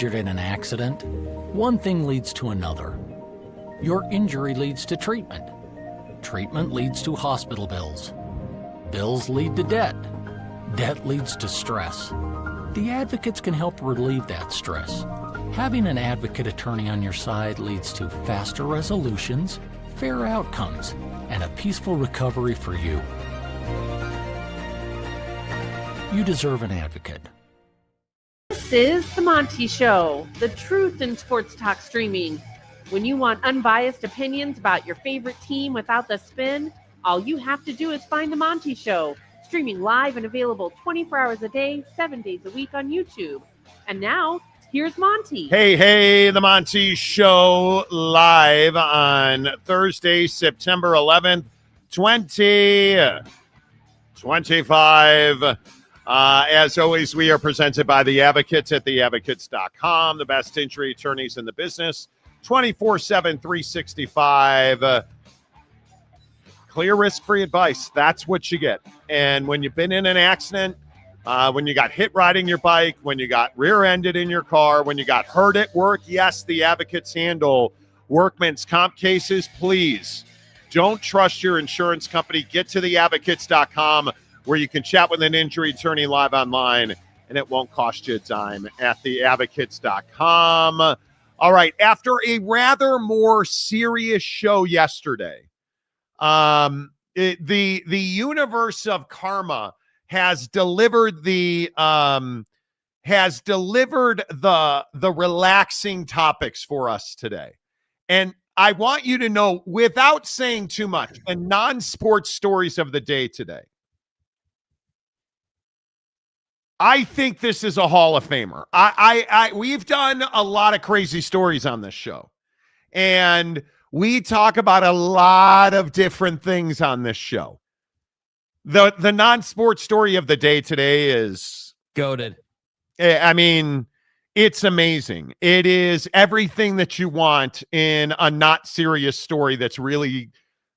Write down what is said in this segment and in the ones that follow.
injured in an accident, one thing leads to another. Your injury leads to treatment. Treatment leads to hospital bills. Bills lead to debt. Debt leads to stress. The advocates can help relieve that stress. Having an advocate attorney on your side leads to faster resolutions, fair outcomes, and a peaceful recovery for you. You deserve an advocate. This is The Monty Show, the truth in sports talk streaming. When you want unbiased opinions about your favorite team without the spin, all you have to do is find The Monty Show, streaming live and available 24 hours a day, 7 days a week on YouTube. And now, here's Monty. Hey, The Monty Show live on Thursday, September 11th, 2025. As always, we are presented by The Advocates at theadvocates.com, the best injury attorneys in the business, 24/7, 365. Clear risk-free advice. That's what you get. And when you've been in an accident, when you got hit riding your bike, when you got rear-ended in your car, when you got hurt at work, yes, the advocates handle workman's comp cases. Please don't trust your insurance company. Get to theadvocates.com where you can chat with an injury attorney live online, and it won't cost you a dime at theadvocates.com. All right, after a rather more serious show yesterday, the universe of karma has delivered the relaxing topics for us today. And I want you to know, without saying too much, the non-sports stories of the day today. I think this is a Hall of Famer. We've done a lot of crazy stories on this show, and we talk about a lot of different things on this show. The non-sports story of the day today is goated. I mean, it's amazing. It is everything that you want in a not serious story that's really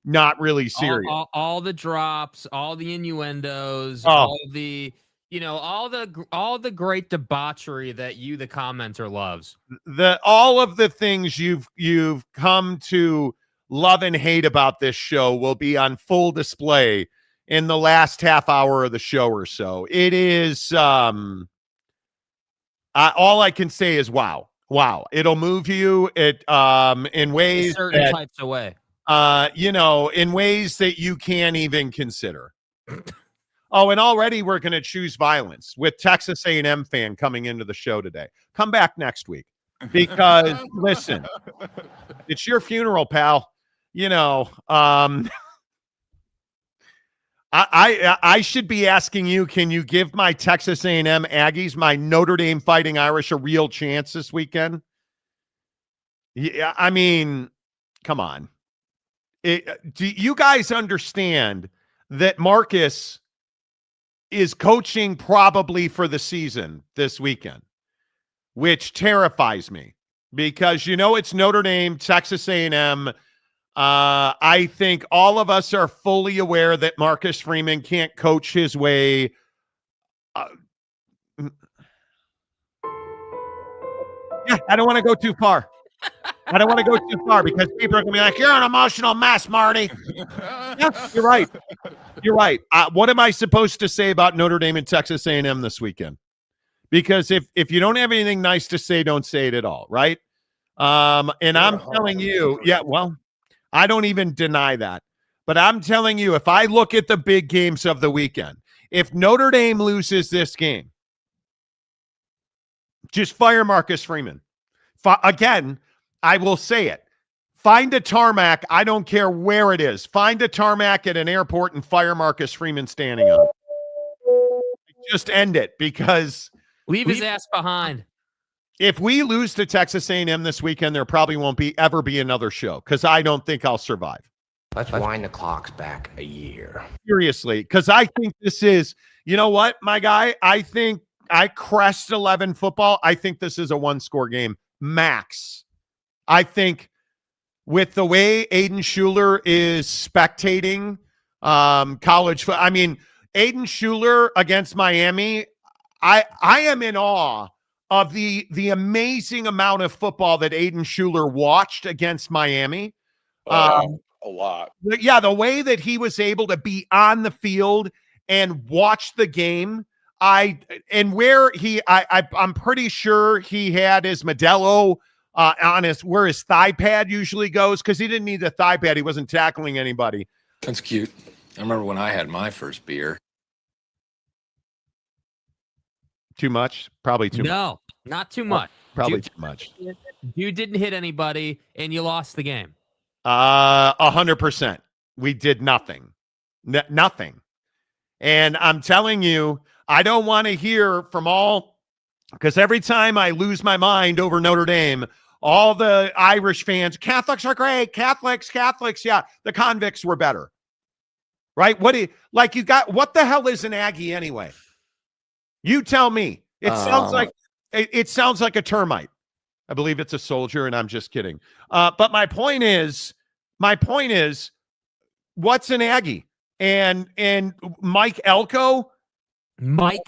not really serious. All the drops, all the innuendos, all the all the great debauchery that the commenter loves. All of the things you've come to love and hate about this show will be on full display in the last half hour of the show or so. It is all I can say is wow. It'll move you in ways certain types of way. In ways that you can't even consider. Oh, and already we're going to choose violence with Texas A&M fan coming into the show today. Come back next week because, listen, it's your funeral, pal. I should be asking you, can you give my Texas A&M Aggies, my Notre Dame Fighting Irish, a real chance this weekend? Yeah, I mean, come on. Do you guys understand that Marcus is coaching probably for the season this weekend, which terrifies me because, it's Notre Dame, Texas A&M. I think all of us are fully aware that Marcus Freeman can't coach his way. I don't want to go too far. Because people are going to be like, you're an emotional mess, Marty. Yeah, you're right. What am I supposed to say about Notre Dame and Texas A&M this weekend? Because if you don't have anything nice to say, don't say it at all, right? And I'm telling you, I don't even deny that. But I'm telling you, if I look at the big games of the weekend, if Notre Dame loses this game, just fire Marcus Freeman. Again, I will say it. Find a tarmac. I don't care where it is. Find a tarmac at an airport and fire Marcus Freeman standing on it. Just end it because leave his ass behind. If we lose to Texas A&M this weekend, there probably won't ever be another show because I don't think I'll survive. Let's wind the clocks back a year. Seriously, because I think this is, you know what, my guy? I think I crest 11 football. I think this is a one-score game max. I think with the way Aiden Schuler is spectating college, Aiden Schuler against Miami, I am in awe of the amazing amount of football that Aiden Schuler watched against Miami. A lot. Yeah, the way that he was able to be on the field and watch the game. I'm pretty sure he had his Modelo on where his thigh pad usually goes, because he didn't need the thigh pad. He wasn't tackling anybody. That's cute. I remember when I had my first beer. Too much? Probably too much. No, not too much. Probably too much. You didn't hit anybody, and you lost the game. 100%. We did nothing. Nothing. And I'm telling you, I don't want to hear from because every time I lose my mind over Notre Dame, all the Irish fans, Catholics are great. Catholics. Yeah, the convicts were better. Right? What the hell is an Aggie anyway? You tell me. It sounds like a termite. I believe it's a soldier, and I'm just kidding. But my point is, what's an Aggie? And Mike Elko, I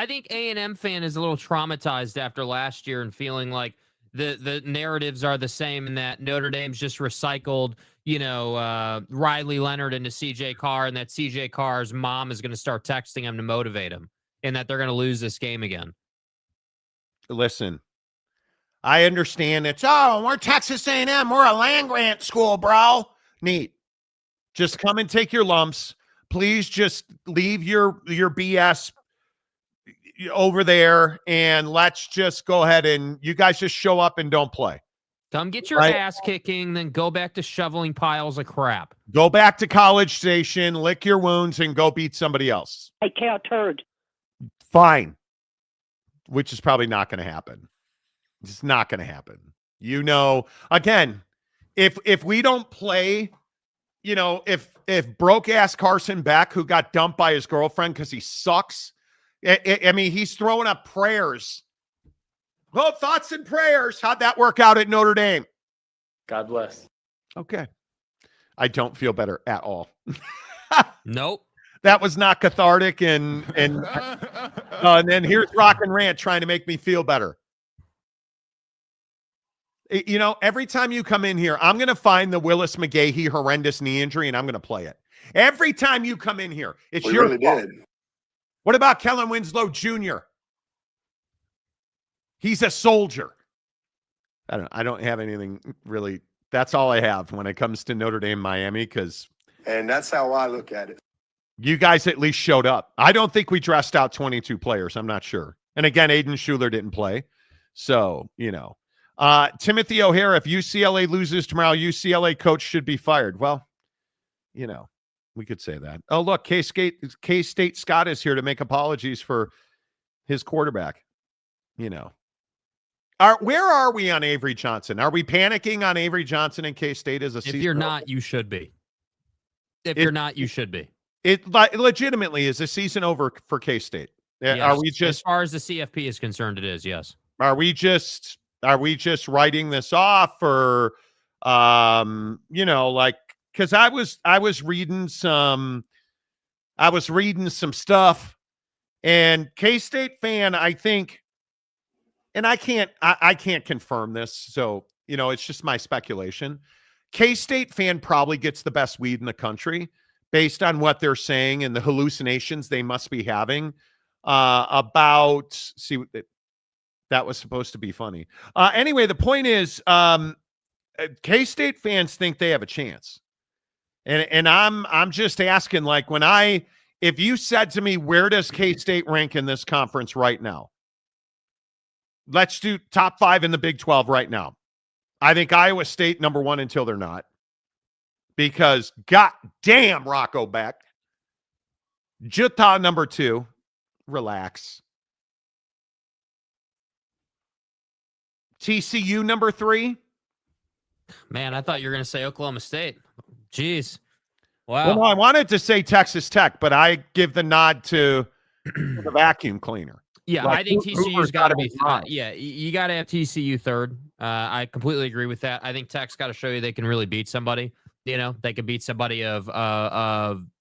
think A&M fan is a little traumatized after last year and feeling like the narratives are the same, and that Notre Dame's just recycled, Riley Leonard into CJ Carr, and that CJ Carr's mom is going to start texting him to motivate him, and that they're going to lose this game again. Listen, I understand we're Texas A&M. We're a land-grant school, bro. Neat. Just come and take your lumps. Please just leave your BS over there, and let's just go ahead and you guys just show up and don't play. Come get your ass kicking, then go back to shoveling piles of crap. Go back to College Station, lick your wounds, and go beat somebody else. I can't turd. Fine. Which is probably not going to happen. It's not going to happen. Again, if we don't play, if broke-ass Carson Beck, who got dumped by his girlfriend because he sucks, he's throwing up prayers. Well, thoughts and prayers. How'd that work out at Notre Dame? God bless. Okay. I don't feel better at all. Nope. That was not cathartic, and then here's Rock and Rant trying to make me feel better. Every time you come in here, I'm going to find the Willis McGahee horrendous knee injury, and I'm going to play it. Every time you come in here, it's your fault. Did. What about Kellen Winslow Jr.? He's a soldier. I don't have anything really. That's all I have when it comes to Notre Dame, Miami, and that's how I look at it. You guys at least showed up. I don't think we dressed out 22 players. I'm not sure. And again, Aiden Schuler didn't play. So, Timothy O'Hara, if UCLA loses tomorrow, UCLA coach should be fired. Well, we could say that. Oh, look, K-State Scott is here to make apologies for his quarterback. Where are we on Avery Johnson? Are we panicking on Avery Johnson in K-State as a season? If you're not, you should be. You're not, you should be. It legitimately is a season over for K-State. Yes. Are we just, as far as the CFP is concerned, it is, yes. Are we just writing this off, or because I was reading some stuff, and K-State fan, I think, and I can't confirm this, so it's just my speculation. K-State fan probably gets the best weed in the country based on what they're saying and the hallucinations they must be having that was supposed to be funny. Anyway, the point is, K-State fans think they have a chance. And I'm just asking, if you said to me, where does K-State rank in this conference right now? Let's do top 5 in the Big 12 right now. I think Iowa State number 1 until they're not. Because goddamn Rocco Beck. Utah number 2. Relax. TCU number 3. Man, I thought you were going to say Oklahoma State. Jeez. Wow. Well, no, I wanted to say Texas Tech, but I give the nod to the vacuum cleaner. Yeah, I think TCU's got to be yeah, you got to have TCU third. I completely agree with that. I think Tech's got to show you they can really beat somebody. they could beat somebody of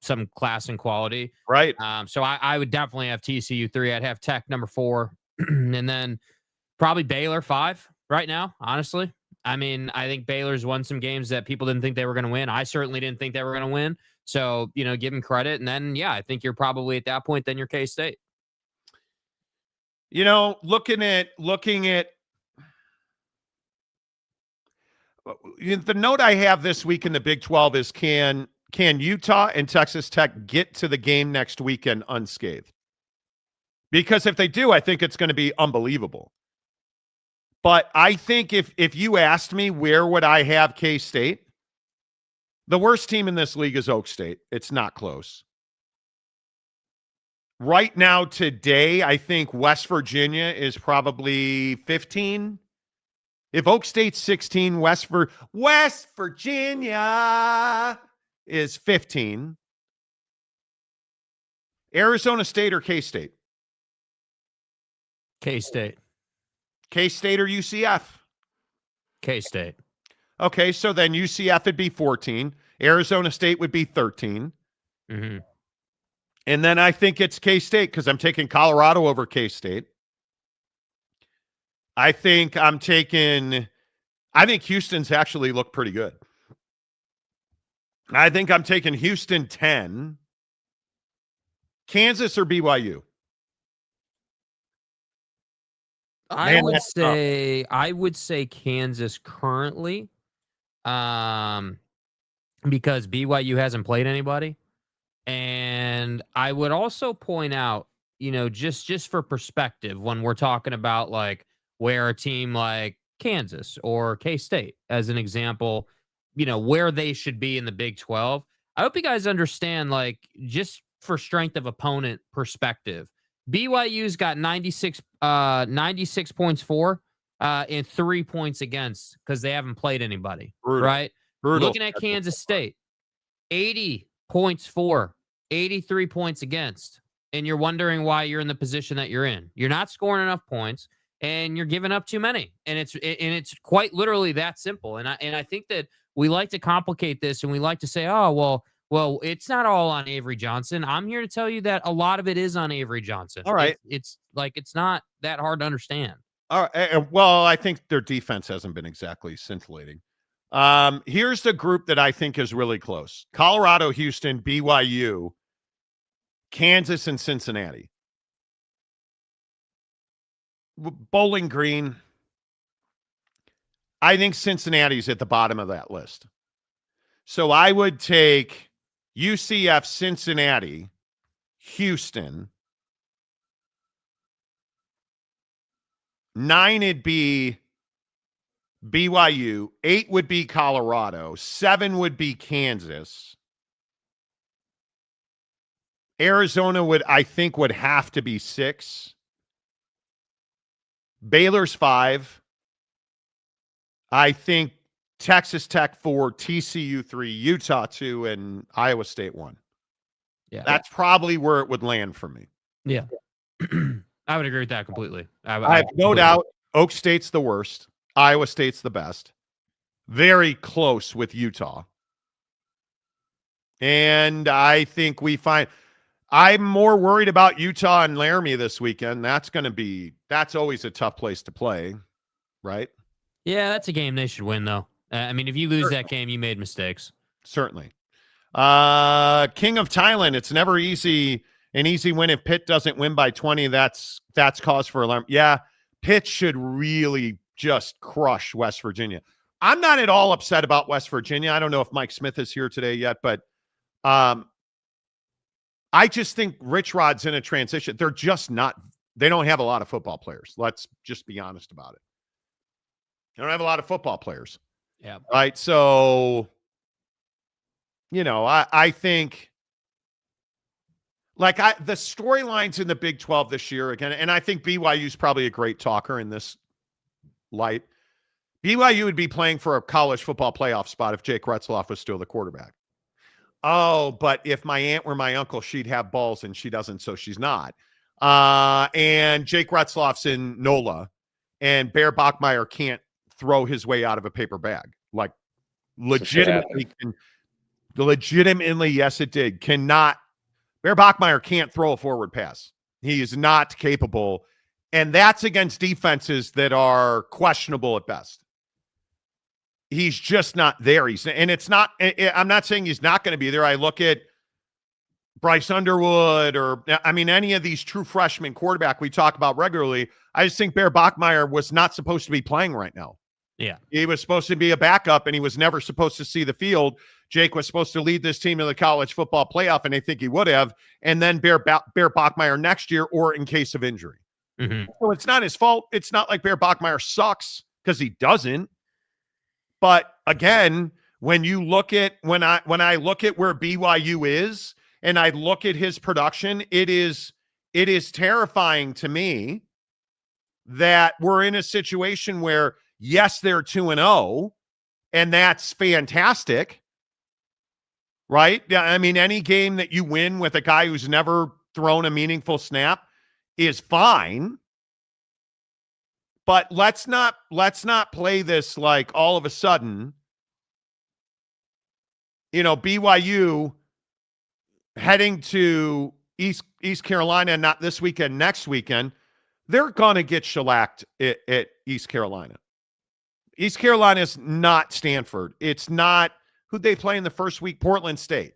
some class and quality. Right. So I would definitely have TCU 3. I'd have Tech number 4, and then probably Baylor 5 right now, honestly. I mean, I think Baylor's won some games that people didn't think they were going to win. I certainly didn't think they were going to win. So, give them credit. And then, I think you're probably at that point, then you're K-State. Looking at the note I have this week in the Big 12 is can Utah and Texas Tech get to the game next weekend unscathed? Because if they do, I think it's going to be unbelievable. But I think if you asked me where would I have K-State, the worst team in this league is Oak State. It's not close. Right now, today, I think West Virginia is probably 15. If Oak State's 16, West Virginia is 15. Arizona State or K-State? K-State. K-State or UCF? K-State. Okay, so then UCF would be 14. Arizona State would be 13. Mm-hmm. And then I think it's K-State because I'm taking Colorado over K-State. I think Houston's actually looked pretty good. I think I'm taking Houston 10. Kansas or BYU? I would say Kansas currently, because BYU hasn't played anybody. And I would also point out, just for perspective, when we're talking about like where a team like Kansas or K-State, as an example, where they should be in the Big 12. I hope you guys understand, like, just for strength of opponent perspective, BYU's got 96 points for and 3 points against because they haven't played anybody. Brutal. Right? Brutal. Looking at Kansas State, 80 points for, 83 points against. And you're wondering why you're in the position that you're in. You're not scoring enough points and you're giving up too many. And it's quite literally that simple. And I think that we like to complicate this and we like to say, oh, well, it's not all on Avery Johnson. I'm here to tell you that a lot of it is on Avery Johnson. All right. It's not that hard to understand. All right. Well, I think their defense hasn't been exactly scintillating. Here's the group that I think is really close. Colorado, Houston, BYU, Kansas, and Cincinnati. Bowling Green. I think Cincinnati's at the bottom of that list. So I would take UCF, Cincinnati, Houston. 9 would be BYU. 8 would be Colorado. 7 would be Kansas. Arizona would have to be 6. Baylor's 5. I think Texas Tech 4, TCU 3, Utah 2, and Iowa State 1. Yeah. That's probably where it would land for me. Yeah. I would agree with that completely. I have no doubt Oak State's the worst. Iowa State's the best. Very close with Utah. And I think I'm more worried about Utah and Laramie this weekend. That's always a tough place to play, right? Yeah, that's a game they should win, though. I mean, if you lose that game, you made mistakes. Certainly. King of Thailand, it's never an easy win. If Pitt doesn't win by 20, that's cause for alarm. Yeah, Pitt should really just crush West Virginia. I'm not at all upset about West Virginia. I don't know if Mike Smith is here today yet, but I just think Rich Rod's in a transition. They don't have a lot of football players. Let's just be honest about it. They don't have a lot of football players. Yeah. Right. So, I think the storylines in the Big 12 this year again, and I think BYU's probably a great talker in this light. BYU would be playing for a college football playoff spot if Jake Retzloff was still the quarterback. Oh, but if my aunt were my uncle, she'd have balls and she doesn't, so she's not. And Jake Retzloff's in NOLA and Bear Bachmeier can't throw his way out of a paper bag. legitimately, yes, it did. Bear Bachmeier can't throw a forward pass. He is not capable. And that's against defenses that are questionable at best. He's just not there. I'm not saying he's not going to be there. I look at Bryce Underwood or, any of these true freshman quarterback we talk about regularly. I just think Bear Bachmeier was not supposed to be playing right now. Yeah. He was supposed to be a backup, and he was never supposed to see the field. Jake was supposed to lead this team to the college football playoff, and I think he would have, and then Bear Bachmeier next year or in case of injury. Mm-hmm. So it's not his fault. It's not like Bear Bachmeier sucks, because he doesn't. But again, when I look at where BYU is and I look at his production, it is terrifying to me that we're in a situation where, yes, they're 2-0, and that's fantastic, right? Yeah, any game that you win with a guy who's never thrown a meaningful snap is fine. But let's not play this like all of a sudden, BYU heading to East Carolina, not this weekend, next weekend, they're going to get shellacked at East Carolina. East Carolina is not Stanford. It's not who'd they play in the first week, Portland State.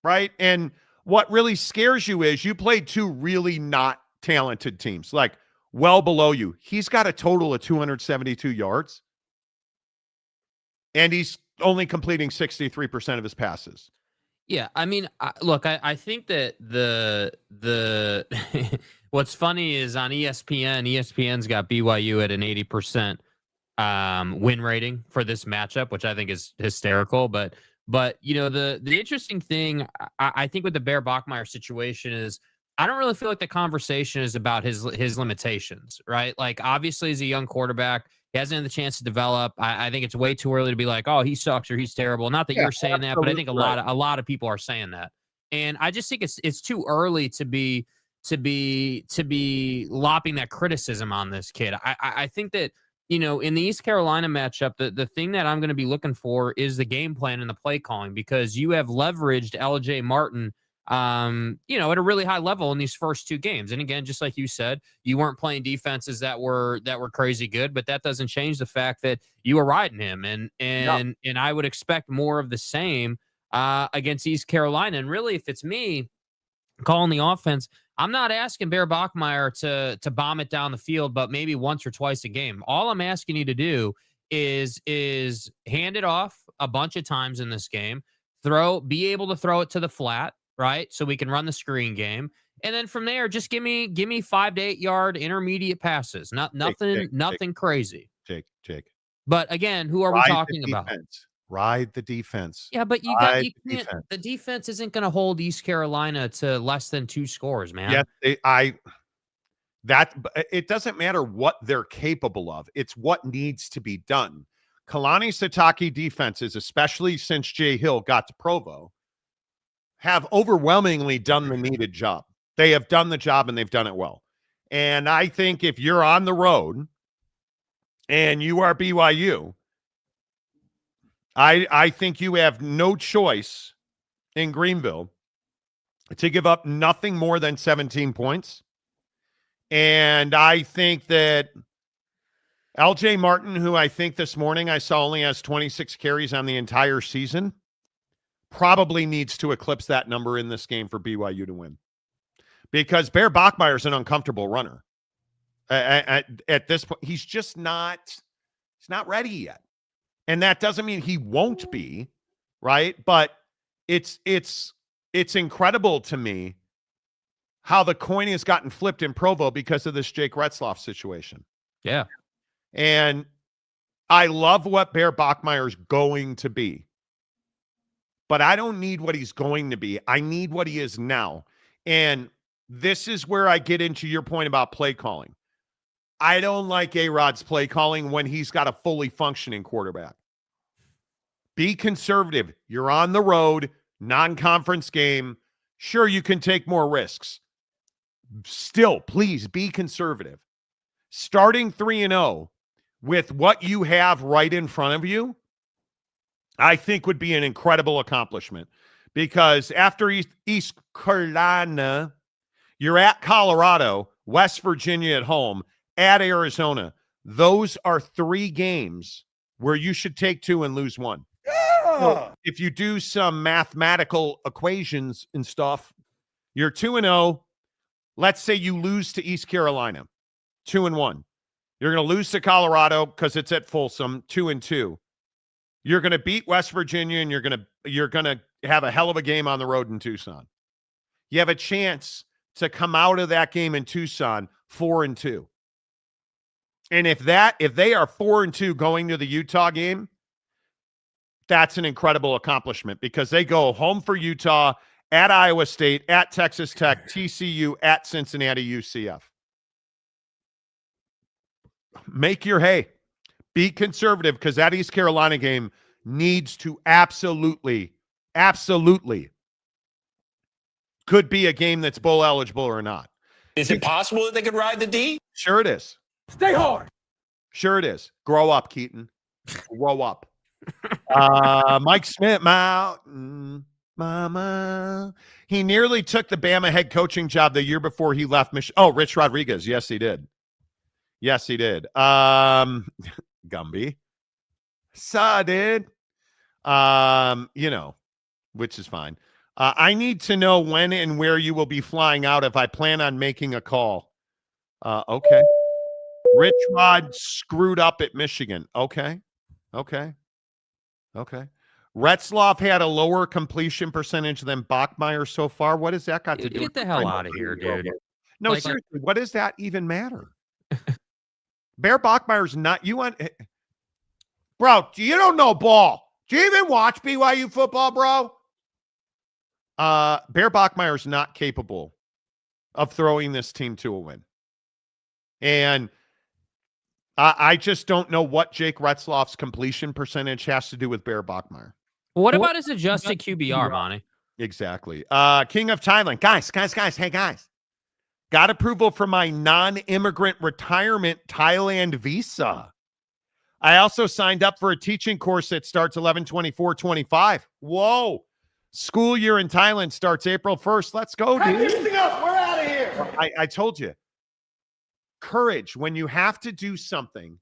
Right? And what really scares you is you played two really not talented teams, like well below you. He's got a total of 272 yards, and he's only completing 63% of his passes. Yeah, look, I think that the what's funny is on ESPN's got BYU at an 80% win rating for this matchup, which I think is hysterical. But the interesting thing I think with the Bear Bachmeier situation is I don't really feel like the conversation is about his limitations, right? Like, obviously, he's a young quarterback. He hasn't had the chance to develop. I think it's way too early to be like, oh, he sucks or he's terrible. Not that you're saying that, but I think a lot of people are saying that. And I just think it's too early to be lopping that criticism on this kid. I think that, in the East Carolina matchup, the thing that I'm going to be looking for is the game plan and the play calling, because you have leveraged LJ Martin at a really high level in these first two games. And again, just like you said, you weren't playing defenses that were crazy good, but that doesn't change the fact that you were riding him. And I would expect more of the same against East Carolina. And really, if it's me calling the offense, I'm not asking Bear Bachmeier to bomb it down the field, but maybe once or twice a game. All I'm asking you to do is hand it off a bunch of times in this game, be able to throw it to the flat, right? So we can run the screen game. And then from there, just give me 5 to 8 yard intermediate passes. Nothing crazy. Jake. But again, who are we talking about? Ride the defense. Yeah, but the defense isn't going to hold East Carolina to less than 2 scores, man. Yeah, it doesn't matter what they're capable of. It's what needs to be done. Kalani Sitake defenses, especially since Jay Hill got to Provo, have overwhelmingly done the needed job. They have done the job, and they've done it well. And I think if you're on the road and you are BYU, I think you have no choice in Greenville to give up nothing more than 17 points. And I think that LJ Martin, who I think this morning I saw only has 26 carries on the entire season, probably needs to eclipse that number in this game for BYU to win. Because Bear Bachmeier is an uncomfortable runner. At this point, he's not ready yet. And that doesn't mean he won't be, right? But it's incredible to me how the coin has gotten flipped in Provo because of this Jake Retzloff situation. Yeah. And I love what Bear Bachmeier is going to be. But I don't need what he's going to be. I need what he is now. And this is where I get into your point about play calling. I don't like A-Rod's play calling when he's got a fully functioning quarterback. Be conservative. You're on the road, non-conference game. Sure, you can take more risks. Still, please be conservative. Starting 3-0 with what you have right in front of you, I think would be an incredible accomplishment. Because after East Carolina, you're at Colorado, West Virginia at home, at Arizona. Those are 3 games where you should take 2 and lose 1. So if you do some mathematical equations and stuff, you're 2-0. Let's say you lose to East Carolina, 2-1. You're going to lose to Colorado because it's at Folsom, 2-2. You're going to beat West Virginia, and you're going to have a hell of a game on the road in Tucson. You have a chance to come out of that game in Tucson 4-2. And if they are 4-2 going to the Utah game, that's an incredible accomplishment because they go home for Utah, at Iowa State, at Texas Tech, TCU, at Cincinnati, UCF. Make your hay. Be conservative because that East Carolina game needs to absolutely could be a game that's bowl eligible or not. Is it possible that they could ride the D? Sure it is. Stay hard. Sure it is. Grow up, Keaton. Grow up. Mike Smith, Mountain Mama. He nearly took the Bama head coaching job the year before he left Michigan. Oh, Rich Rodriguez. Yes, he did. Yes, he did. Gumby. So did. Which is fine. I need to know when and where you will be flying out if I plan on making a call. Okay. Rich Rod screwed up at Michigan. Okay. Retzloff had a lower completion percentage than Bachmeier so far. What has that got to do? Get the hell out of here, dude. No, seriously, what does that even matter? Bear Bachmeier's not. You want, bro? You don't know ball. Do you even watch BYU football, bro? Bear Bachmeier's not capable of throwing this team to a win, and I just don't know what Jake Retzloff's completion percentage has to do with Bear Bachmeier. What about his adjusted QBR, Monty? Exactly. King of Thailand. Guys. Hey, guys. Got approval for my non-immigrant retirement Thailand visa. I also signed up for a teaching course that starts 11/24/25. Whoa. School year in Thailand starts April 1st. Let's go, dude. Everything else, we're out of here. I told you. Courage when you have to do something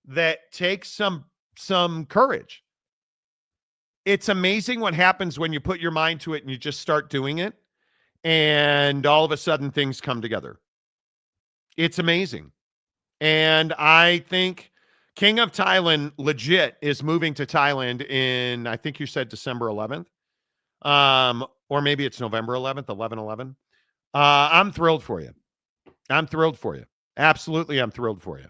that takes some courage. It's amazing what happens when you put your mind to it and you just start doing it, and all of a sudden things come together. It's amazing. And I think King of Thailand legit is moving to Thailand in, I think you said December 11th. Or maybe it's November 11th, 11/11. I'm thrilled for you. Absolutely, I'm thrilled for you.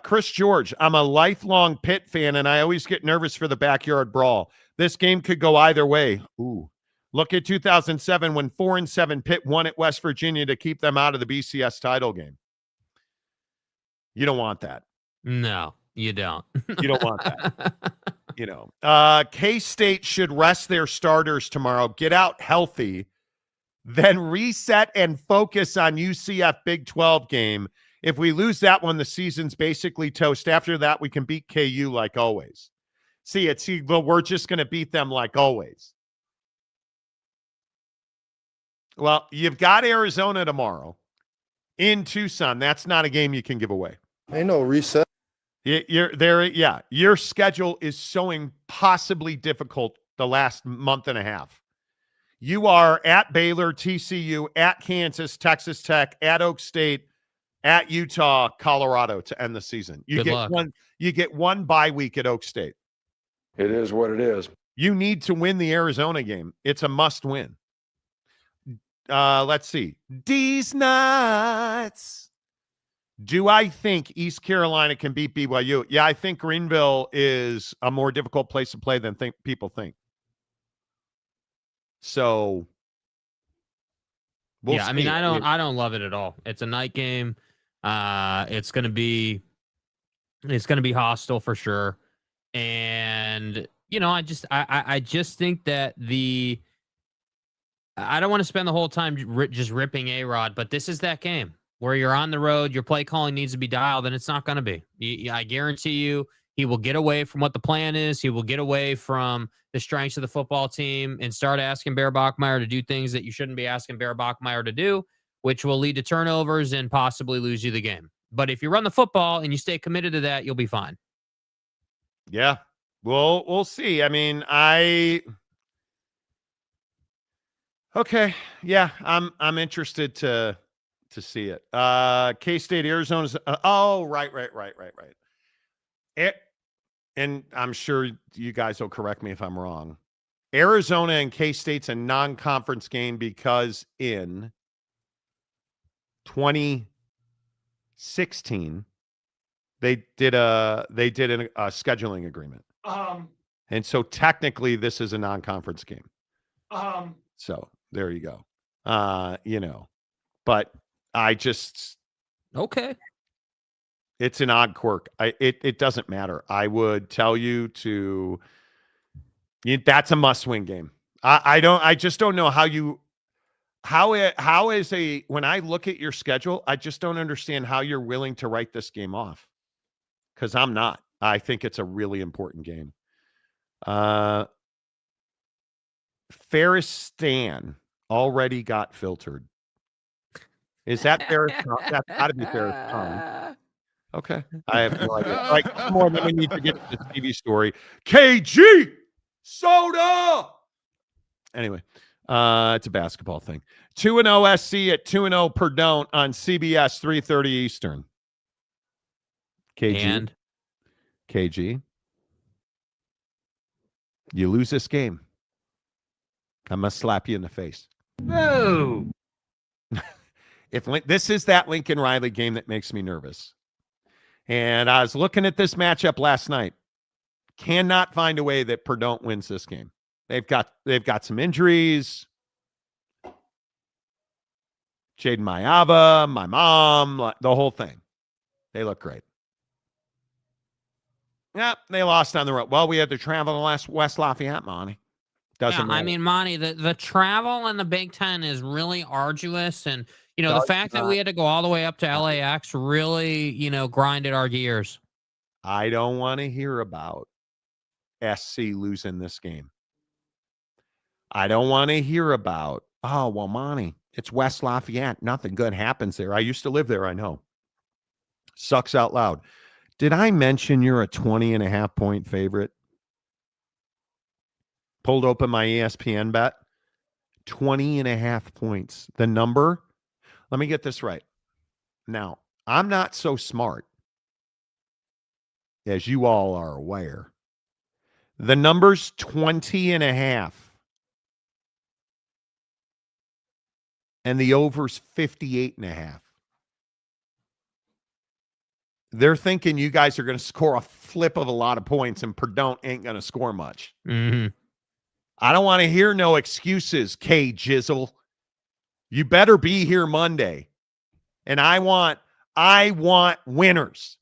Chris George, I'm a lifelong Pitt fan, and I always get nervous for the backyard brawl. This game could go either way. Ooh. Look at 2007 when 4-7 Pitt won at West Virginia to keep them out of the BCS title game. You don't want that. No, you don't. You don't want that. K-State should rest their starters tomorrow, get out healthy, then reset and focus on UCF Big 12 game. If we lose that one, the season's basically toast. After that, we can beat KU like always. Well, we're just going to beat them like always. Well, you've got Arizona tomorrow in Tucson. That's not a game you can give away. Ain't no reset. You're there. Yeah. Your schedule is so impossibly difficult the last month and a half. You are at Baylor, TCU, at Kansas, Texas Tech, at Oak State, at Utah, Colorado to end the season. You get one bye week at Oak State. It is what it is. You need to win the Arizona game. It's a must win. Let's see. D's nuts. Do I think East Carolina can beat BYU? Yeah, I think Greenville is a more difficult place to play than people think. So, we'll see. I mean, I don't love it at all. It's a night game. It's gonna be hostile for sure. And I just think that I don't want to spend the whole time just ripping A-Rod, but this is that game. where you're on the road, your play calling needs to be dialed, and it's not going to be. I guarantee you, he will get away from what the plan is. He will get away from the strengths of the football team and start asking Bear Bachmeier to do things that you shouldn't be asking Bear Bachmeier to do, which will lead to turnovers and possibly lose you the game. But if you run the football and you stay committed to that, you'll be fine. Yeah. Well, we'll see. I mean, okay. Yeah, I'm interested to see it. K-State, Arizona's right. And I'm sure you guys will correct me if I'm wrong. Arizona and K-State's a non-conference game because in 2016 they did a scheduling agreement. And so technically this is a non-conference game. So there you go. But I just okay. It's an odd quirk. It doesn't matter. I would tell you that's a must-win game. I just don't know when I look at your schedule, I just don't understand how you're willing to write this game off. Because I'm not. I think it's a really important game. Ferris Stan already got filtered. Is that Ferris? That's got to be Ferris Stan. Okay. I have no idea. Like, more than we need to get to the TV story. KG Soda. Anyway, it's a basketball thing. 2-0 SC at 2-0 Perdon't on CBS 3:30 Eastern. KG. You lose this game, I must slap you in the face. No. This is that Lincoln Riley game that makes me nervous. And I was looking at this matchup last night. Cannot find a way that Perdon't wins this game. They've got some injuries. Jaden Mayava, my mom, the whole thing. They look great. Yeah, they lost on the road. Well, we had to travel to West Lafayette, Monty. Doesn't matter. I mean, Monty, the travel in the Big Ten is really arduous. And, the fact that we had to go all the way up to LAX really, grinded our gears. I don't want to hear about SC losing this game. I don't want to hear about, Monty, it's West Lafayette. Nothing good happens there. I used to live there, I know. Sucks out loud. Did I mention you're a 20.5-point favorite? Pulled open my ESPN bet. 20.5 points. The number, let me get this right. Now, I'm not so smart, as you all are aware. The number's 20.5. And the over's 58.5. They're thinking you guys are going to score a flip of a lot of points, and Perdon't ain't going to score much. Mm-hmm. I don't want to hear no excuses, K Jizzle. You better be here Monday. And I want winners.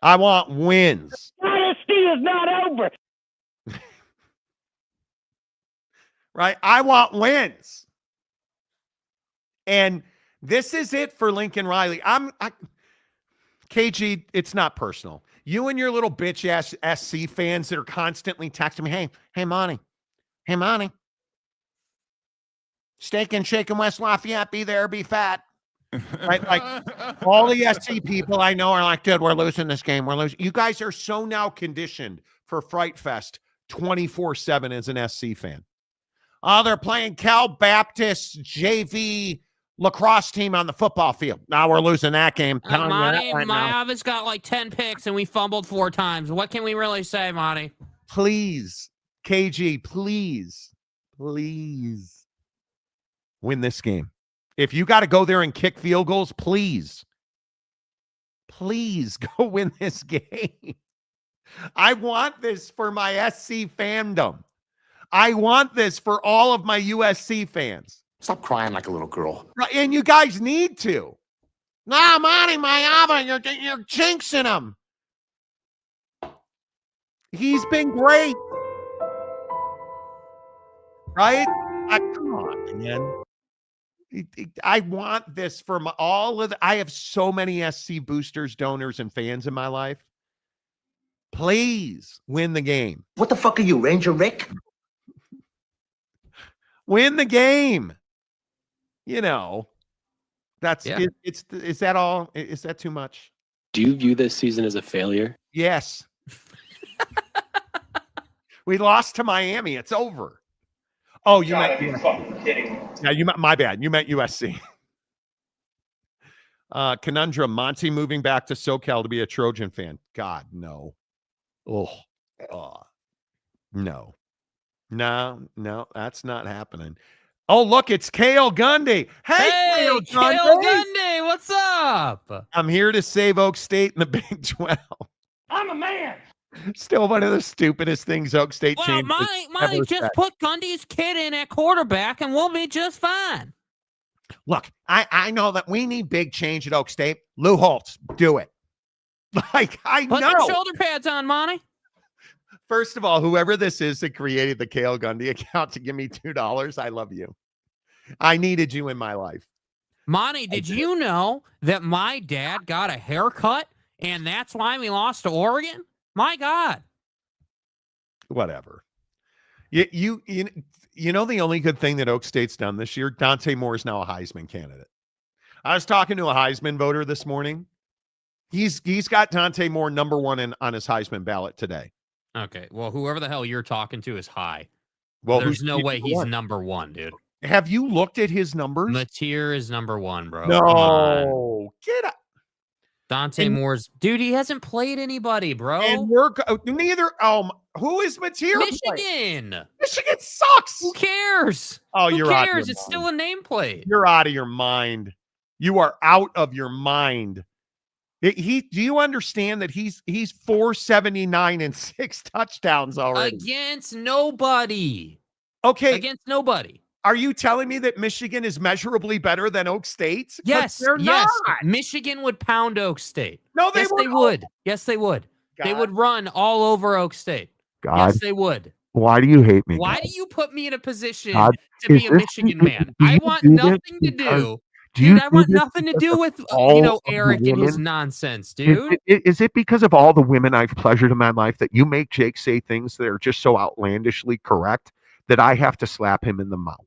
I want wins. Dynasty is not over. Right? I want wins. And this is it for Lincoln Riley. KG, it's not personal. You and your little bitch ass SC fans that are constantly texting me, hey, Monty. Steak and Shake in West Lafayette, be there, be fat. Right? Like, all the SC people I know are like, dude, we're losing this game. We're losing. You guys are so now conditioned for Fright Fest 24/7 as an SC fan. Oh, they're playing Cal Baptist JV lacrosse team on the football field. Now we're losing that game. Monty, Mayava's got like 10 picks and we fumbled 4 times. What can we really say, Monty? Please, KG, please win this game. If you got to go there and kick field goals, please go win this game. I want this for my SC fandom. I want this for all of my USC fans. Stop crying like a little girl. And you guys need to. Nah, Monty Mayava, you're jinxing him. He's been great. Right? Come on, man. I want this from all of I have so many SC boosters, donors, and fans in my life. Please win the game. What the fuck are you, Ranger Rick? Win the game. You know, that's is that all? Is that too much? Do you view this season as a failure? Yes. We lost to Miami. It's over. Oh, you meant fucking kidding. Yeah, you meant my bad. You meant USC. Conundrum, Monty moving back to SoCal to be a Trojan fan. God, no. Oh, no. No, that's not happening. Oh, look, it's Cale Gundy. Hey Cale Gundy, what's up? I'm here to save Oak State in the Big 12. I'm a man. Still one of the stupidest things Oak State changed. Monty just put Gundy's kid in at quarterback and we'll be just fine. Look, I know that we need big change at Oak State. Lou Holtz, do it. Like, I Put know. your shoulder pads on, Monty. First of all, whoever this is that created the Cale Gundy account to give me $2, I love you. I needed you in my life. Monty, did you know that my dad got a haircut and that's why we lost to Oregon? My God. Whatever. You know the only good thing that Oak State's done this year? Dante Moore is now a Heisman candidate. I was talking to a Heisman voter this morning. He's got Dante Moore number one on his Heisman ballot today. Okay, well, whoever the hell you're talking to is high. Well, there's no way he's number one, dude. Have you looked at his numbers? Matier is number one, bro. No, get up. Dante Moore's dude. He hasn't played anybody, bro. And we're neither. Who is Matier? Michigan. Michigan sucks. Who cares? Oh, Who you're out. Cares? It's still a nameplate. You're out of your mind. You are out of your mind. Do you understand that he's 479 and 6 touchdowns already against nobody? Okay, against nobody. Are you telling me that Michigan is measurably better than Oak State? Yes, they're yes. not. Michigan would pound Oak State. No, they would. Yes, they would. God. They would run all over Oak State. God. Yes, they would. Why do you hate me? Why God? do you put me in a position God, to be a Michigan man? I want nothing to do. Dude, I want nothing to do with Eric and his nonsense, dude. Is it because of all the women I've pleasured in my life that you make Jake say things that are just so outlandishly correct that I have to slap him in the mouth?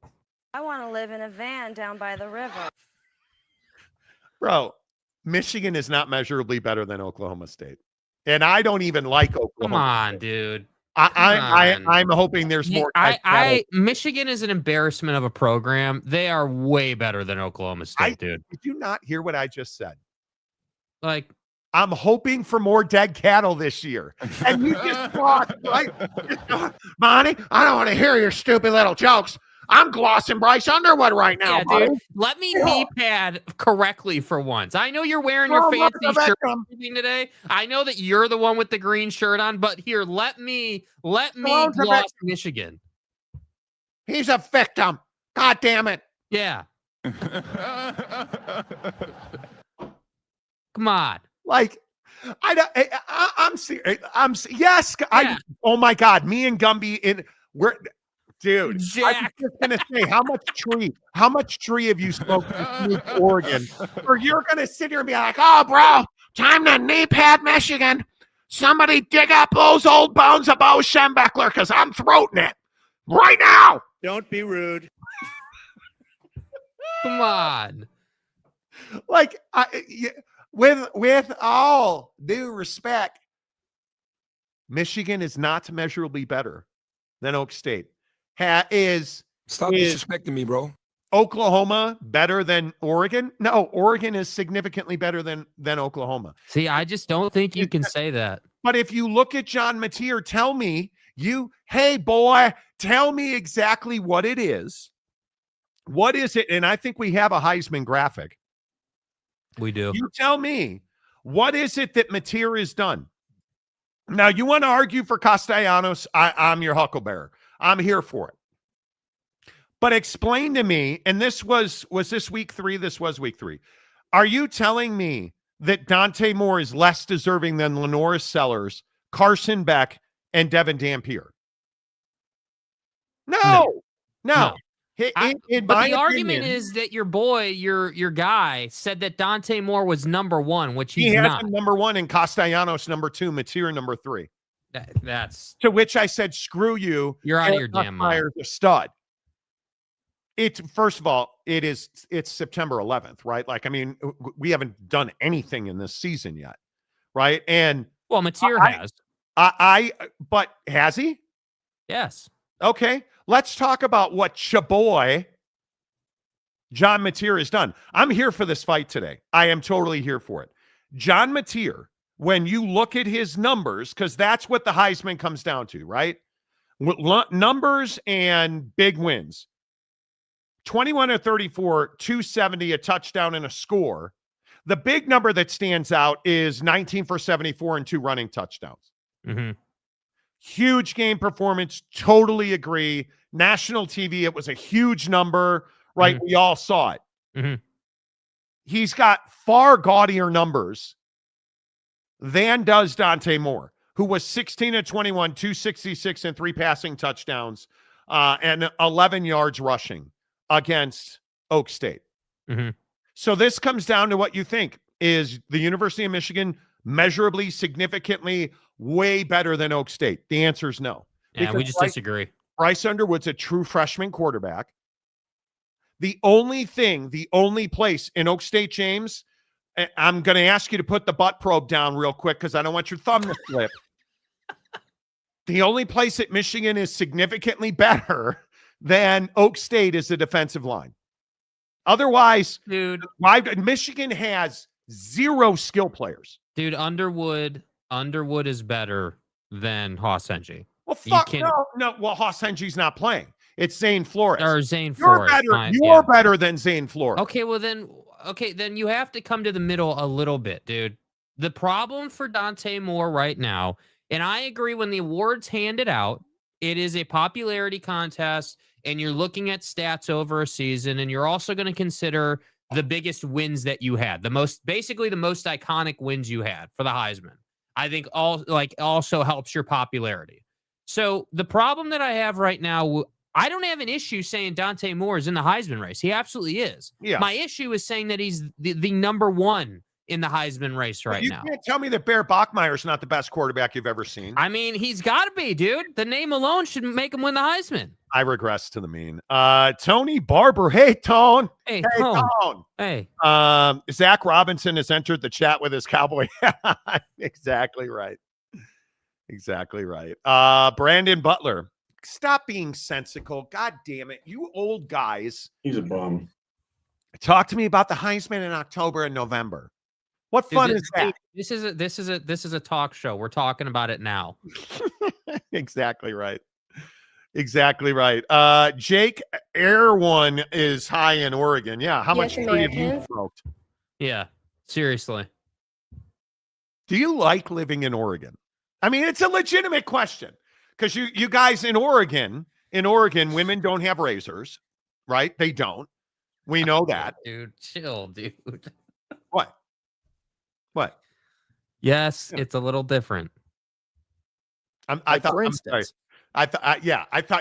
I want to live in a van down by the river. Bro, Michigan is not measurably better than Oklahoma State. And I don't even like Oklahoma. Come on, dude. I'm hoping there's more. Michigan is an embarrassment of a program. They are way better than Oklahoma State, dude. Did you not hear what I just said? Like, I'm hoping for more dead cattle this year. And you just lost, right? Monty, I don't want to hear your stupid little jokes. I'm glossing Bryce Underwood right now, yeah, dude. Let me knee pad correctly for once. I know you're wearing your fancy shirt today. I know that you're the one with the green shirt on, but here, let me gloss Michigan. He's a victim. God damn it. Yeah. Come on. Like, I'm serious. Yes. Yeah. Oh my God. Me and Gumby dude, Jack. I was just gonna say, how much tree have you smoked in Oregon? Or you're gonna sit here and be like, oh, bro, time to knee pad Michigan. Somebody dig up those old bones of Bo Schembechler because I'm throating it right now. Don't be rude. Come on. Like, with all due respect, Michigan is not measurably better than Oak State. Stop disrespecting me, bro. Oklahoma better than Oregon? No, Oregon is significantly better than Oklahoma. See, I just don't think you can say that. But if you look at John Matier, hey boy, tell me exactly what it is. What is it? And I think we have a Heisman graphic. We do. You tell me, what is it that Matier has done? Now, you want to argue for Castellanos? I'm your hucklebearer. I'm here for it. But explain to me, and was this week 3? This was week 3. Are you telling me that Dante Moore is less deserving than Lenoris Sellers, Carson Beck, and Devin Dampier? No. But the argument is that your boy, your guy, said that Dante Moore was number one, which he's not. He has number one and Castellanos number two, Mateer number three. That's to which I said, screw you. You're out of your damn mind. A stud. It's first of all, it's September 11th, right? Like, I mean, we haven't done anything in this season yet, right? And Mateer has. But has he? Yes. Okay. Let's talk about what Chaboy John Mateer has done. I'm here for this fight today. I am totally here for it. John Mateer, when you look at his numbers, because that's what the Heisman comes down to, right? Numbers and big wins. 21 or 34, 270, a touchdown and a score. The big number that stands out is 19 for 74 and 2 running touchdowns. Mm-hmm. Huge game performance. Totally agree. National TV, it was a huge number, right? Mm-hmm. We all saw it. Mm-hmm. He's got far gaudier numbers than does Dante Moore, who was 16 of 21, 266 and 3 passing touchdowns and 11 yards rushing against Oak State. Mm-hmm. So this comes down to what you think. Is the University of Michigan measurably, significantly way better than Oak State? The answer is no. Yeah, we just disagree. Bryce Underwood's a true freshman quarterback. The only place in Oak State, James, I'm going to ask you to put the butt probe down real quick because I don't want your thumb to slip. The only place at Michigan is significantly better than Oak State is the defensive line. Otherwise, dude, Michigan has 0 skill players. Dude, Underwood is better than Haas-Hengy. Well, fuck no. Well, Haas-Hengy's not playing. It's Zane Flores. Or Zane Flores. You're better than Zane Flores. Okay, well then you have to come to the middle a little bit, dude. The problem for Dante Moore right now, and I agree when the awards handed out, it is a popularity contest, and you're looking at stats over a season, and you're also going to consider the biggest wins that you had, the most iconic wins you had for the Heisman. I think also helps your popularity. So the problem that I have right now, I don't have an issue saying Dante Moore is in the Heisman race. He absolutely is. Yeah. My issue is saying that he's the number one in the Heisman race right now. You can't tell me that Bear Bachmeier is not the best quarterback you've ever seen. I mean, he's got to be, dude. The name alone should make him win the Heisman. I regress to the mean. Tony Barber. Hey, Tone. Hey, Tone. Hey. Zach Robinson has entered the chat with his cowboy hat. Exactly right. Brandon Butler. Stop being sensical. God damn it. You old guys. He's a bum. Talk to me about the Heisman in October and November. What fun is that? This is a talk show. We're talking about it now. Exactly right. Jake Air One is high in Oregon. Yeah. How much free have you smoked? Yeah. Seriously. Do you like living in Oregon? I mean, it's a legitimate question. Because you guys in Oregon, women don't have razors, right? They don't. We know that. Dude, chill, dude. What? Yes, it's a little different. I thought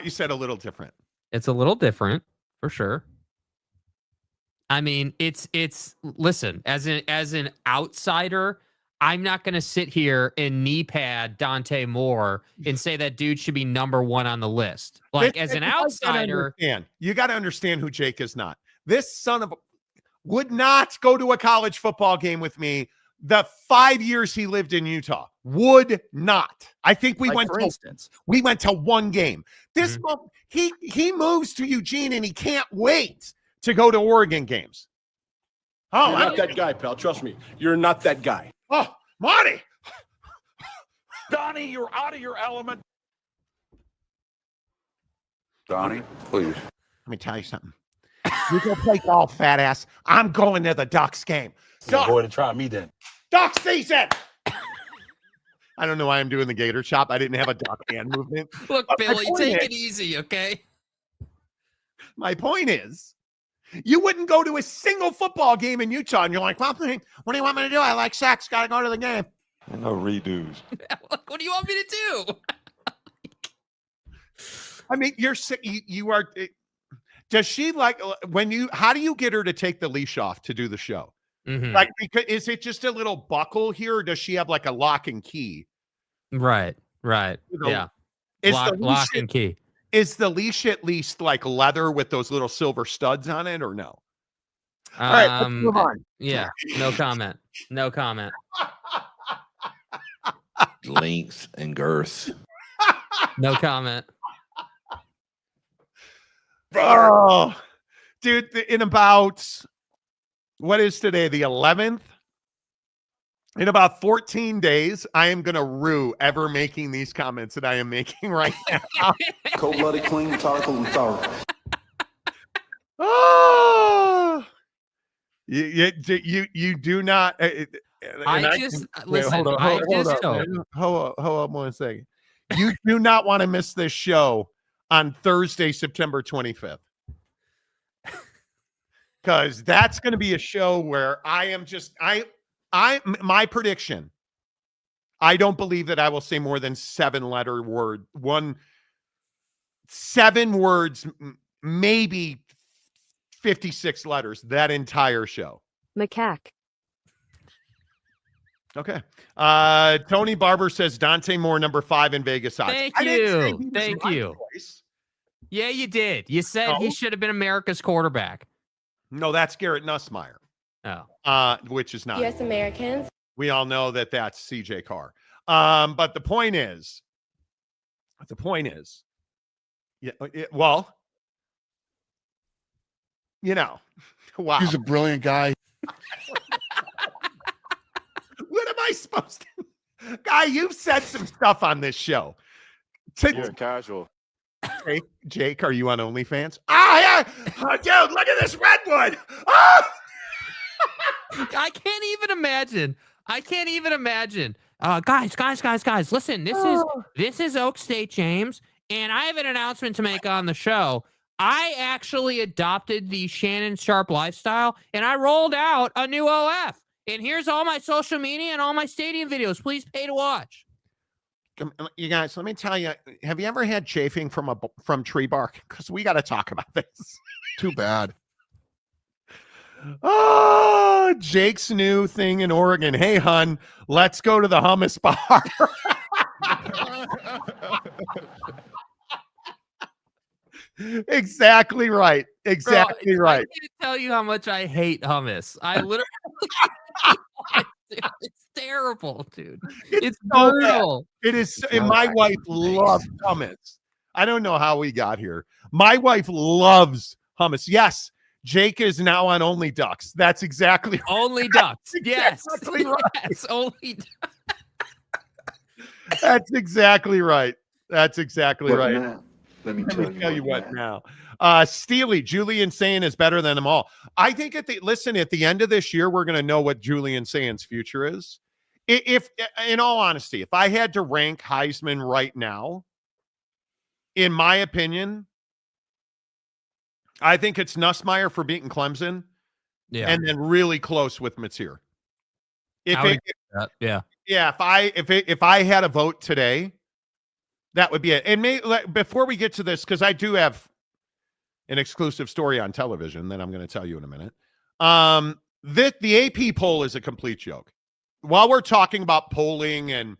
you said a little different. It's a little different, for sure. I mean, it's listen, as an outsider, I'm not going to sit here and knee pad Dante Moore and say that dude should be number one on the list. Like, as an outsider, you got to understand who Jake is not. This son of a would not go to a college football game with me. The 5 years he lived in Utah would not. I think we went to one game. This month, he moves to Eugene and he can't wait to go to Oregon games. Oh, you're not that guy, pal. Trust me, you're not that guy. Oh, Monty! Donnie, you're out of your element. Donnie, please. Let me tell you something. You go play golf, fat ass. I'm going to the Ducks game. Go ahead and try me then. Duck season! I don't know why I'm doing the gator chop. I didn't have a duck hand movement. Look, Billy, take it easy, okay? My point is, you wouldn't go to a single football game in Utah, and you're like, well, what do you want me to do? I like sex. Got to go to the game. No redos. What do you want me to do? I mean, you're sick. You are. Does she like how do you get her to take the leash off to do the show? Mhm. Like, because is it just a little buckle here, or does she have like a lock and key? Right. Yeah. Lock and key. Is the leash at least like leather with those little silver studs on it, or no? All right, let's move on. Yeah. No comment. No comment. Length and girth. No comment. Oh, dude, in about, what is today, the 11th? In about 14 days, I am going to rue ever making these comments that I am making right now. Cold-blooded, clean, charcoal, and thorough. Oh, you do not. Listen. Hold on 1 second. You do not want to miss this show on Thursday, September 25th. Because that's going to be a show where my prediction, I don't believe that I will say more than 7 words, maybe 56 letters, that entire show. Macaque. Okay. Tony Barber says Dante Moore, number 5 in Vegas odds. Thank you. Yeah, you did. You said he should have been America's quarterback. No, that's Garrett Nussmeier. Oh. Which is not. U.S. Americans. We all know that that's CJ Carr. But the point is, wow. He's a brilliant guy. What am I supposed to? Guy, you've said some stuff on this show. You're casual. Jake, are you on OnlyFans? Yeah. Dude, look at this redwood. Oh! I can't even imagine. Guys. Listen, this is Oak State James, and I have an announcement to make on the show. I actually adopted the Shannon Sharp lifestyle, and I rolled out a new OF. And here's all my social media and all my stadium videos. Please pay to watch. You guys, let me tell you, have you ever had chafing from tree bark? Because we got to talk about this. Too bad. Oh, Jake's new thing in Oregon. Hey, hun, let's go to the hummus bar. Exactly right. Exactly right. I can't tell you how much I hate hummus. I literally it's terrible, dude. It's so brutal. Bad. It is. And my wife loves hummus. I don't know how we got here. My wife loves hummus. Yes, Jake is now on Only Ducks. That's exactly right. Only Ducks. Yes. Exactly right. Yes, Only Ducks. That's exactly right. That's exactly right. Now? Let me tell you what now. Steely, Julian Sand is better than them all. I think at the end of this year, we're going to know what Julian Sand's future is. If, in all honesty, if I had to rank Heisman right now, in my opinion, I think it's Nussmeier for beating Clemson, and then really close with Metzger. If I had a vote today, that would be it. And before we get to this, because I do have an exclusive story on television that I'm going to tell you in a minute. The AP poll is a complete joke. While we're talking about polling, and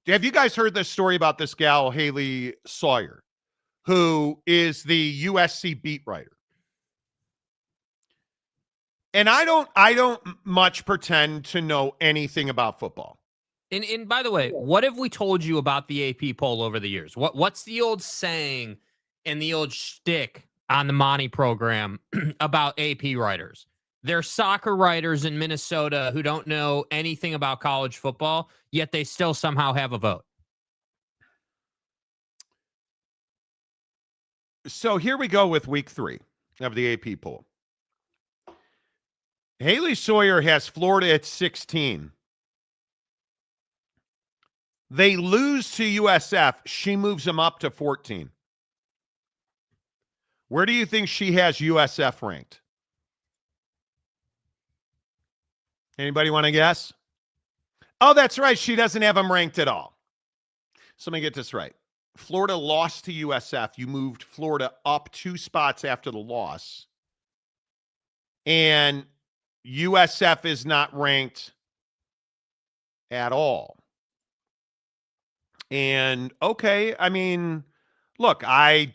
have you guys heard this story about this gal, Haley Sawyer, who is the USC beat writer? And I don't much pretend to know anything about football. And by the way, what have we told you about the AP poll over the years? What's the old saying and the old shtick on the Monty program about AP writers? They're soccer writers in Minnesota who don't know anything about college football, yet they still somehow have a vote. So here we go with week 3 of the AP poll. Haley Sawyer has Florida at 16. They lose to USF. She moves them up to 14. Where do you think she has USF ranked? Anybody want to guess? Oh, that's right. She doesn't have them ranked at all. So let me get this right. Florida lost to USF. You moved Florida up 2 spots after the loss. And USF is not ranked at all. And okay, I mean, look, I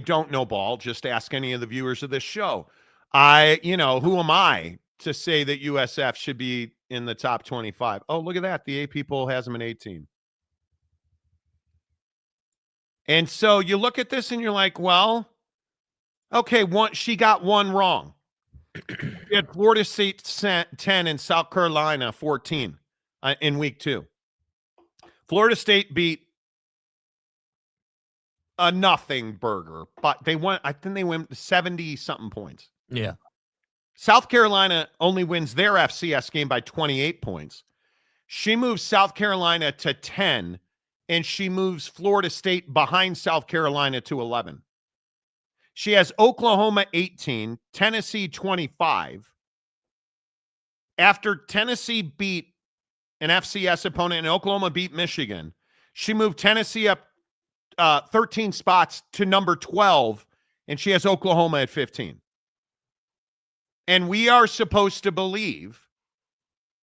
don't know ball. Just ask any of the viewers of this show. Who am I to say that USF should be in the top 25? Oh, look at that. The AP poll has them in 18. And so you look at this and you're like, well, okay, she got one wrong. She had Florida State 10 and South Carolina 14 in week 2. Florida State beat a nothing burger, but I think they went 70-something points. Yeah. South Carolina only wins their FCS game by 28 points. She moves South Carolina to 10, and she moves Florida State behind South Carolina to 11. She has Oklahoma 18, Tennessee 25. After Tennessee beat an FCS opponent and Oklahoma beat Michigan, she moved Tennessee up 13 spots to number 12, and she has Oklahoma at 15. And we are supposed to believe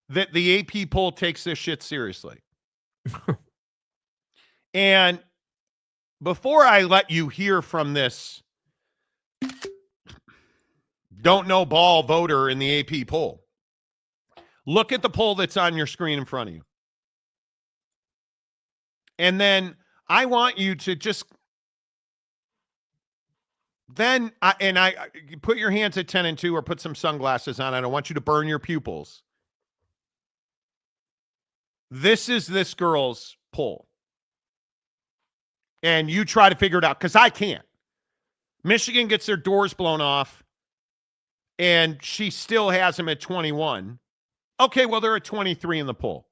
that the AP poll takes this shit seriously. And before I let you hear from this don't know ball voter in the AP poll, look at the poll that's on your screen in front of you. And then I want you to just you put your hands at 10 and 2 or put some sunglasses on. I don't want you to burn your pupils. This is this girl's poll. And you try to figure it out, because I can't. Michigan gets their doors blown off, and she still has them at 21. Okay, well, they're at 23 in the poll.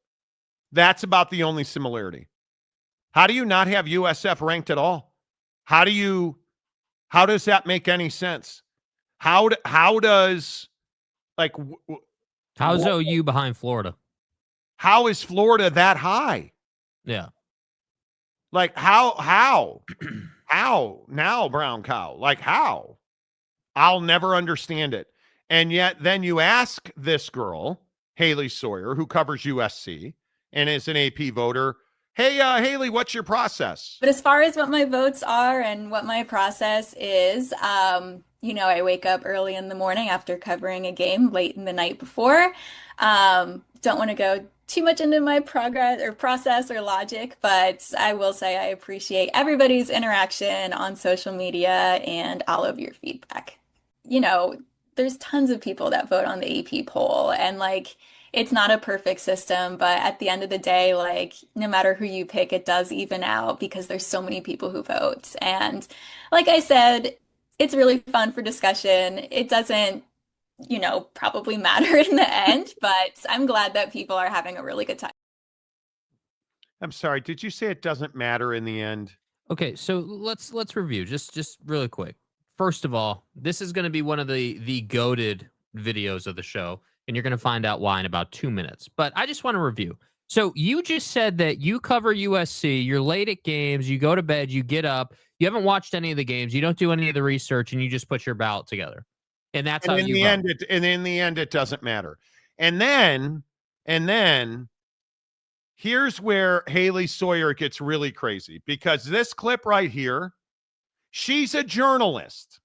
That's about the only similarity. How do you not have USF ranked at all? How does that make any sense? How's OU behind Florida? How is Florida that high? Yeah. Like how now, brown cow? Like how? I'll never understand it. And yet then you ask this girl, Haley Sawyer, who covers USC and is an AP voter, hey, Haley, what's your process? But as far as what my votes are and what my process is, I wake up early in the morning after covering a game late in the night before. Don't want to go too much into my progress or process or logic, but I will say I appreciate everybody's interaction on social media and all of your feedback. There's tons of people that vote on the AP poll, and it's not a perfect system, but at the end of the day, no matter who you pick, it does even out because there's so many people who vote. And like I said, it's really fun for discussion. It doesn't, probably matter in the end, but I'm glad that people are having a really good time. I'm sorry, did you say it doesn't matter in the end? Okay, so let's review just really quick. First of all, this is going to be one of the goated videos of the show, and you're going to find out why in about 2 minutes. But I just want to review. So you just said that you cover USC, you're late at games, you go to bed, you get up, you haven't watched any of the games, you don't do any of the research, and you just put your ballot together. And that's how you vote. In the end, it doesn't matter. And then here's where Haley Sawyer gets really crazy, because this clip right here, she's a journalist.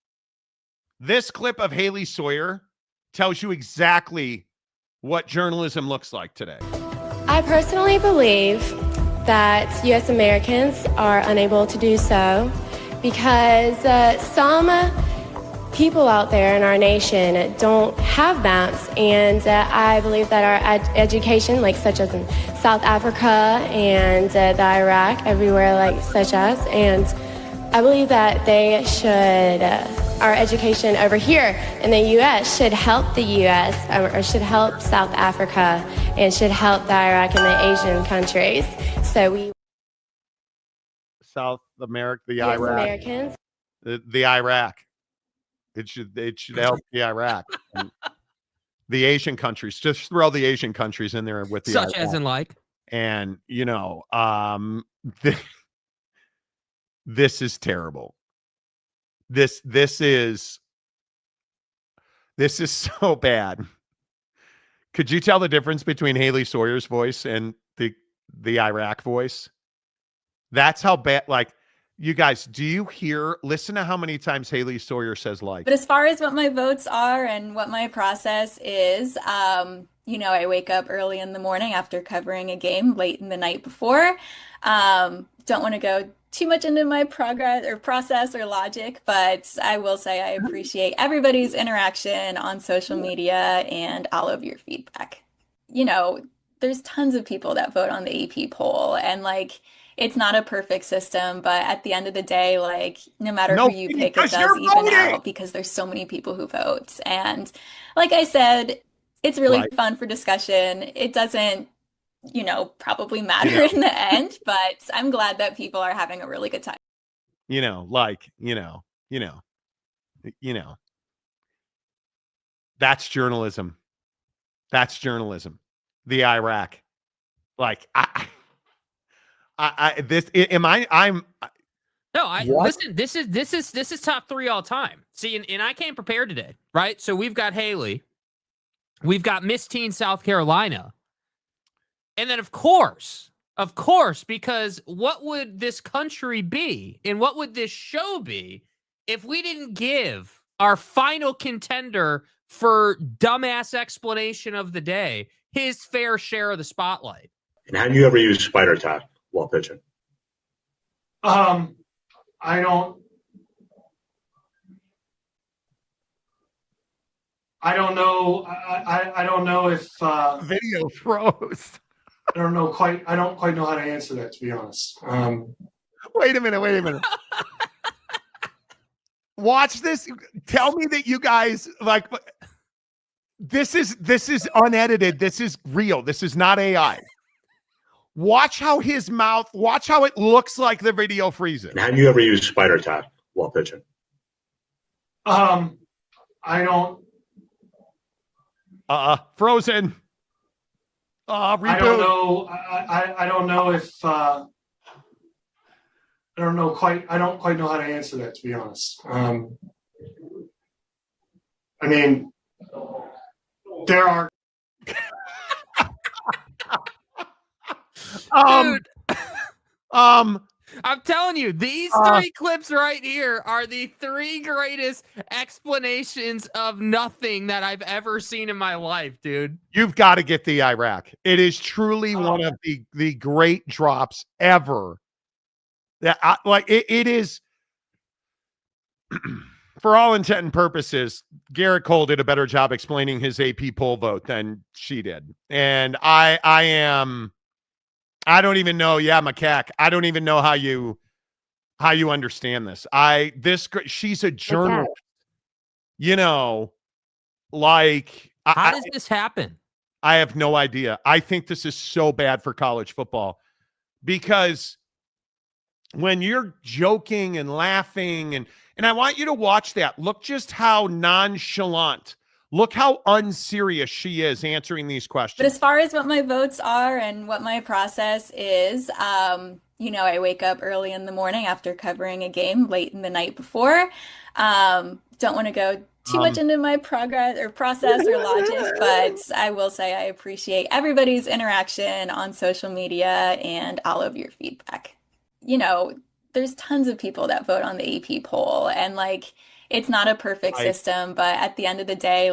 This clip of Haley Sawyer tells you exactly what journalism looks like today. I personally believe that U.S. Americans are unable to do so because some people out there in our nation don't have maps, and I believe that our education, such as in South Africa and the Iraq, everywhere such as, and I believe that they should, our education over here in the U.S. should help the U.S. or should help South Africa and should help the Iraq and the Asian countries. So South America, the US Iraq, Americans. the Iraq. It should help the Iraq. And the Asian countries. Just throw the Asian countries in there with the such Iraq. as in And This is terrible. This is so bad. Could you tell the difference between Haley Sawyer's voice and the Iraq voice? That's how bad. Like, you guys, do you listen to how many times Haley Sawyer says like. But as far as what my votes are and what my process is, I wake up early in the morning after covering a game late in the night before. Don't want to go too much into my progress or process or logic, but I will say I appreciate everybody's interaction on social media and all of your feedback. There's tons of people that vote on the AP poll, and it's not a perfect system, but at the end of the day, no matter who you pick, it does even out because there's so many people who vote. And like I said, it's really fun for discussion. It doesn't, probably matter in the end, but I'm glad that people are having a really good time. That's journalism. That's journalism. The Iraq. Listen, this is top 3 all time. See, and I came prepared today, right? So we've got Haley, we've got Miss Teen South Carolina, and then of course, because what would this country be and what would this show be if we didn't give our final contender for dumbass explanation of the day his fair share of the spotlight? And have you ever used spider tack while pitching? I don't know. I don't know if video froze. I don't quite know how to answer that, to be honest. Wait a minute. Watch this. Tell me that you guys this is unedited. This is real. This is not AI. Watch how his mouth, watch how it looks like the video freezes. And have you ever used spider tack while pitching? I don't. Frozen. Reboot. I don't know. I don't know if. I don't quite know how to answer that, to be honest. There are. Dude. I'm telling you, these 3 clips right here are the 3 greatest explanations of nothing that I've ever seen in my life, dude. You've got to get the Iraq. It is truly one of the great drops ever. It is, for all intent and purposes, Garrett Cole did a better job explaining his AP poll vote than she did. And I don't even know. Yeah, macaque. I don't even know how you understand this. She's a journalist. How does this happen? I have no idea. I think this is so bad for college football because when you're joking and laughing and I want you to watch that. Look just how nonchalant. Look how unserious she is answering these questions. But as far as what my votes are and what my process is, I wake up early in the morning after covering a game late in the night before. Don't want to go too much into my progress or process or logic, but I will say I appreciate everybody's interaction on social media and all of your feedback. There's tons of people that vote on the AP poll, and it's not a perfect system, but at the end of the day,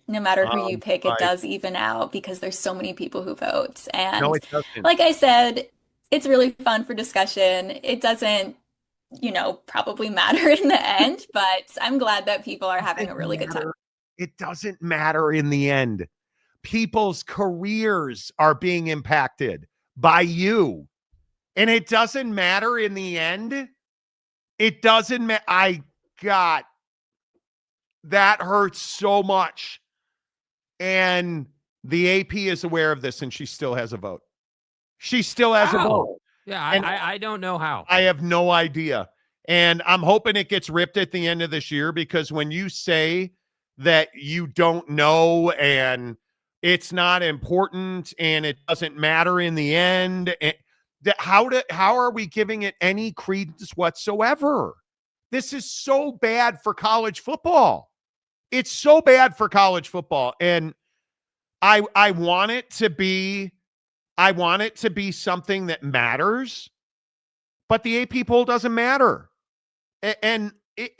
no matter who you pick, it does even out because there's so many people who vote. And no, it doesn't. Like I said, it's really fun for discussion. It doesn't, probably matter in the end, but I'm glad that people are having a really good time. It doesn't matter in the end. People's careers are being impacted by you. And it doesn't matter in the end. It doesn't matter. God, that hurts so much. And the AP is aware of this, and she still has a vote. She still has a vote. Yeah, I don't know how. I have no idea. And I'm hoping it gets ripped at the end of this year, because when you say that you don't know and it's not important and it doesn't matter in the end, How are we giving it any credence whatsoever? This is so bad for college football. It's so bad for college football. And I want it to be something that matters, but the AP poll doesn't matter. And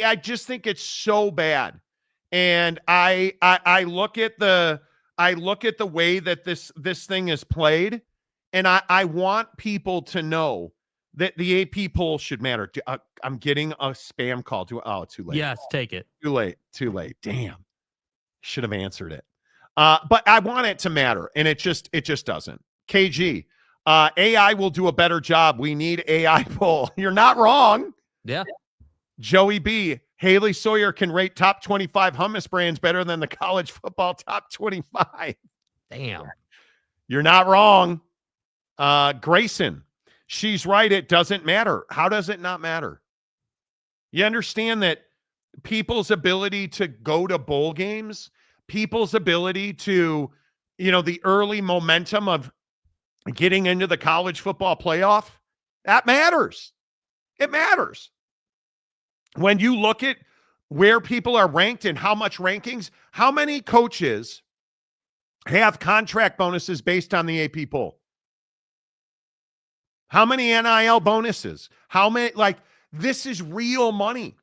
I just think it's so bad. And I look at the way that this thing is played, and I want people to know that the AP poll should matter. I'm getting a spam call. Too late. Yes, take it. Too late. Damn. Should have answered it. But I want it to matter, and it just doesn't. KG, AI will do a better job. We need AI poll. You're not wrong. Yeah. Joey B, Haley Sawyer can rate top 25 hummus brands better than the college football top 25. Damn. You're not wrong. Grayson, she's right. It doesn't matter. How does it not matter? You understand that people's ability to go to bowl games, people's ability to, the early momentum of getting into the college football playoff, that matters. It matters. When you look at where people are ranked and how much rankings, how many coaches have contract bonuses based on the AP poll? How many NIL bonuses? How many, this is real money.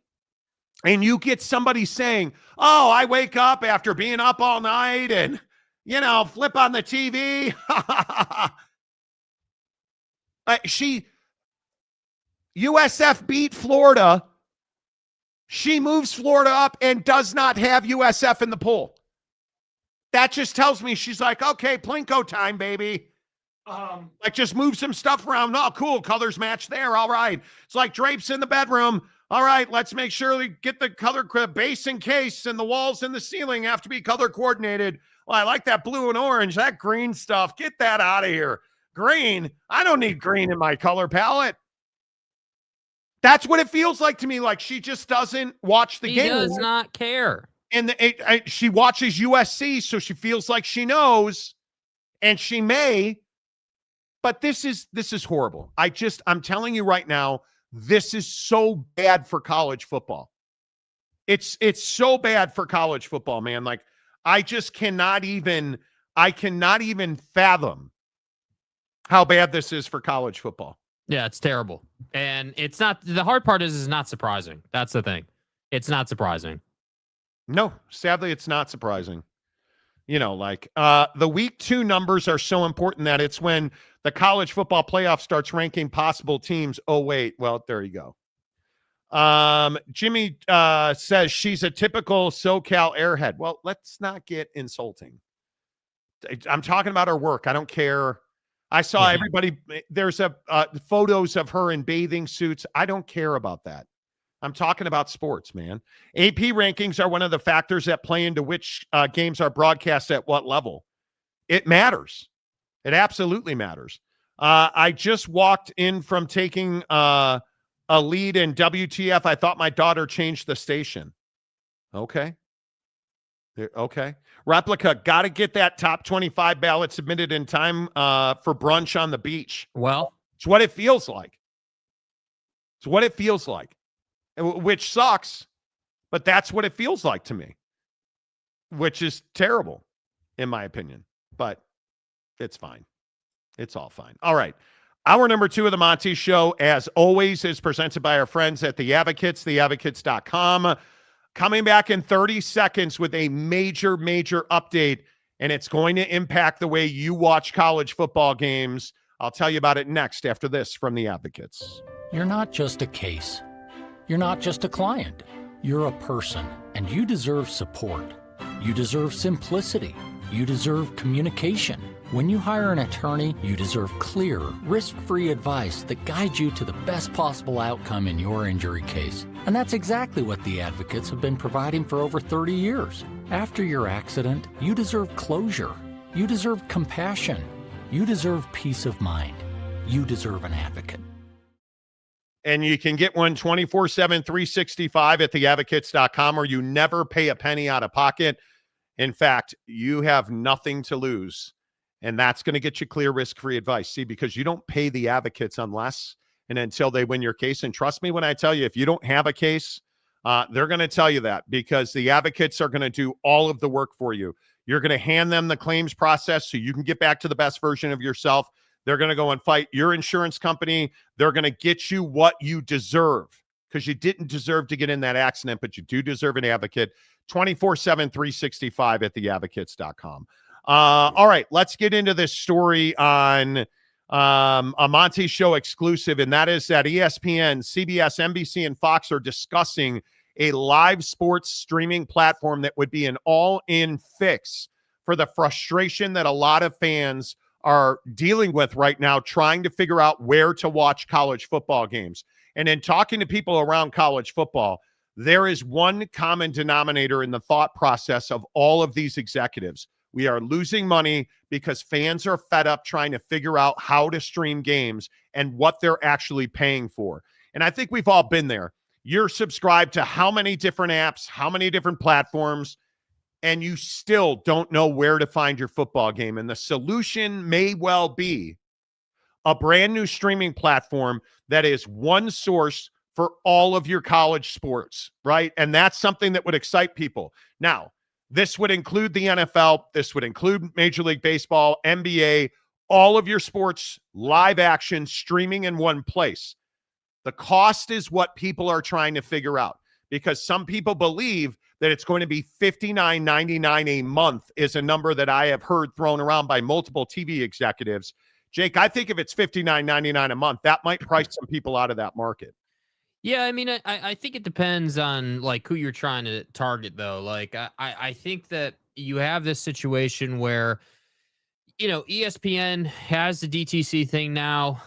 And you get somebody saying, oh, I wake up after being up all night and, flip on the TV. USF beat Florida. She moves Florida up and does not have USF in the poll. That just tells me she's like, okay, Plinko time, baby. Just move some stuff around. Oh, cool. Colors match there. All right. It's like drapes in the bedroom. All right. Let's make sure we get the color base and case, and the walls and the ceiling have to be color coordinated. Well, I like that blue and orange, that green stuff. Get that out of here. Green. I don't need green in my color palette. That's what it feels like to me. Like she just doesn't watch the game. She does not care. And she watches USC, so she feels like she knows, and she may. But this is horrible. I'm telling you right now, this is so bad for college football. It's so bad for college football, man. Like I cannot even fathom how bad this is for college football. Yeah, it's terrible. And it's not, the hard part is not surprising. That's the thing. It's not surprising. No, sadly, it's not surprising. The week 2 numbers are so important that it's when the college football playoff starts ranking possible teams. Oh, wait. Well, there you go. Jimmy says she's a typical SoCal airhead. Well, let's not get insulting. I'm talking about her work. I don't care. I saw everybody. There's photos of her in bathing suits. I don't care about that. I'm talking about sports, man. AP rankings are one of the factors that play into which games are broadcast at what level. It matters. It absolutely matters. I just walked in from taking a lead in WTF. I thought my daughter changed the station. Okay. Okay. Replica, got to get that top 25 ballot submitted in time for brunch on the beach. Well, it's what it feels like. It's what it feels like, which sucks, but that's what it feels like to me, which is terrible in my opinion, but it's fine. It's all fine. All right. Hour number 2 of the Monty Show, as always, is presented by our friends at The Advocates, theadvocates.com. Coming back in 30 seconds with a major update, and it's going to impact the way you watch college football games. I'll tell you about it next after this from The Advocates. You're not just a case. You're not just a client. You're a person, and you deserve support. You deserve simplicity. You deserve communication. When you hire an attorney, you deserve clear, risk-free advice that guides you to the best possible outcome in your injury case. And that's exactly what the Advocates have been providing for over 30 years. After your accident, you deserve closure. You deserve compassion. You deserve peace of mind. You deserve an advocate. And you can get one 24/7, 365 at theadvocates.com, or you never pay a penny out of pocket. In fact, you have nothing to lose And that's going to get you clear, risk-free advice. See, because you don't pay the advocates unless and until they win your case. And trust me when I tell you, if you don't have a case, they're going to tell you that, because the advocates are going to do all of the work for you. You're going to hand them the claims process so you can get back to the best version of yourself. They're going to go and fight your insurance company. They're going to get you what you deserve, because you didn't deserve to get in that accident, but you do deserve an advocate. 24/7, 365 at theadvocates.com. All right, let's get into this story on a Monty Show exclusive, and that is that ESPN, CBS, NBC, and Fox are discussing a live sports streaming platform that would be an all-in fix for the frustration that a lot of fans are dealing with right now, trying to figure out where to watch college football games. And in talking to people around college football, there is one common denominator in the thought process of all of these executives. We are losing money because fans are fed up trying to figure out how to stream games and what they're actually paying for. And I think we've all been there. You're subscribed to how many different apps, how many different platforms, and you still don't know where to find your football game. And the solution may well be a brand new streaming platform that is one source for all of your college sports, right? And that's something that would excite people. Now, this would include the NFL. This would include Major League Baseball, NBA, all of your sports, live action, streaming in one place. The cost is what people are trying to figure out, because some people believe that it's going to be $59.99 a month is a number that I have heard thrown around by multiple TV executives. Jake, I think if it's $59.99 a month, that might price some people out of that market. Yeah, I mean, I think it depends on like who you're trying to target, though. Like, I think that you have this situation where, you know, ESPN has the DTC thing now,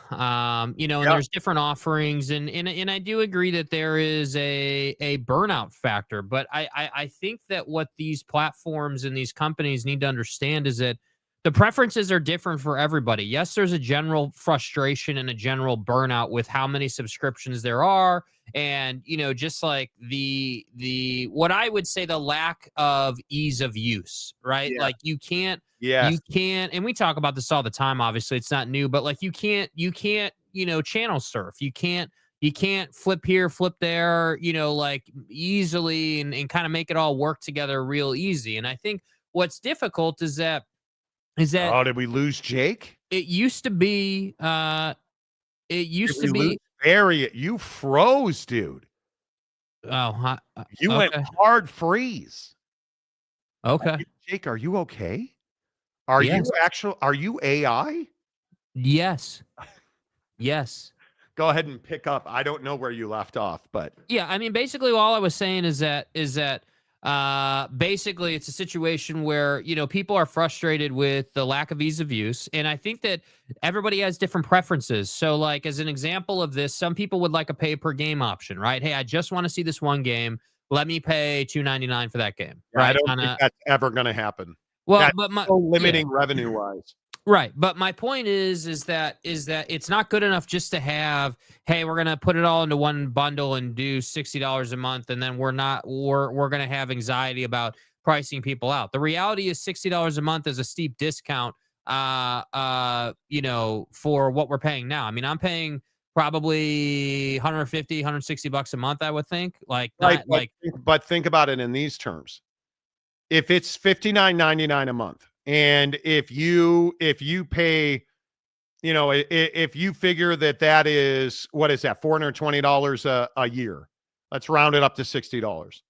you know, and there's different offerings, and I do agree that there is a burnout factor, but I think that what these platforms and these companies need to understand is that the preferences are different for everybody. Yes, there's a general frustration and a general burnout with how many subscriptions there are, and, you know, just like the what I would say the lack of ease of use, right? Yeah. Like you can't, and we talk about this all the time. Obviously, it's not new, but like you can't, you know, channel surf. You can't flip here, flip there, you know, like easily and kind of make it all work together real easy. And I think what's difficult is that oh, did we lose Jake? It used to be you froze, dude. Oh, you went hard freeze. Okay. Jake, are you okay? Are you AI? Yes. Yes. Go ahead and pick up. I don't know where you left off, but yeah, I mean, basically all I was saying is that basically it's a situation where, you know, people are frustrated with the lack of ease of use. And I think that everybody has different preferences. So like, as an example of this, some people would like a pay per game option, right? Hey, I just want to see this one game. Let me pay $2.99 for that game. Right. I don't think that's ever going to happen. Well, that's but so limiting revenue wise. Right. But my point is that it's not good enough just to have, hey, we're going to put it all into one bundle and do $60 a month. And then we're going to have anxiety about pricing people out. The reality is $60 a month is a steep discount, you know, for what we're paying now. I mean, I'm paying probably $150, $160 a month, I would think. But think about it in these terms. If it's $59.99 a month, and if you pay, you know, if you figure that is, what is that, $420 a year, let's round it up to $60.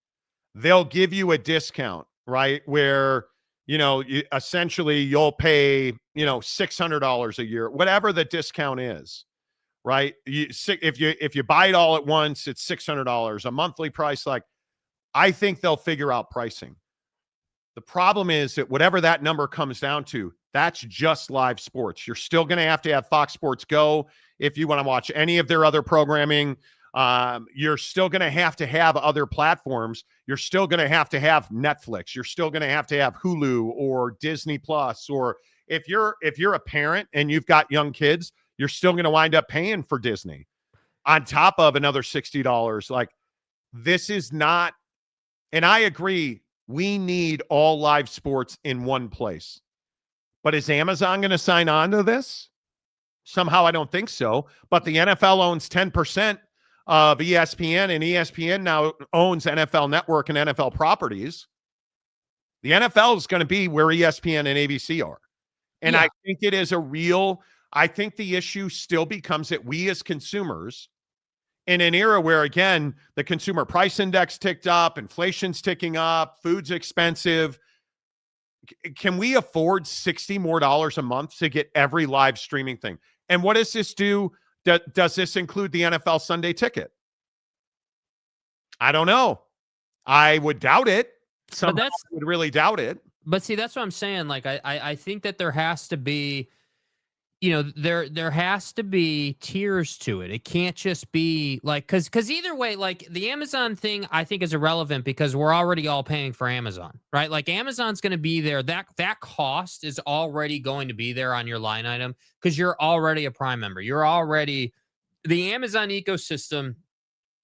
They'll give you a discount, right? Where, you know, essentially you'll pay, you know, $600 a year, whatever the discount is, right? If you buy it all at once, it's $600 a monthly price. Like, I think they'll figure out pricing. The problem is that whatever that number comes down to, that's just live sports. You're still going to have Fox Sports Go if you want to watch any of their other programming. You're still going to have other platforms. You're still going to have Netflix. You're still going to have Hulu or Disney Plus. Or if you're a parent and you've got young kids, you're still going to wind up paying for Disney on top of another $60. Like, this is not, and I agree, we need all live sports in one place. But is Amazon going to sign on to this? Somehow I don't think so. But the NFL owns 10% of ESPN, and ESPN now owns NFL Network and NFL properties. The NFL is going to be where ESPN and ABC are. And I think it is I think the issue still becomes that we as consumers, in an era where, again, the consumer price index ticked up, inflation's ticking up, food's expensive, can we afford $60 more a month to get every live streaming thing? And what does this do? Does this include the NFL Sunday ticket? I don't know. I would doubt it. Some would really doubt it. But see, that's what I'm saying. Like, I think that there has to be, there has to be tiers to it. It can't just be like, because either way, like the Amazon thing, I think is irrelevant because we're already all paying for Amazon, right? Like Amazon's going to be there. That cost is already going to be there on your line item because you're already a Prime member. The Amazon ecosystem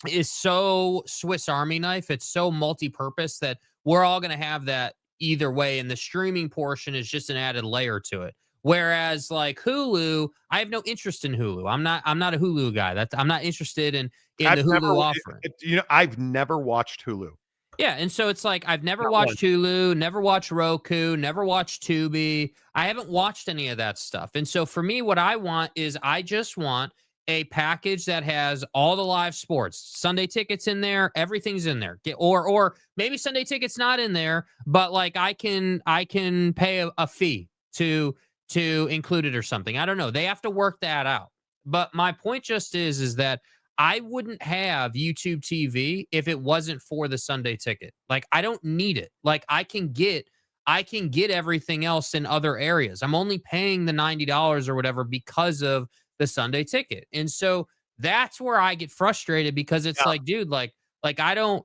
is so Swiss Army knife. It's so multi-purpose that we're all going to have that either way. And the streaming portion is just an added layer to it. Whereas like Hulu, I have no interest in Hulu. I'm not a Hulu guy. I'm not interested in the Hulu offering. I've never watched Hulu. Yeah, and so it's like I've never watched Hulu, never watched Roku, never watched Tubi. I haven't watched any of that stuff. And so for me, what I want is I just want a package that has all the live sports, Sunday tickets in there, everything's in there. Or maybe Sunday tickets not in there, but like I can pay a fee to include it or something. I don't know. They have to work that out. But my point just is that I wouldn't have YouTube TV if it wasn't for the Sunday ticket. Like I don't need it. Like I can get everything else in other areas. I'm only paying the $90 or whatever because of the Sunday ticket. And so that's where I get frustrated because it's like, dude, like I don't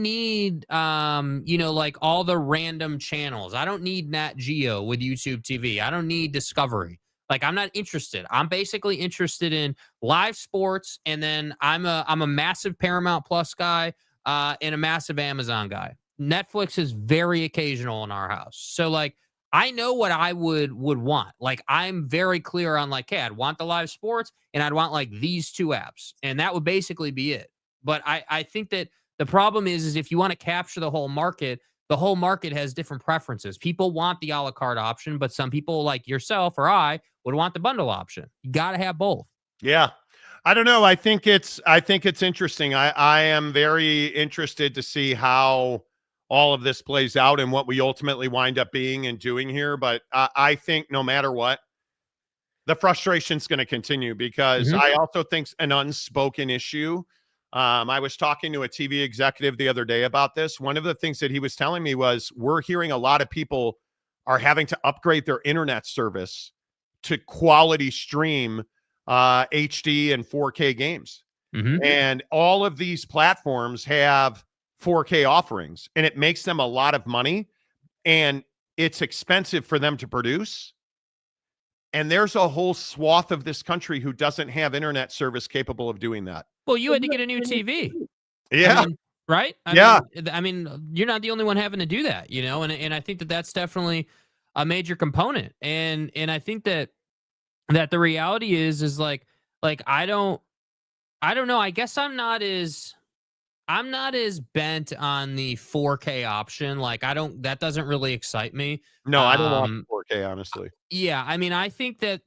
need, like all the random channels. I don't need Nat Geo with YouTube TV. I don't need Discovery. Like, I'm not interested. I'm basically interested in live sports. And then I'm a massive Paramount Plus guy, and a massive Amazon guy. Netflix is very occasional in our house. So like, I know what I would want. Like, I'm very clear on like, hey, I'd want the live sports and I'd want like these two apps. And that would basically be it. But I think that the problem is if you want to capture the whole market has different preferences. People want the a la carte option, but some people like yourself or I would want the bundle option. You got to have both. Yeah. I don't know. I think it's interesting. I am very interested to see how all of this plays out and what we ultimately wind up being and doing here. But I think no matter what, the frustration's going to continue because I also think an unspoken issue. I was talking to a TV executive the other day about this. One of the things that he was telling me was we're hearing a lot of people are having to upgrade their internet service to quality stream HD and 4K games. And all of these platforms have 4K offerings, and it makes them a lot of money, and it's expensive for them to produce. And there's a whole swath of this country who doesn't have internet service capable of doing that. Well, you had to get a new TV. Yeah. I mean, right? I mean, you're not the only one having to do that, and I think that that's definitely a major component. And I think that the reality is like I don't know. I guess I'm not as bent on the 4K option. Like that doesn't really excite me. No, I don't want 4K, honestly. Yeah. I mean, I think that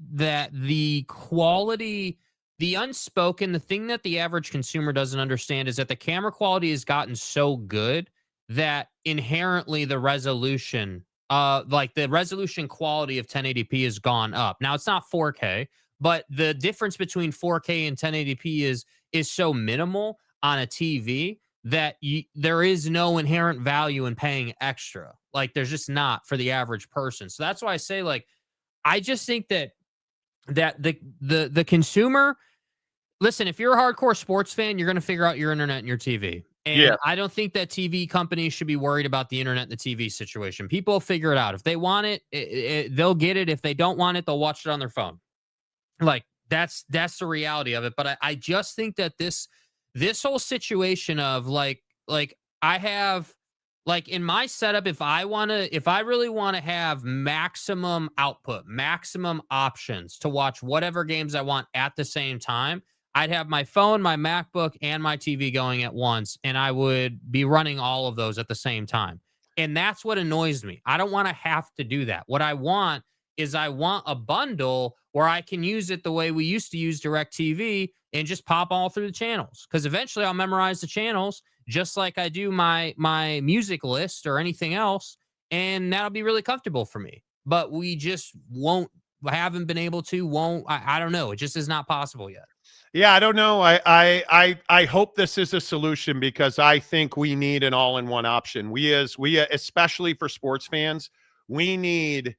the quality, the unspoken, the thing that the average consumer doesn't understand is that the camera quality has gotten so good that inherently the resolution, the resolution quality of 1080p has gone up. Now it's not 4K, but the difference between 4K and 1080p is so minimal on a TV that there is no inherent value in paying extra. Like there's just not for the average person. So that's why I say like, I just think that the consumer, listen, if you're a hardcore sports fan, you're going to figure out your internet and your TV. And I don't think that TV companies should be worried about the internet and the TV situation. People will figure it out. If they want it, they'll get it. If they don't want it, they'll watch it on their phone. Like that's the reality of it. But I just think that this whole situation of like I have Like in my setup, if I really want to have maximum output, maximum options to watch whatever games I want at the same time, I'd have my phone, my MacBook, and my TV going at once, and I would be running all of those at the same time. And that's what annoys me. I don't want to have to do that. What I want is I want a bundle where I can use it the way we used to use DirecTV and just pop all through the channels. Because eventually I'll memorize the channels just like I do my music list or anything else, and that'll be really comfortable for me. But we just haven't been able to, I don't know. It just is not possible yet. Yeah, I don't know. I hope this is a solution because I think we need an all-in-one option. We especially for sports fans, we need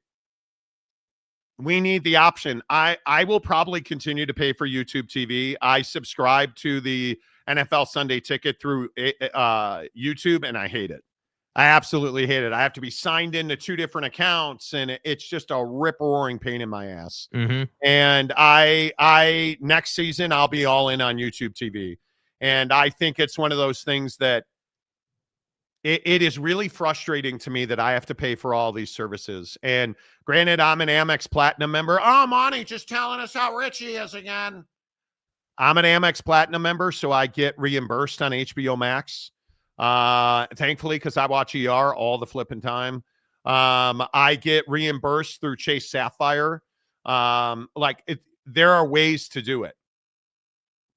the option. I will probably continue to pay for YouTube TV. I subscribe to the NFL Sunday Ticket through YouTube, and I hate it. I absolutely hate it. I have to be signed into 2 different accounts, and it's just a rip-roaring pain in my ass. Mm-hmm. And I next season, I'll be all in on YouTube TV. And I think it's one of those things that it is really frustrating to me that I have to pay for all these services. And granted, I'm an Amex Platinum member. Oh, Monty just telling us how rich he is again. I'm an Amex Platinum member, so I get reimbursed on HBO Max. Thankfully, because I watch ER all the flipping time. I get reimbursed through Chase Sapphire. There are ways to do it.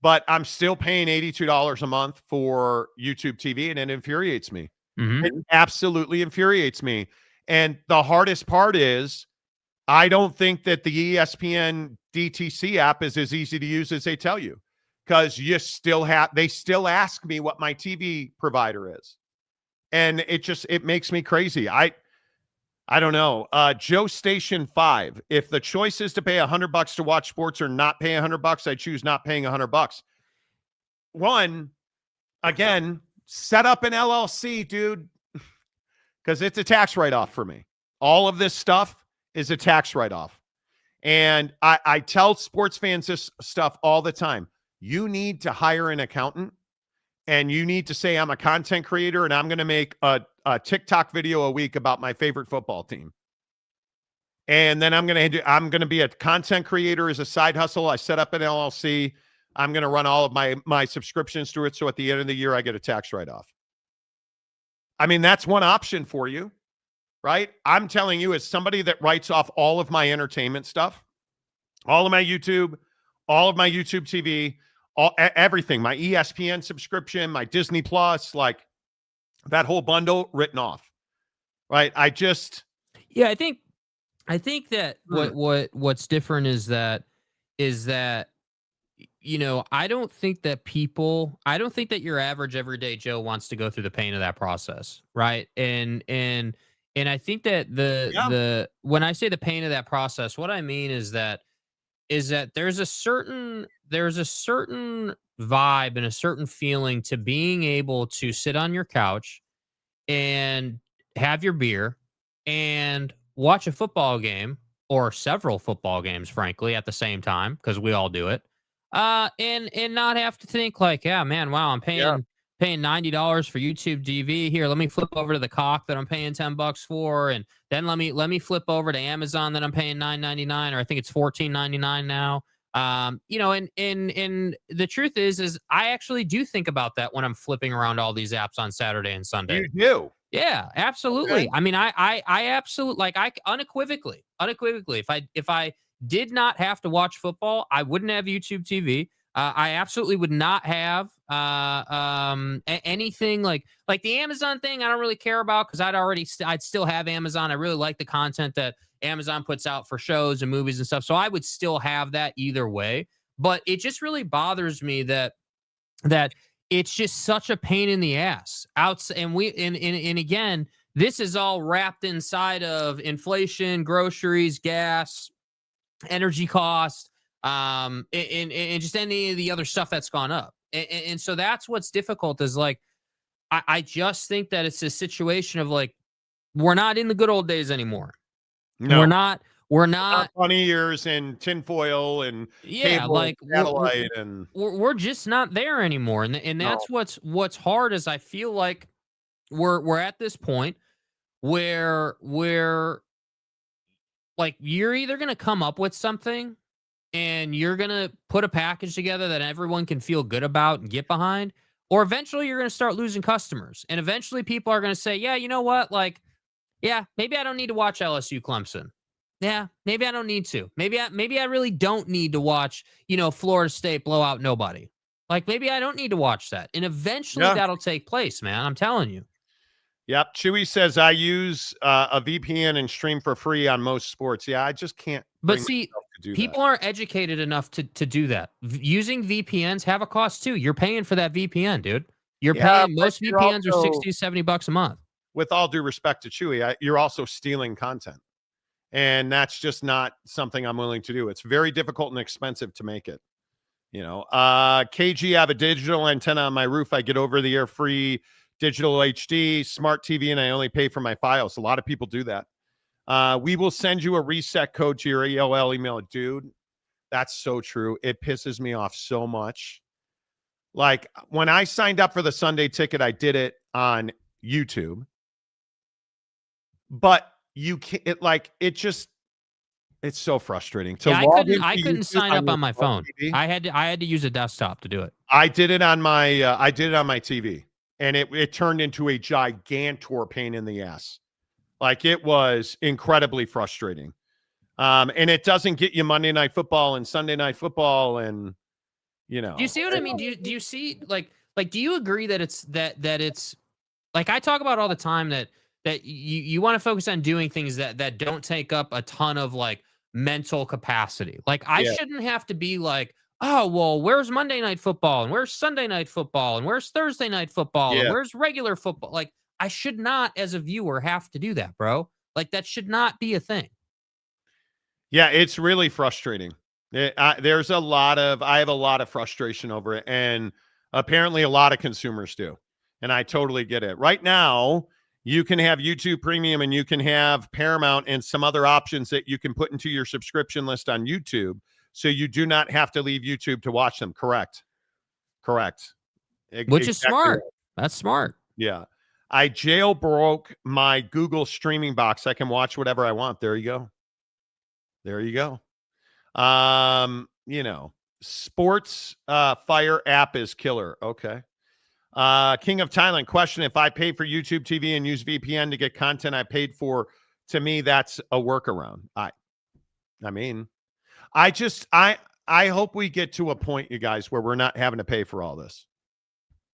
But I'm still paying $82 a month for YouTube TV, and it infuriates me. Mm-hmm. It absolutely infuriates me. And the hardest part is I don't think that the ESPN DTC app is as easy to use as they tell you, because they still ask me what my TV provider is. And it makes me crazy. I don't know. Joe Station 5. If the choice is to pay $100 to watch sports or not pay $100, I choose not paying $100. One, again, set up an LLC, dude, because it's a tax write-off for me. All of this stuff is a tax write-off. And I tell sports fans this stuff all the time. You need to hire an accountant, and you need to say, I'm a content creator, and I'm going to make a TikTok video a week about my favorite football team. And then I'm going to be a content creator as a side hustle. I set up an LLC. I'm going to run all of my subscriptions through it. So at the end of the year, I get a tax write-off. I mean, that's one option for you, right? I'm telling you, as somebody that writes off all of my entertainment stuff, all of my YouTube TV, everything, my ESPN subscription, my Disney Plus, like that whole bundle written off, right? I think that what's different is that I don't think that your average everyday Joe wants to go through the pain of that process, right? And I think that when I say the pain of that process, what I mean is that there's a certain vibe and a certain feeling to being able to sit on your couch and have your beer and watch a football game or several football games, frankly, at the same time, because we all do it. And not have to think like, yeah, man, wow, I'm paying $90 for YouTube TV. Here, let me flip over to the cock that I'm paying $10 for, and then let me flip over to Amazon that I'm paying $9.99, or I think it's $14.99 now. And the truth is I actually do think about that when I'm flipping around all these apps on Saturday and Sunday. You do? Yeah, absolutely. Okay. I mean, I absolutely, unequivocally, if I did not have to watch football, I wouldn't have YouTube TV. I absolutely would not have anything like the Amazon thing. I don't really care about, because I'd still have Amazon. I really like the content that Amazon puts out for shows and movies and stuff. So I would still have that either way. But it just really bothers me that it's just such a pain in the ass. And again, this is all wrapped inside of inflation, groceries, gas, energy costs, and just any of the other stuff that's gone up. And so that's what's difficult is like, I just think that it's a situation of like, we're not in the good old days anymore. No, we're not 20 years in tinfoil and cable, like and satellite, and we're just not there anymore. And that's what's hard is I feel like we're at this point where like you're either going to come up with something and you're going to put a package together that everyone can feel good about and get behind, or eventually you're going to start losing customers. And eventually people are going to say, yeah, you know what? Like, yeah, maybe I don't need to watch LSU Clemson. Yeah, maybe I don't need to. Maybe I really don't need to watch, Florida State blow out nobody. Like, maybe I don't need to watch that. And eventually that'll take place, man. I'm telling you. Yep. Chewy says, I use a VPN and stream for free on most sports. Yeah, I just can't. But see, people aren't educated enough to do that. Using VPNs have a cost too. You're paying for that VPN, dude. You're paying. Most VPNs are $60, $70 a month. With all due respect to Chewy, you're also stealing content. And that's just not something I'm willing to do. It's very difficult and expensive to make it. KG, I have a digital antenna on my roof. I get over the air free digital HD, smart TV, and I only pay for my files. A lot of people do that. We will send you a reset code to your AOL email. Dude, that's so true. It pisses me off so much. Like, when I signed up for the Sunday ticket, I did it on YouTube. But you can't, it's so frustrating. I couldn't sign up on my phone. I had to use a desktop to do it. I did it on my TV, and it turned into a gigantor pain in the ass. Like, it was incredibly frustrating. And it doesn't get you Monday Night Football and Sunday Night Football, and Do you see what I mean? Do you see like do you agree that it's that it's like, I talk about all the time that you want to focus on doing things that don't take up a ton of like mental capacity. Like, I shouldn't have to be like, oh, well, where's Monday Night Football and where's Sunday Night Football and where's Thursday Night Football and where's regular football? Like, I should not, as a viewer, have to do that, bro. Like, that should not be a thing. Yeah, it's really frustrating. I have a lot of frustration over it, and apparently a lot of consumers do. And I totally get it. Right now, you can have YouTube Premium and you can have Paramount and some other options that you can put into your subscription list on YouTube, so you do not have to leave YouTube to watch them. Correct. Which is smart. Right. That's smart. Yeah. I jailbroke my Google streaming box. I can watch whatever I want. There you go. Sports Fire app is killer. Okay. King of Thailand, question: if I pay for YouTube TV and use VPN to get content I paid for, to me, that's a workaround. I hope we get to a point, you guys, where we're not having to pay for all this.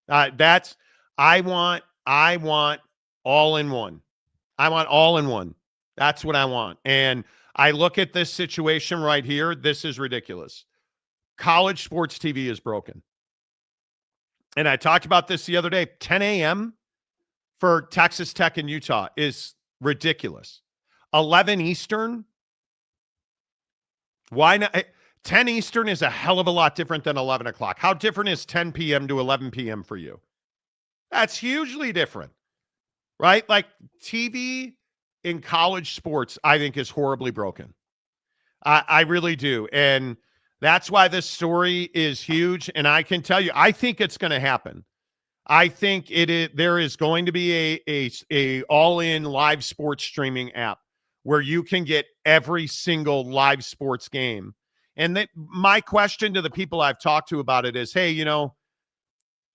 I want all in one. I want all in one. That's what I want. And I look at this situation right here. This is ridiculous. College sports TV is broken. And I talked about this the other day. 10 a.m. for Texas Tech and Utah is ridiculous. 11 Eastern. Why not? 10 Eastern is a hell of a lot different than 11 o'clock. How different is 10 p.m. to 11 p.m. for you? That's hugely different, right? Like, TV in college sports, I think, is horribly broken. I really do. And that's why this story is huge. And I can tell you, I think it's going to happen. I think there is going to be a all-in live sports streaming app where you can get every single live sports game. And my question to the people I've talked to about it is, hey,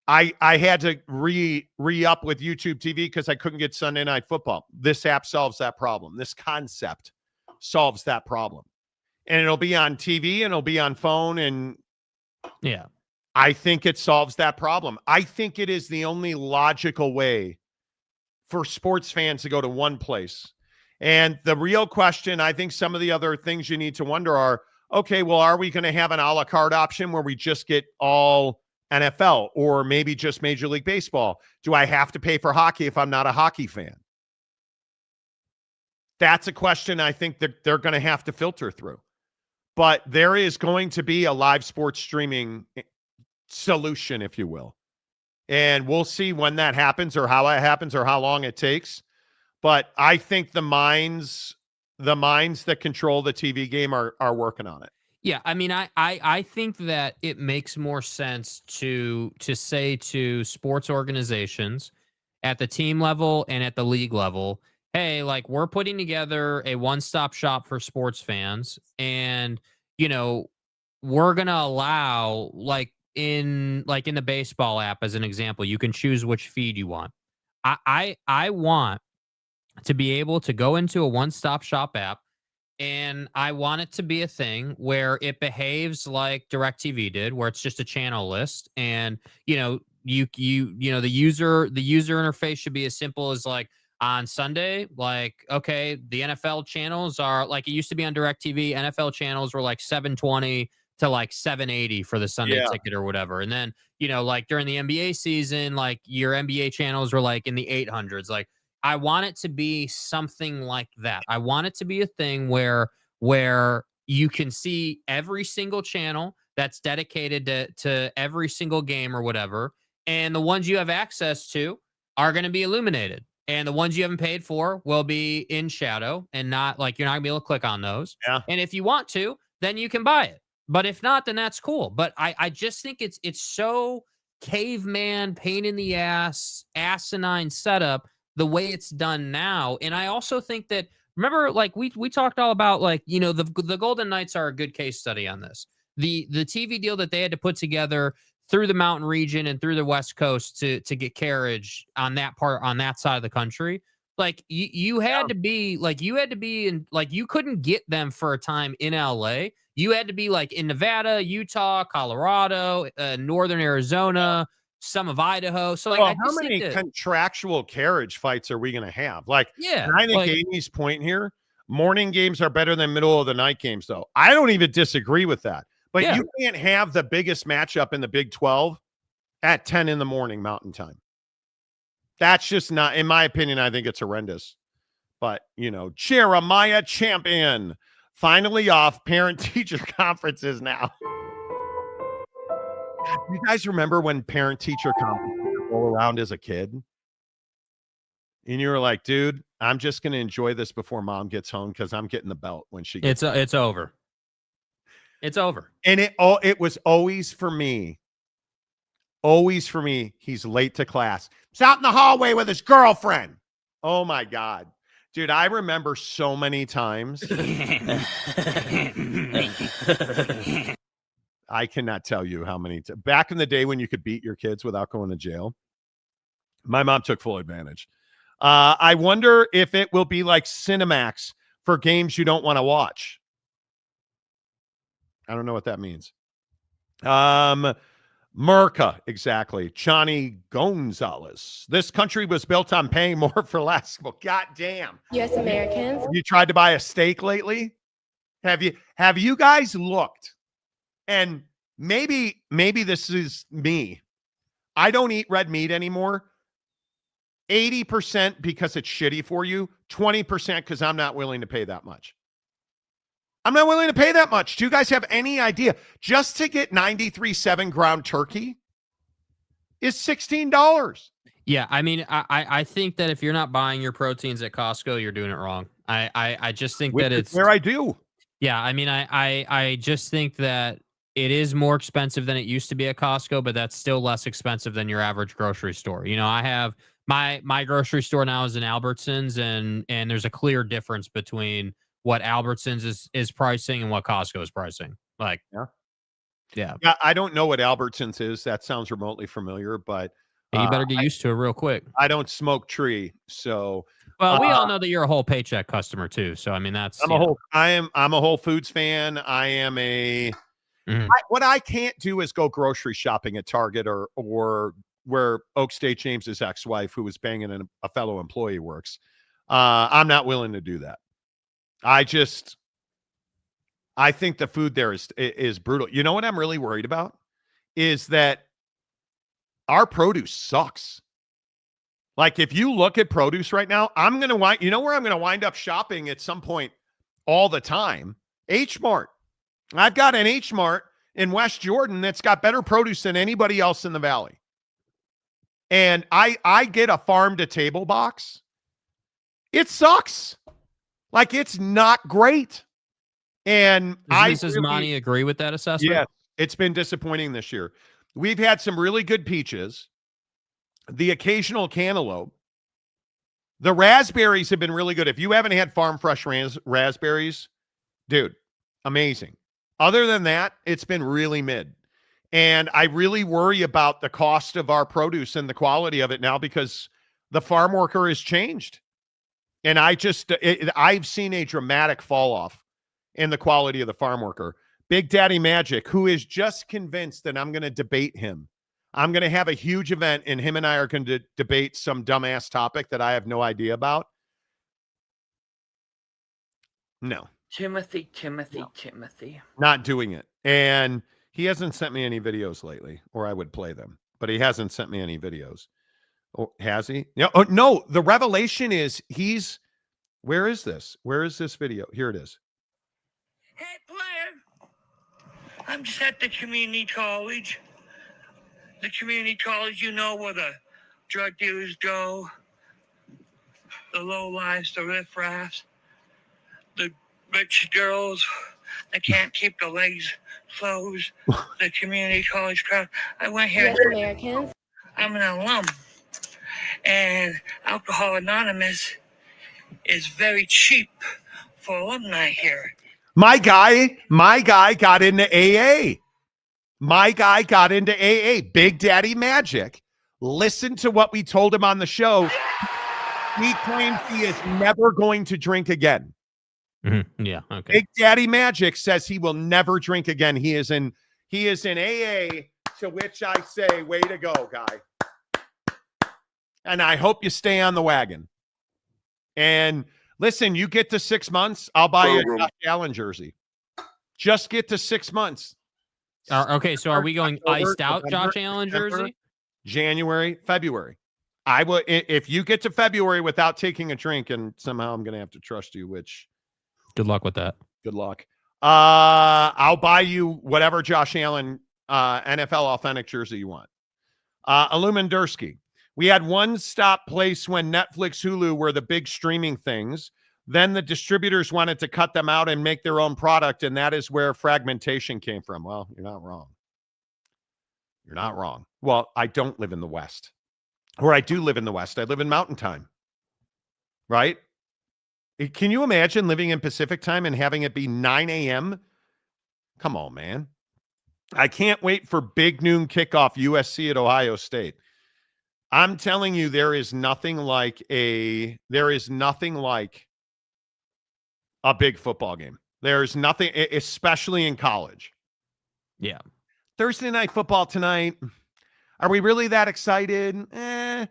I had to re-up with YouTube TV because I couldn't get Sunday Night Football. This app solves that problem. This concept solves that problem. And it'll be on TV and it'll be on phone. And yeah, I think it solves that problem. I think it is the only logical way for sports fans to go to one place. And the real question, I think some of the other things you need to wonder are, okay, well, are we going to have an a la carte option where we just get all NFL or maybe just Major League Baseball? Do I have to pay for hockey if I'm not a hockey fan? That's a question I think that they're going to have to filter through. But there is going to be a live sports streaming solution, if you will. And we'll see when that happens or how it happens or how long it takes. But I think the minds that control the TV game are working on it. Yeah, I mean, I think that it makes more sense to say to sports organizations at the team level and at the league level, hey, like we're putting together a one-stop shop for sports fans, and we're gonna allow in the baseball app as an example, you can choose which feed you want. I want to be able to go into a one-stop shop app, and I want it to be a thing where it behaves like DirecTV did, where it's just a channel list, and the user interface should be as simple as like on Sunday, like, okay, the NFL channels are like it used to be on DirecTV. NFL channels were like 720 to like 780 for the Sunday ticket or whatever. And then, like during the NBA season, like your NBA channels were like in the 800s. Like I want it to be something like that. I want it to be a thing where you can see every single channel that's dedicated to every single game or whatever. And the ones you have access to are going to be illuminated. And the ones you haven't paid for will be in shadow and not like you're not gonna be able to click on those. Yeah. And if you want to, then you can buy it. But if not, then that's cool. But I just think it's so caveman, pain in the ass, asinine setup the way it's done now. And I also think that remember, like we talked all about like, the Golden Knights are a good case study on this. The TV deal that they had to put together through the mountain region and through the West Coast to get carriage on that side of the country. Like you had to be in, like you couldn't get them for a time in LA. You had to be like in Nevada, Utah, Colorado, Northern Arizona, some of Idaho. So like, how many contractual carriage fights are we going to have? Like, I think Amy's point here, morning games are better than middle of the night games though. I don't even disagree with that. But you can't have the biggest matchup in the Big 12 at 10 in the morning Mountain Time. That's just not, in my opinion, I think it's horrendous. But, Jeremiah Champion, finally off parent-teacher conferences now. You guys remember when parent-teacher conferences would roll around as a kid? And you were like, dude, I'm just going to enjoy this before mom gets home because I'm getting the belt when she gets home. It's over. It's over. And it was always for me. Always for me. He's late to class. He's out in the hallway with his girlfriend. Oh my God. Dude, I remember so many times. I cannot tell you how many. Back in the day when you could beat your kids without going to jail, my mom took full advantage. I wonder if it will be like Cinemax for games you don't want to watch. I don't know what that means. Merca, exactly. Johnny Gonzalez. This country was built on paying more for less. Well, goddamn. U.S. Americans. You tried to buy a steak lately? Have you guys looked? And maybe this is me. I don't eat red meat anymore. 80% because it's shitty for you. 20% because I'm not willing to pay that much. I'm not willing to pay that much. Do you guys have any idea? Just to get 93.7 ground turkey is $16. Yeah, I mean, I think that if you're not buying your proteins at Costco, you're doing it wrong. I just think that it's where I do. Yeah, I mean, I just think that it is more expensive than it used to be at Costco, but that's still less expensive than your average grocery store. I have my grocery store now is in Albertsons, and there's a clear difference between what Albertsons is pricing and what Costco is pricing. Like, yeah. I don't know what Albertsons is. That sounds remotely familiar, but you better get used to it real quick. I don't smoke tree, so. Well, we all know that you're a whole paycheck customer too. So I mean, that's I'm a Whole Foods fan. I am a. What I can't do is go grocery shopping at Target or where Oak State James's ex-wife, who was banging a fellow employee, works. I'm not willing to do that. I think the food there is brutal. You know what I'm really worried about is that our produce sucks. Like if you look at produce right now, where I'm going to wind up shopping at some point all the time? H Mart. I've got an H Mart in West Jordan that's got better produce than anybody else in the Valley. And I get a farm to table box. It sucks. Like, it's not great. And does Monty agree with that assessment? Yeah, it's been disappointing this year. We've had some really good peaches. the occasional cantaloupe. The raspberries have been really good. If you haven't had farm fresh raspberries, dude, amazing. Other than that, it's been really mid. And I really worry about the cost of our produce and the quality of it now because the farm worker has changed. And I've seen a dramatic fall off in the quality of the farm worker. Big Daddy Magic, who is just convinced that I'm going to debate him. I'm going to have a huge event and him and I are going to debate some dumbass topic that I have no idea about. No. Timothy. Not doing it. And he hasn't sent me any videos lately, or I would play them. But he hasn't sent me any videos. Oh, has he? No, the revelation is where is this? Where is this video? Here it is. Hey, player. I'm just at the community college. The community college, you know, where the drug dealers go, the low-lives, the riff-raffs, the rich girls that can't keep their legs closed, the community college crowd. I went here. Yes, Americans. I'm an alum, and Alcohol Anonymous is very cheap for alumni here. My guy got into AA. My guy got into AA. Big Daddy Magic. Listen to what we told him on the show. He claims he is never going to drink again. Mm-hmm. Yeah. Okay. Big Daddy Magic says he will never drink again. He is in AA, to which I say, way to go, guy. And I hope you stay on the wagon. And listen, you get to 6 months, I'll buy you a Josh Allen jersey. Just get to 6 months. Okay, so are we going iced out Josh Allen jersey? January, February. I will, if you get to February without taking a drink, and somehow I'm going to have to trust you, which. Good luck with that. Good luck. I'll buy you whatever Josh Allen NFL authentic jersey you want. Illumindursky. We had one-stop place when Netflix, Hulu were the big streaming things. Then the distributors wanted to cut them out and make their own product, and that is where fragmentation came from. Well, you're not wrong. You're not wrong. Well, I don't live in the West. Or I do live in the West. I live in Mountain Time. Right? Can you imagine living in Pacific Time and having it be 9 a.m.? Come on, man. I can't wait for big noon kickoff USC at Ohio State. I'm telling you, there is nothing like a big football game. There's nothing, especially in college. Yeah. Thursday night football tonight. Are we really that excited? We're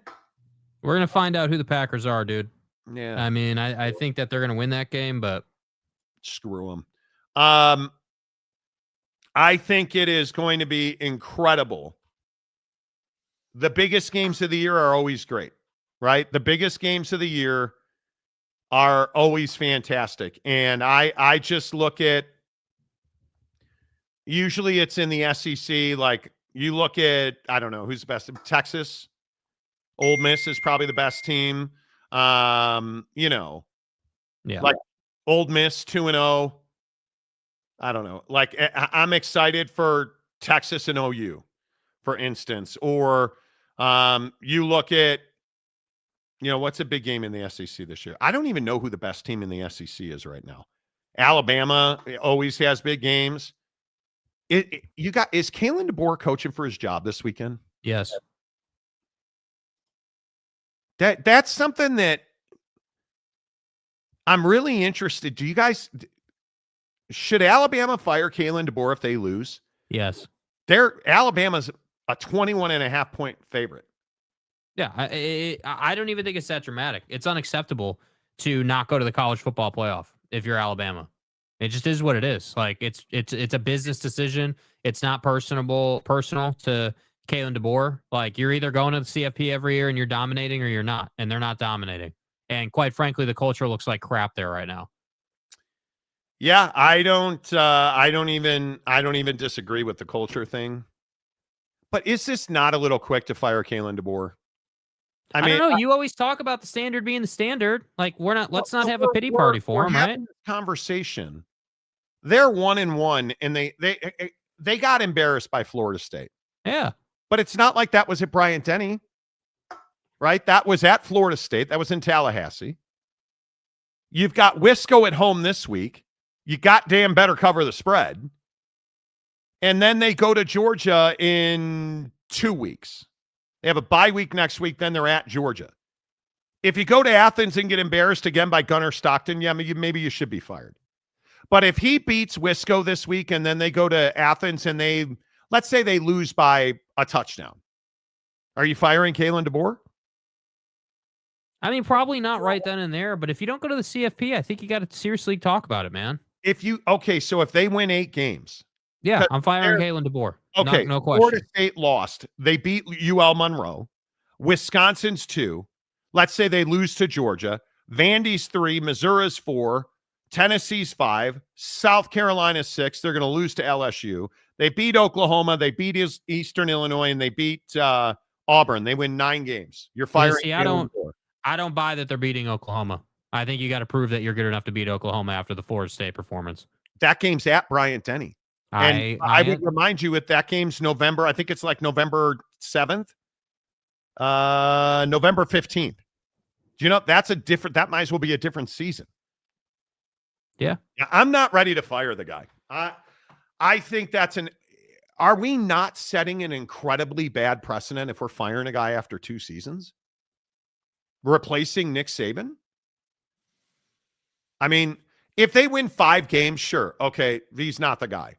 going to find out who the Packers are, dude. Yeah. I mean, I think that they're going to win that game, but screw them. I think it is going to be incredible. The biggest games of the year are always great, right? The biggest games of the year are always fantastic. And I just look at, usually it's in the SEC. Like you look at, I don't know, who's the best? Texas. Ole Miss is probably the best team. Like Ole Miss 2-0. I don't know. Like I'm excited for Texas and OU, for instance. Or you look at, what's a big game in the SEC this year? I don't even know who the best team in the SEC is right now. Alabama always has big games. Is Kalen DeBoer coaching for his job this weekend? Yes. That's something that I'm really interested. Do you guys, should Alabama fire Kalen DeBoer if they lose? Yes. Alabama's a 21.5 point favorite. Yeah. I don't even think it's that dramatic. It's unacceptable to not go to the college football playoff if you're Alabama. It just is what it is. Like it's a business decision. It's not personal to Kalen DeBoer. Like you're either going to the CFP every year and you're dominating or you're not, and they're not dominating. And quite frankly, the culture looks like crap there right now. Yeah, I don't even disagree with the culture thing. But is this not a little quick to fire Kalen DeBoer? I mean, don't know. You always talk about the standard being the standard. Like let's not have a pity party for him, right? Conversation. They're 1-1, and they got embarrassed by Florida State. Yeah. But it's not like that was at Bryant-Denny. right? That was at Florida State. That was in Tallahassee. You've got Wisco at home this week. You goddamn better cover the spread. And then they go to Georgia in 2 weeks. They have a bye week next week. Then they're at Georgia. If you go to Athens and get embarrassed again by Gunnar Stockton, yeah, maybe you should be fired. But if he beats Wisco this week and then they go to Athens and let's say they lose by a touchdown, are you firing Kalen DeBoer? I mean, probably not right then and there, but if you don't go to the CFP, I think you got to seriously talk about it, man. So if they win 8 games. Yeah, I'm firing Kalen DeBoer. Okay, no question. Florida State lost. They beat UL Monroe. Wisconsin's 2. Let's say they lose to Georgia. Vandy's 3. Missouri's 4. Tennessee's 5. South Carolina's 6. They're going to lose to LSU. They beat Oklahoma. They beat Eastern Illinois, and they beat Auburn. They win 9 games. You're firing Kalen DeBoer. I don't buy that they're beating Oklahoma. I think you got to prove that you're good enough to beat Oklahoma after the Florida State performance. That game's at Bryant-Denny. And I would remind you, if that game's November, I think it's like November 7th, November 15th. Do you know, that might as well be a different season. Yeah. I'm not ready to fire the guy. I think are we not setting an incredibly bad precedent if we're firing a guy after 2 seasons? Replacing Nick Saban? I mean, if they win 5 games, sure. Okay, he's not the guy.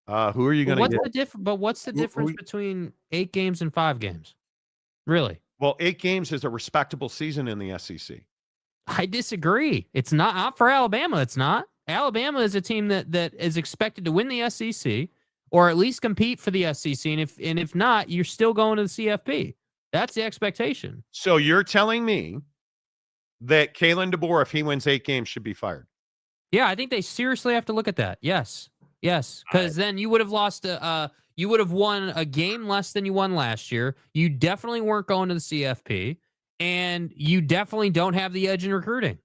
Who are you going to get? What's the difference between 8 games and 5 games? Really? Well, 8 games is a respectable season in the SEC. I disagree. It's not for Alabama. It's not. Alabama is a team that is expected to win the SEC or at least compete for the SEC. And if not, you're still going to the CFP. That's the expectation. So you're telling me that Kalen DeBoer, if he wins 8 games, should be fired? Yeah, I think they seriously have to look at that. Yes, because then you would have you would have won a game less than you won last year. You definitely weren't going to the CFP, and you definitely don't have the edge in recruiting.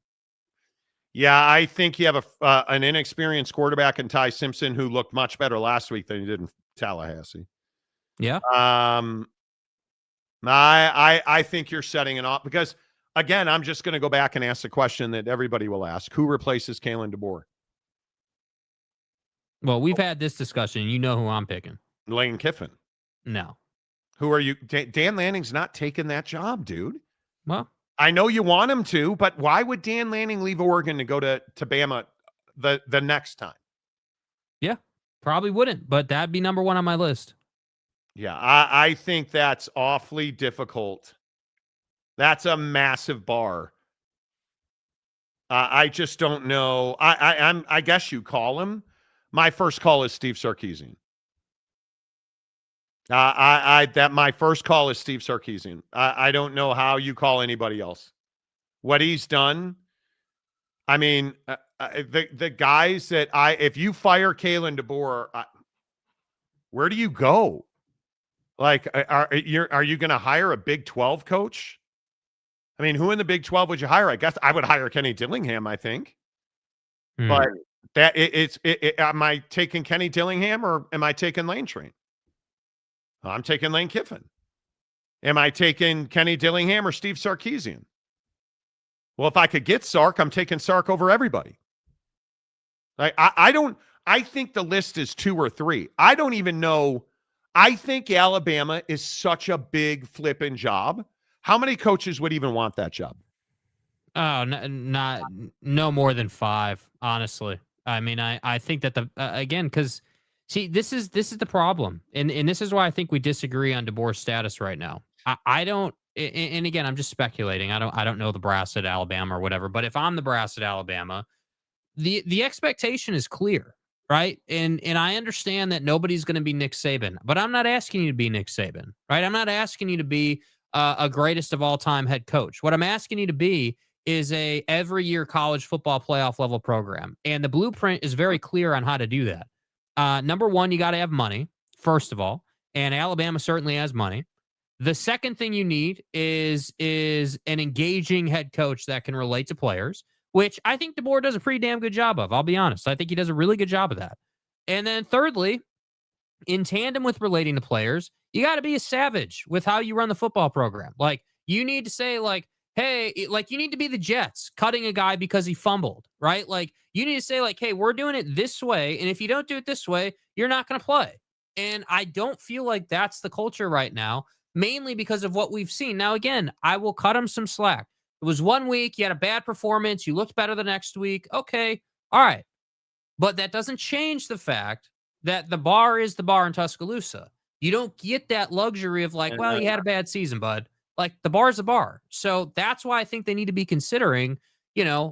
Yeah, I think you have an inexperienced quarterback in Ty Simpson who looked much better last week than he did in Tallahassee. Yeah. I think you're setting it off because, again, I'm just going to go back and ask the question that everybody will ask. Who replaces Kalen DeBoer? Well, we've had this discussion. You know who I'm picking. Lane Kiffin. No. Who are you? Dan Lanning's not taking that job, dude. Well, I know you want him to, but why would Dan Lanning leave Oregon to go to Bama the next time? Yeah, probably wouldn't, but that'd be number 1 on my list. Yeah, I think that's awfully difficult. That's a massive bar. I just don't know. I guess you call him. My first call is Steve Sarkisian. My first call is Steve Sarkisian. I don't know how you call anybody else. What he's done. I mean, the guys that if you fire Kalen DeBoer, where do you go? Like, are you going to hire a Big 12 coach? I mean, who in the Big 12 would you hire? I guess I would hire Kenny Dillingham, I think. But am I taking Kenny Dillingham or am I taking Lane Train? I'm taking Lane Kiffin. Am I taking Kenny Dillingham or Steve Sarkisian? Well, if I could get Sark, I'm taking Sark over everybody. I think the list is 2 or 3. I don't even know. I think Alabama is such a big flipping job. How many coaches would even want that job? Oh, no more than 5, honestly. I mean, I think that again, because see, this is the problem, and this is why I think we disagree on DeBoer's status right now. I don't, and again, I'm just speculating. I don't know the brass at Alabama or whatever, but if I'm the brass at Alabama, the expectation is clear, right? And I understand that nobody's going to be Nick Saban, but I'm not asking you to be Nick Saban, right? I'm not asking you to be a greatest of all time head coach. What I'm asking you to be is a every year college football playoff level program. And the blueprint is very clear on how to do that. Number 1, you got to have money, first of all. And Alabama certainly has money. The second thing you need is an engaging head coach that can relate to players, which I think DeBoer does a pretty damn good job of. I'll be honest. I think he does a really good job of that. And then thirdly, in tandem with relating to players, you got to be a savage with how you run the football program. Like, you need to say, like, hey, like, you need to be the Jets cutting a guy because he fumbled, right? Like, you need to say, like, hey, we're doing it this way. And if you don't do it this way, you're not going to play. And I don't feel like that's the culture right now, mainly because of what we've seen. Now, again, I will cut him some slack. It was 1 week. You had a bad performance. You looked better the next week. Okay. All right. But that doesn't change the fact that the bar is the bar in Tuscaloosa. You don't get that luxury of like, well, you had a bad season, bud. Like, the bar's a bar. So that's why I think they need to be considering,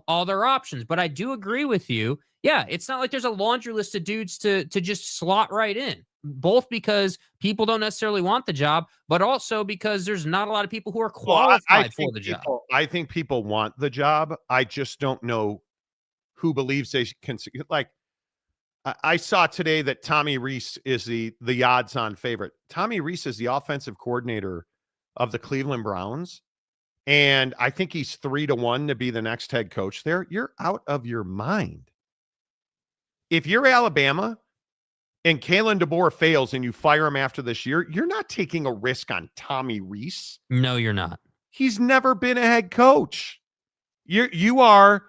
all their options. But I do agree with you. Yeah, it's not like there's a laundry list of dudes to just slot right in, both because people don't necessarily want the job, but also because there's not a lot of people who are qualified for the job. I think people want the job. I just don't know who believes they can. Like, I saw today that Tommy Rees is the odds-on favorite. Tommy Rees is the offensive coordinator of the Cleveland Browns, and I think he's 3-1 to be the next head coach there. You're out of your mind. If you're Alabama and Kalen DeBoer fails and you fire him after this year, you're not taking a risk on Tommy Rees. No, you're not. He's never been a head coach. You are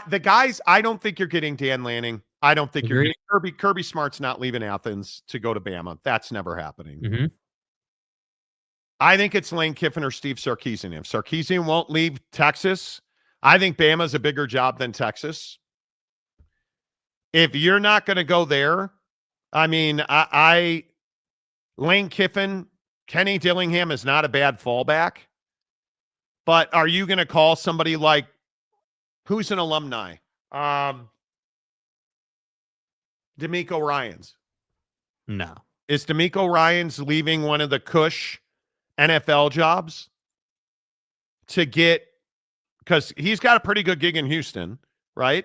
the guys. I don't think you're getting Dan Lanning. I don't think you're getting Kirby Smart's not leaving Athens to go to Bama. That's never happening. Mm-hmm. I think it's Lane Kiffin or Steve Sarkisian. If Sarkisian won't leave Texas, I think Bama's a bigger job than Texas. If you're not going to go there, I mean, Lane Kiffin, Kenny Dillingham is not a bad fallback. But are you going to call somebody like, who's an alumni? D'Amico Ryans. No. Is D'Amico Ryans leaving one of the cush NFL jobs to get, because he's got a pretty good gig in Houston, right?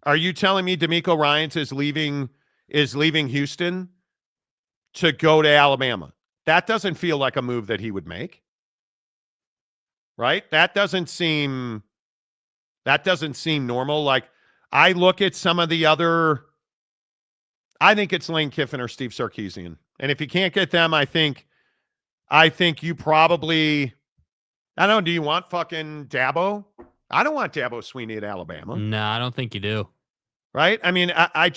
Are you telling me D'Amico Ryans is leaving Houston to go to Alabama? That doesn't feel like a move that he would make. Right? That doesn't seem normal. Like, I look at some of the other, I think it's Lane Kiffin or Steve Sarkisian. And if you can't get them, I think you probably, I don't know, do you want fucking Dabo? I don't want Dabo Sweeney at Alabama. No, I don't think you do. Right? I mean, I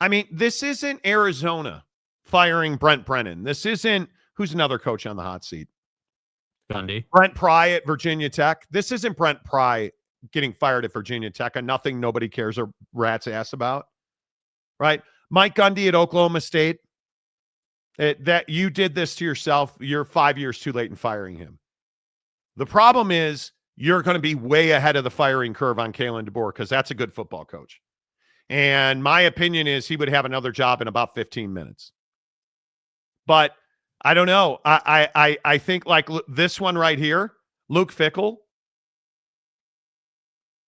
mean, this isn't Arizona firing Brent Brennan. This isn't, who's another coach on the hot seat? Gundy. Brent Pry at Virginia Tech. This isn't Brent Pry getting fired at Virginia Tech, a nothing nobody cares a rat's ass about. Right? Mike Gundy at Oklahoma State. That you did this to yourself. You're 5 years too late in firing him. The problem is you're going to be way ahead of the firing curve on Kalen DeBoer because that's a good football coach. And my opinion is he would have another job in about 15 minutes. But I don't know. I think like this one right here, Luke Fickell.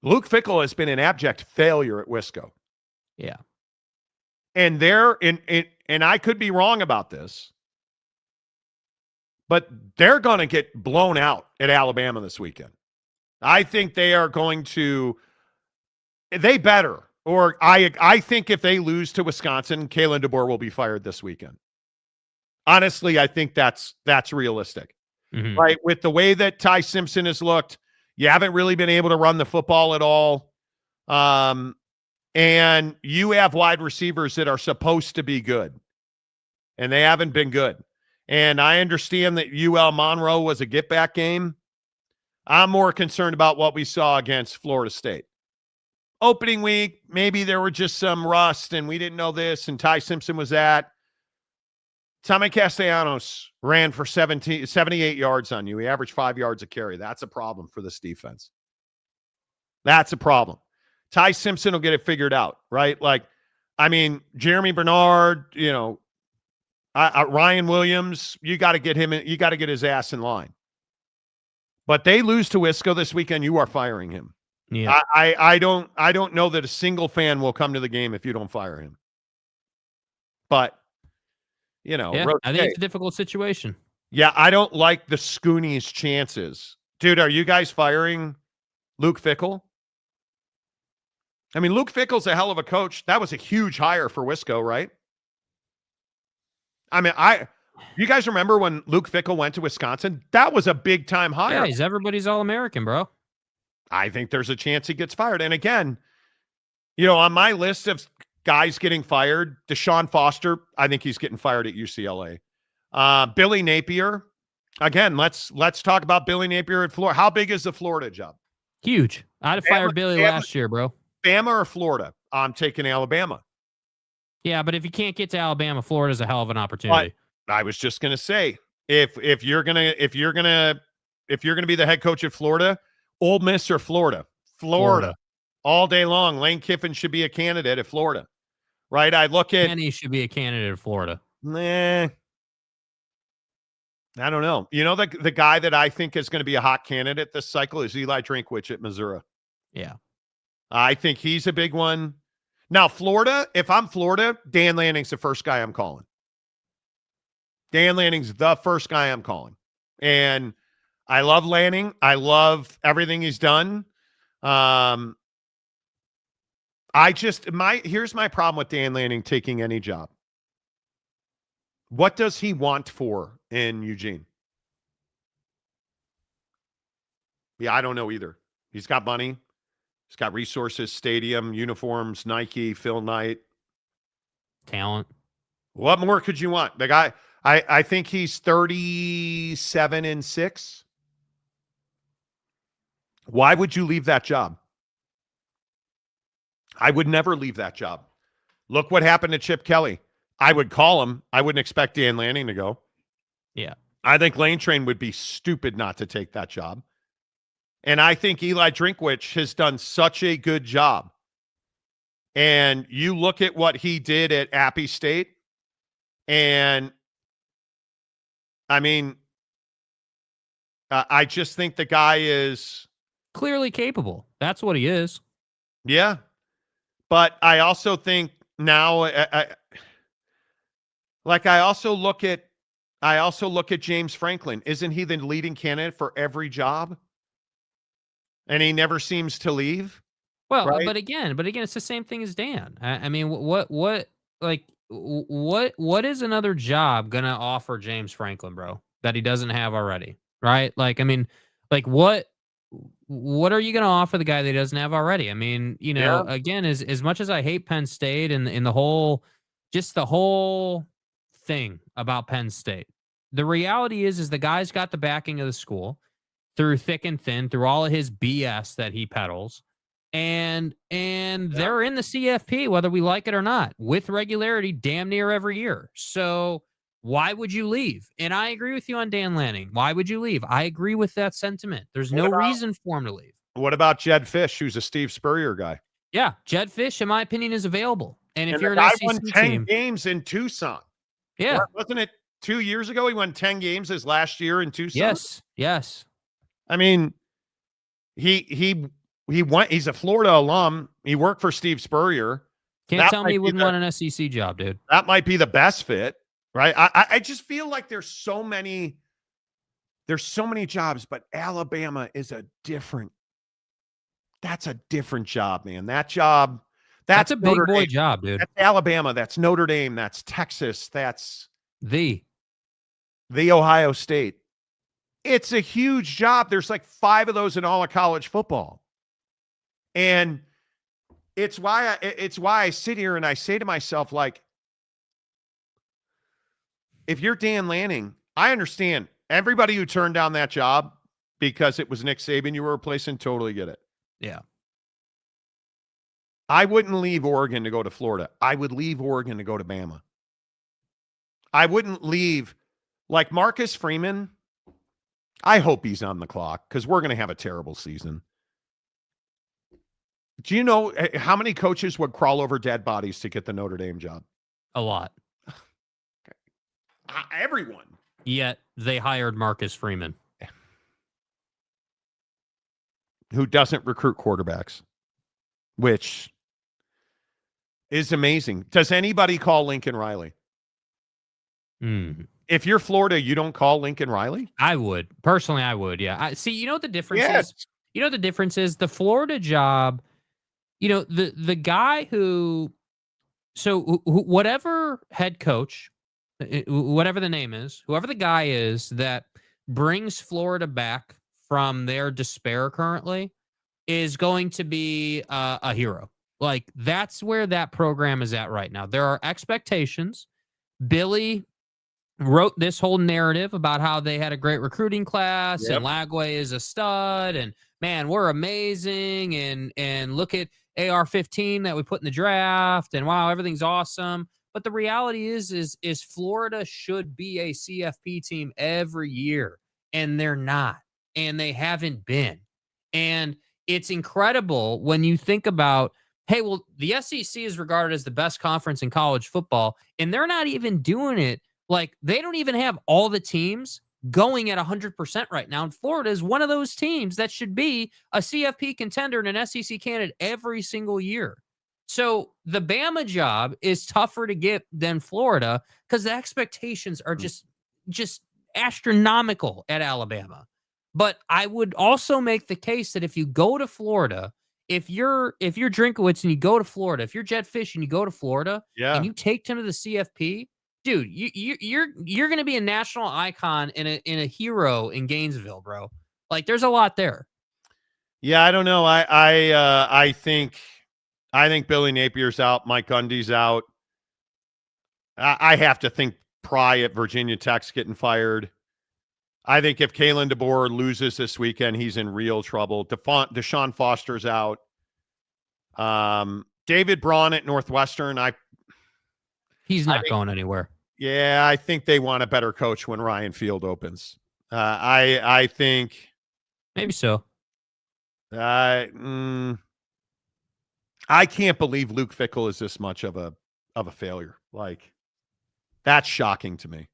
Luke Fickell has been an abject failure at Wisco. Yeah. And and I could be wrong about this, but they're going to get blown out at Alabama this weekend. I think they are going to, they better, or I think if they lose to Wisconsin, Kalen DeBoer will be fired this weekend. Honestly, I think that's realistic, right? With the way that Ty Simpson has looked, you haven't really been able to run the football at all. And you have wide receivers that are supposed to be good, and they haven't been good. And I understand that UL Monroe was a get-back game. I'm more concerned about what we saw against Florida State. Opening week, maybe there were just some rust, and we didn't know this, and Ty Simpson was that. Tommy Castellanos ran for 78 yards on you. He averaged 5 yards a carry. That's a problem for this defense. That's a problem. Ty Simpson will get it figured out, right? Like, I mean, Jeremy Bernard, Ryan Williams, you got to get him in, you got to get his ass in line. But they lose to Wisco this weekend, you are firing him. Yeah. I don't know that a single fan will come to the game if you don't fire him. But I think it's a difficult situation. Yeah, I don't like the Scoonies' chances. Dude, are you guys firing Luke Fickell? I mean, Luke Fickell's a hell of a coach. That was a huge hire for Wisco, right? I mean, you guys remember when Luke Fickell went to Wisconsin? That was a big time hire. Yeah, he's everybody's All-American, bro. I think there's a chance he gets fired. And again, on my list of guys getting fired, Deshaun Foster, I think he's getting fired at UCLA. Billy Napier, again, let's talk about Billy Napier at Florida. How big is the Florida job? Huge. I'd have fired Billy last year, bro. Bama or Florida? I'm taking Alabama. Yeah, but if you can't get to Alabama, Florida's a hell of an opportunity. But I was just gonna say, if you're gonna be the head coach at Florida, Ole Miss or Florida, all day long. Lane Kiffin should be a candidate at Florida, right? I look at Kenny should be a candidate at Florida. Nah, I don't know. The guy that I think is going to be a hot candidate this cycle is Eli Drinkwitz at Missouri. Yeah, I think he's a big one. Now, Florida, if I'm Florida, Dan Lanning's the first guy I'm calling. Dan Lanning's the first guy I'm calling. And I love Lanning. I love everything he's done. Here's my problem with Dan Lanning taking any job. What does he want for in Eugene? Yeah, I don't know either. He's got money. He's got resources, stadium, uniforms, Nike, Phil Knight. Talent. What more could you want? The guy, I think he's 37-6. Why would you leave that job? I would never leave that job. Look what happened to Chip Kelly. I would call him. I wouldn't expect Dan Lanning to go. Yeah. I think Lane Train would be stupid not to take that job. And I think Eli Drinkwitz has done such a good job. And you look at what he did at Appy State, and I mean, I just think the guy is clearly capable. That's what he is. Yeah. But I also think now, I also look at James Franklin. Isn't he the leading candidate for every job? And he never seems to leave. Well, right? but again, it's the same thing as Dan. I mean, what is another job gonna offer James Franklin, bro, that he doesn't have already? Right? Like, I mean, like what are you gonna offer the guy that he doesn't have already? I mean, again, as much as I hate Penn State and the whole thing about Penn State, the reality is the guy's got the backing of the school through thick and thin, through all of his BS that he peddles. And they're in the CFP, whether we like it or not, with regularity damn near every year. So why would you leave? And I agree with you on Dan Lanning. Why would you leave? I agree with that sentiment. There's no reason for him to leave. What about Jed Fish, who's a Steve Spurrier guy? Yeah, Jed Fish, in my opinion, is available. And if you're an an SEC won 10 team, games in Tucson. Yeah. Wasn't it 2 years ago? He won 10 games his last year in Tucson. Yes. I mean, he went. He's a Florida alum. He worked for Steve Spurrier. Can't tell me he wouldn't want an SEC job, dude. That might be the best fit, right? I just feel like there's so many jobs, but Alabama is that's a different job, man. That job, that's a big boy job, dude. That's Alabama. That's Notre Dame. That's Texas. That's the Ohio State. It's a huge job. There's like 5 of those in all of college football. And it's why I sit here and I say to myself, like, if you're Dan Lanning, I understand everybody who turned down that job because it was Nick Saban you were replacing, totally get it. Yeah. I wouldn't leave Oregon to go to Florida. I would leave Oregon to go to Bama. I wouldn't leave, like Marcus Freeman. I hope he's on the clock because we're going to have a terrible season. Do you know how many coaches would crawl over dead bodies to get the Notre Dame job? A lot. Everyone. Yet they hired Marcus Freeman, who doesn't recruit quarterbacks, which is amazing. Does anybody call Lincoln Riley? If you're Florida, you don't call Lincoln Riley? I would. Personally, I would, yeah. See, you know what the difference is? You know what the difference is? The Florida job, the guy who, whatever head coach whatever the name is, whoever the guy is that brings Florida back from their despair currently is going to be a hero. Like, that's where that program is at right now. There are expectations. Billy wrote this whole narrative about how they had a great recruiting class and Lagway is a stud and man, we're amazing and look at AR-15 that we put in the draft and wow, everything's awesome. But the reality is Florida should be a CFP team every year, and they're not, and they haven't been. And it's incredible when you think about, hey, well, the SEC is regarded as the best conference in college football, and they're not even doing it. Like, they don't even have all the teams going at 100% right now. And Florida is one of those teams that should be a CFP contender and an SEC candidate every single year. So the Bama job is tougher to get than Florida because the expectations are just astronomical at Alabama. But I would also make the case that if you go to Florida, if you're Drinkowitz and you go to Florida, if you're Jedd Fisch and you go to Florida and you take him to the CFP, dude, you're going to be a national icon and a hero in Gainesville, bro. Like, there's a lot there. Yeah, I don't know. I think Billy Napier's out. Mike Gundy's out. I have to think Pry at Virginia Tech's getting fired. I think if Kalen DeBoer loses this weekend, he's in real trouble. Deshaun Foster's out. David Braun at Northwestern. He's not going anywhere. Yeah, I think they want a better coach when Ryan Field opens. I think maybe so. I can't believe Luke Fickell is this much of a failure. Like, that's shocking to me.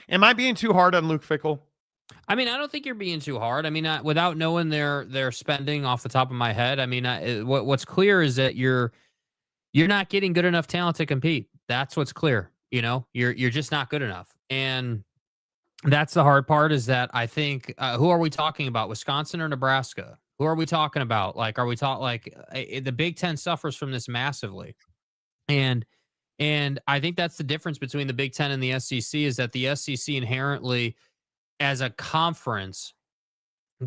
Am I being too hard on Luke Fickell? I mean, I don't think you're being too hard. I mean, without knowing their spending off the top of my head, I mean, what's clear is that you're not getting good enough talent to compete. That's what's clear. You know, you're just not good enough, and that's the hard part. Is that I think who are we talking about? Wisconsin or Nebraska? Who are we talking about? Like, are we talking the Big Ten suffers from this massively, and I think that's the difference between the Big Ten and the SEC is that the SEC inherently, as a conference,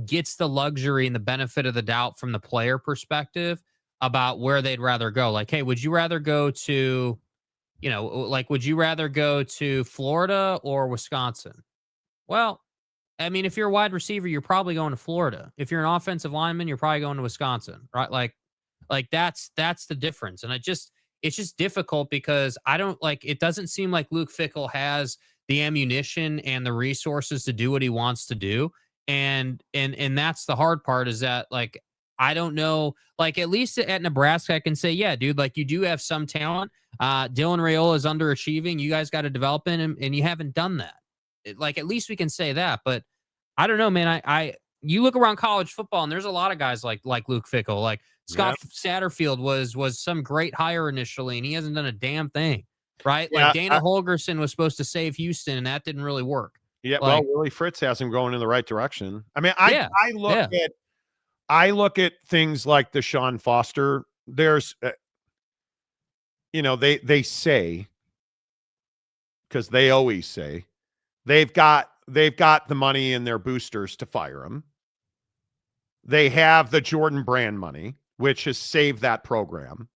gets the luxury and the benefit of the doubt from the player perspective about where they'd rather go. Like, hey, would you rather go to, would you rather go to Florida or Wisconsin? Well, I mean, if you're a wide receiver, you're probably going to Florida. If you're an offensive lineman, you're probably going to Wisconsin, right? Like that's the difference. And it's just difficult because it doesn't seem like Luke Fickell has the ammunition and the resources to do what he wants to do. And that's the hard part is that, like, I don't know, like, at least at Nebraska, I can say, yeah, dude, like, you do have some talent. Dylan Raiola is underachieving. You guys got to develop him, and you haven't done that. Like, at least we can say that. But I don't know, man. You look around college football, and there's a lot of guys like Luke Fickell. Like, Scott Satterfield was some great hire initially, and he hasn't done a damn thing, right? Yeah, like, Dana Holgerson was supposed to save Houston, and that didn't really work. Yeah, like, well, Willie Fritz has him going in the right direction. I mean, I look at things like Deshaun Foster. There's, they say, because they always say, they've got the money in their boosters to fire him. They have the Jordan Brand money, which has saved that program.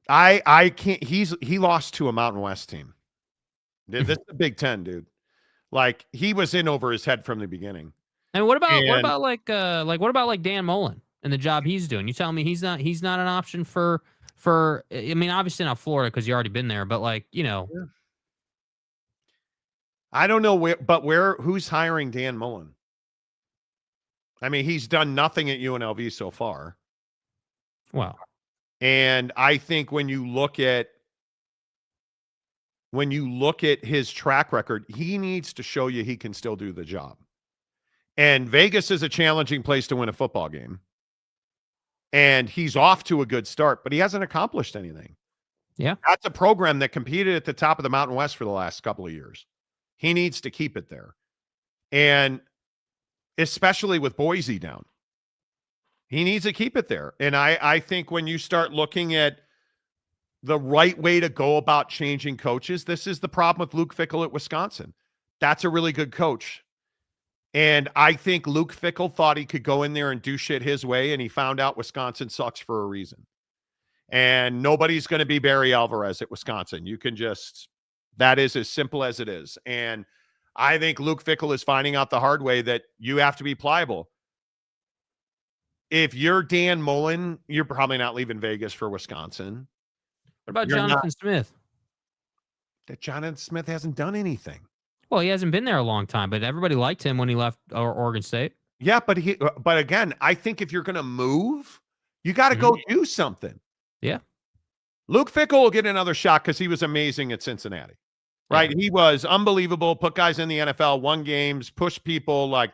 I can't. He lost to a Mountain West team. This is the Big Ten, dude. Like, he was in over his head from the beginning. And what about Dan Mullen and the job he's doing? You tell me he's not an option for I mean, obviously not Florida because you already been there, but I don't know who's hiring Dan Mullen? I mean, he's done nothing at UNLV so far. Wow. And I think when you look at his track record, he needs to show you he can still do the job. And Vegas is a challenging place to win a football game. And he's off to a good start, but he hasn't accomplished anything. Yeah. That's a program that competed at the top of the Mountain West for the last couple of years. He needs to keep it there. And especially with Boise down, he needs to keep it there. And I think when you start looking at the right way to go about changing coaches. This is the problem with Luke Fickell at Wisconsin. That's a really good coach. And I think Luke Fickell thought he could go in there and do shit his way, and he found out Wisconsin sucks for a reason. And nobody's going to be Barry Alvarez at Wisconsin. You can just, that is as simple as it is. And I think Luke Fickell is finding out the hard way that you have to be pliable. If you're Dan Mullen, you're probably not leaving Vegas for Wisconsin. What about Jonathan Smith? That Jonathan Smith hasn't done anything. Well, he hasn't been there a long time, but everybody liked him when he left Oregon State. Yeah, but again, I think if you're going to move, you got to go do something. Yeah. Luke Fickell will get another shot because he was amazing at Cincinnati, right? Yeah. He was unbelievable, put guys in the NFL, won games, pushed people. Like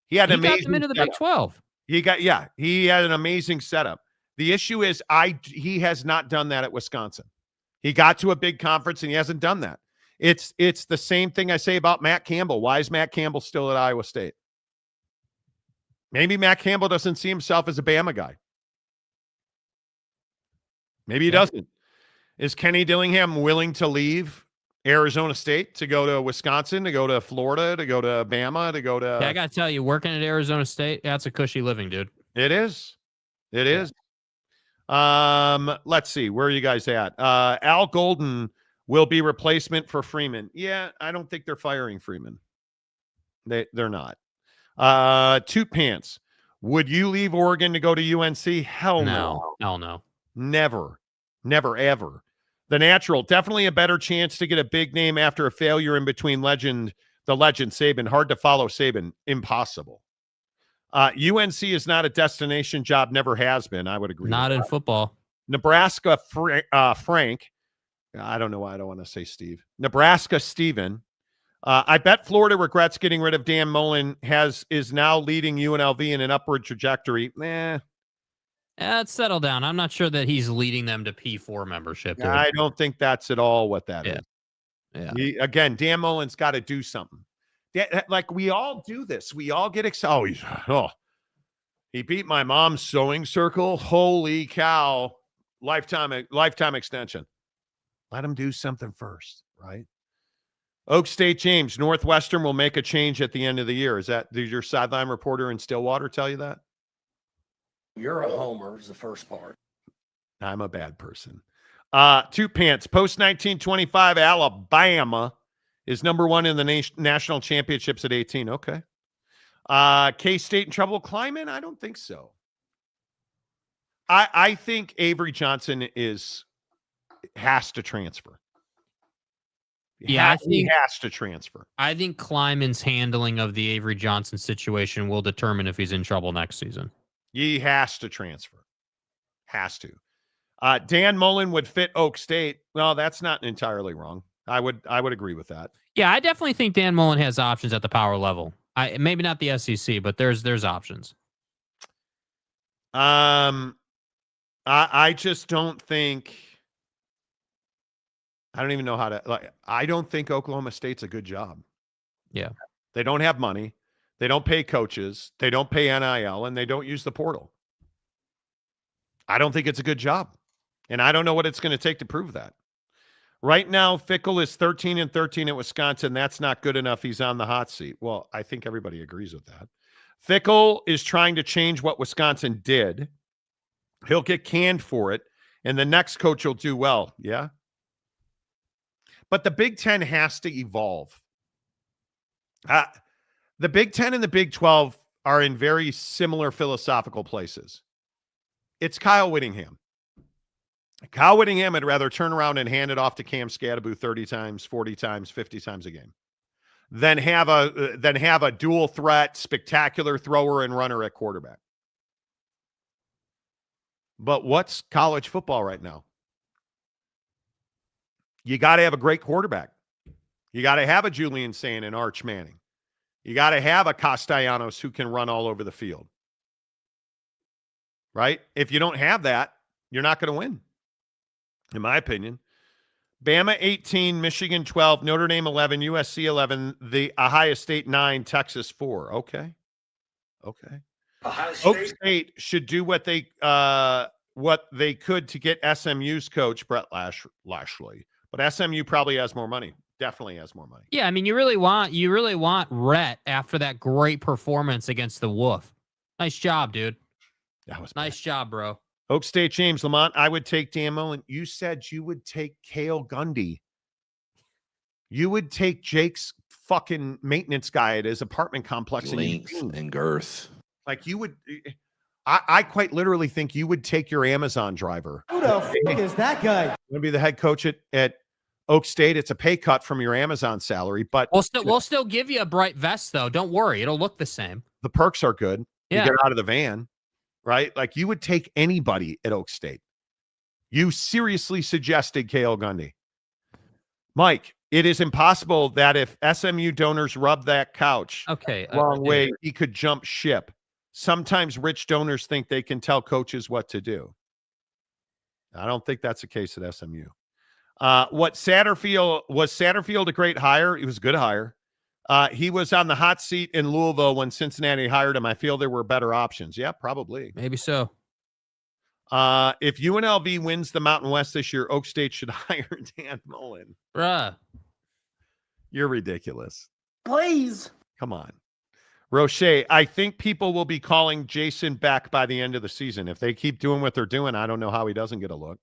he had an amazing got them into the Big 12. He had an amazing setup. The issue is he has not done that at Wisconsin. He got to a big conference and he hasn't done that. It's the same thing I say about Matt Campbell. Why is Matt Campbell still at Iowa State? Maybe Matt Campbell doesn't see himself as a Bama guy. Maybe he doesn't. Is Kenny Dillingham willing to leave Arizona State to go to Wisconsin, to go to Florida, to go to Bama, to go to... Yeah, I got to tell you, working at Arizona State, that's a cushy living, dude. It is. It is. Let's see. Where are you guys at? Al Golden will be replacement for Freeman. Yeah, I don't think they're firing Freeman. They're not. Two Pants. Would you leave Oregon to go to UNC? Hell no. Hell no. Never, ever. The Natural, definitely a better chance to get a big name after a failure in between the legend Saban. Hard to follow Saban. Impossible. UNC is not a destination job, never has been. I would agree. Not in football. Nebraska, Frank. I don't know why I don't want to say Steve. Nebraska, Steven. I bet Florida regrets getting rid of Dan Mullen, is now leading UNLV in an upward trajectory. Let's settle down. I'm not sure that he's leading them to P4 membership. Dude. I don't think that's at all what that is. Yeah. Again, Dan Mullen's got to do something. Like we all do this. We all get excited. He beat my mom's sewing circle. Holy cow. Lifetime extension. Let him do something first, right? Oak State James, Northwestern will make a change at the end of the year. Did your sideline reporter in Stillwater tell you that? You're a homer is the first part. I'm a bad person. Two Pants, post-1925 Alabama is number one in the national championships at 18. Okay. K-State in trouble climbing? I don't think so. I think Avery Johnson has to transfer. He has to transfer. I think Kleiman's handling of the Avery Johnson situation will determine if he's in trouble next season. He has to transfer. Has to. Dan Mullen would fit Oak State. Well, that's not entirely wrong. I would agree with that. Yeah, I definitely think Dan Mullen has options at the power level. Maybe not the SEC, but there's options. I just don't think. I don't even know how to. I don't think Oklahoma State's a good job. Yeah, they don't have money. They don't pay coaches. They don't pay NIL, and they don't use the portal. I don't think it's a good job, and I don't know what it's going to take to prove that. Right now, Fickell is 13-13 at Wisconsin. That's not good enough. He's on the hot seat. Well, I think everybody agrees with that. Fickell is trying to change what Wisconsin did. He'll get canned for it, and the next coach will do well. Yeah. But the Big Ten has to evolve. The Big Ten and the Big 12 are in very similar philosophical places. It's Kyle Whittingham. Kyle Whittingham would rather turn around and hand it off to Cam Scadaboo 30 times, 40 times, 50 times a game than have a dual threat, spectacular thrower and runner at quarterback. But what's college football right now? You got to have a great quarterback. You got to have a Julian Sand and Arch Manning. You got to have a Castellanos who can run all over the field. Right? If you don't have that, you're not going to win, in my opinion. Bama 18, Michigan 12, Notre Dame 11, USC 11, the Ohio State 9, Texas 4. Okay. Ohio State. Oak State should do what they what they could to get SMU's coach, Brett Lashley. But SMU probably has more money. Definitely has more money. Yeah, I mean, you really want Rhett after that great performance against the Wolf. Nice job, dude. That was nice job, bro. Oak State, James Lamont. I would take Dan Mullen. You said you would take Cale Gundy. You would take Jake's fucking maintenance guy at his apartment complex. Length and girth. Like you would. I quite literally think you would take your Amazon driver. Who the fuck is that guy? Going to be the head coach at Oak State. It's a pay cut from your Amazon salary, but we'll still give you a bright vest though. Don't worry, it'll look the same. The perks are good. Yeah. You get out of the van, right? Like you would take anybody at Oak State. You seriously suggested Cale Gundy. Mike, it is impossible that if SMU donors rub that couch wrong way, he could jump ship. Sometimes rich donors think they can tell coaches what to do. I don't think that's the case at SMU. Was Satterfield a great hire? He was a good hire. He was on the hot seat in Louisville when Cincinnati hired him. I feel there were better options. Yeah, probably. Maybe so. If UNLV wins the Mountain West this year, Oak State should hire Dan Mullen. Bruh. You're ridiculous. Please. Come on. Roche, I think people will be calling Jason back by the end of the season. If they keep doing what they're doing, I don't know how he doesn't get a look.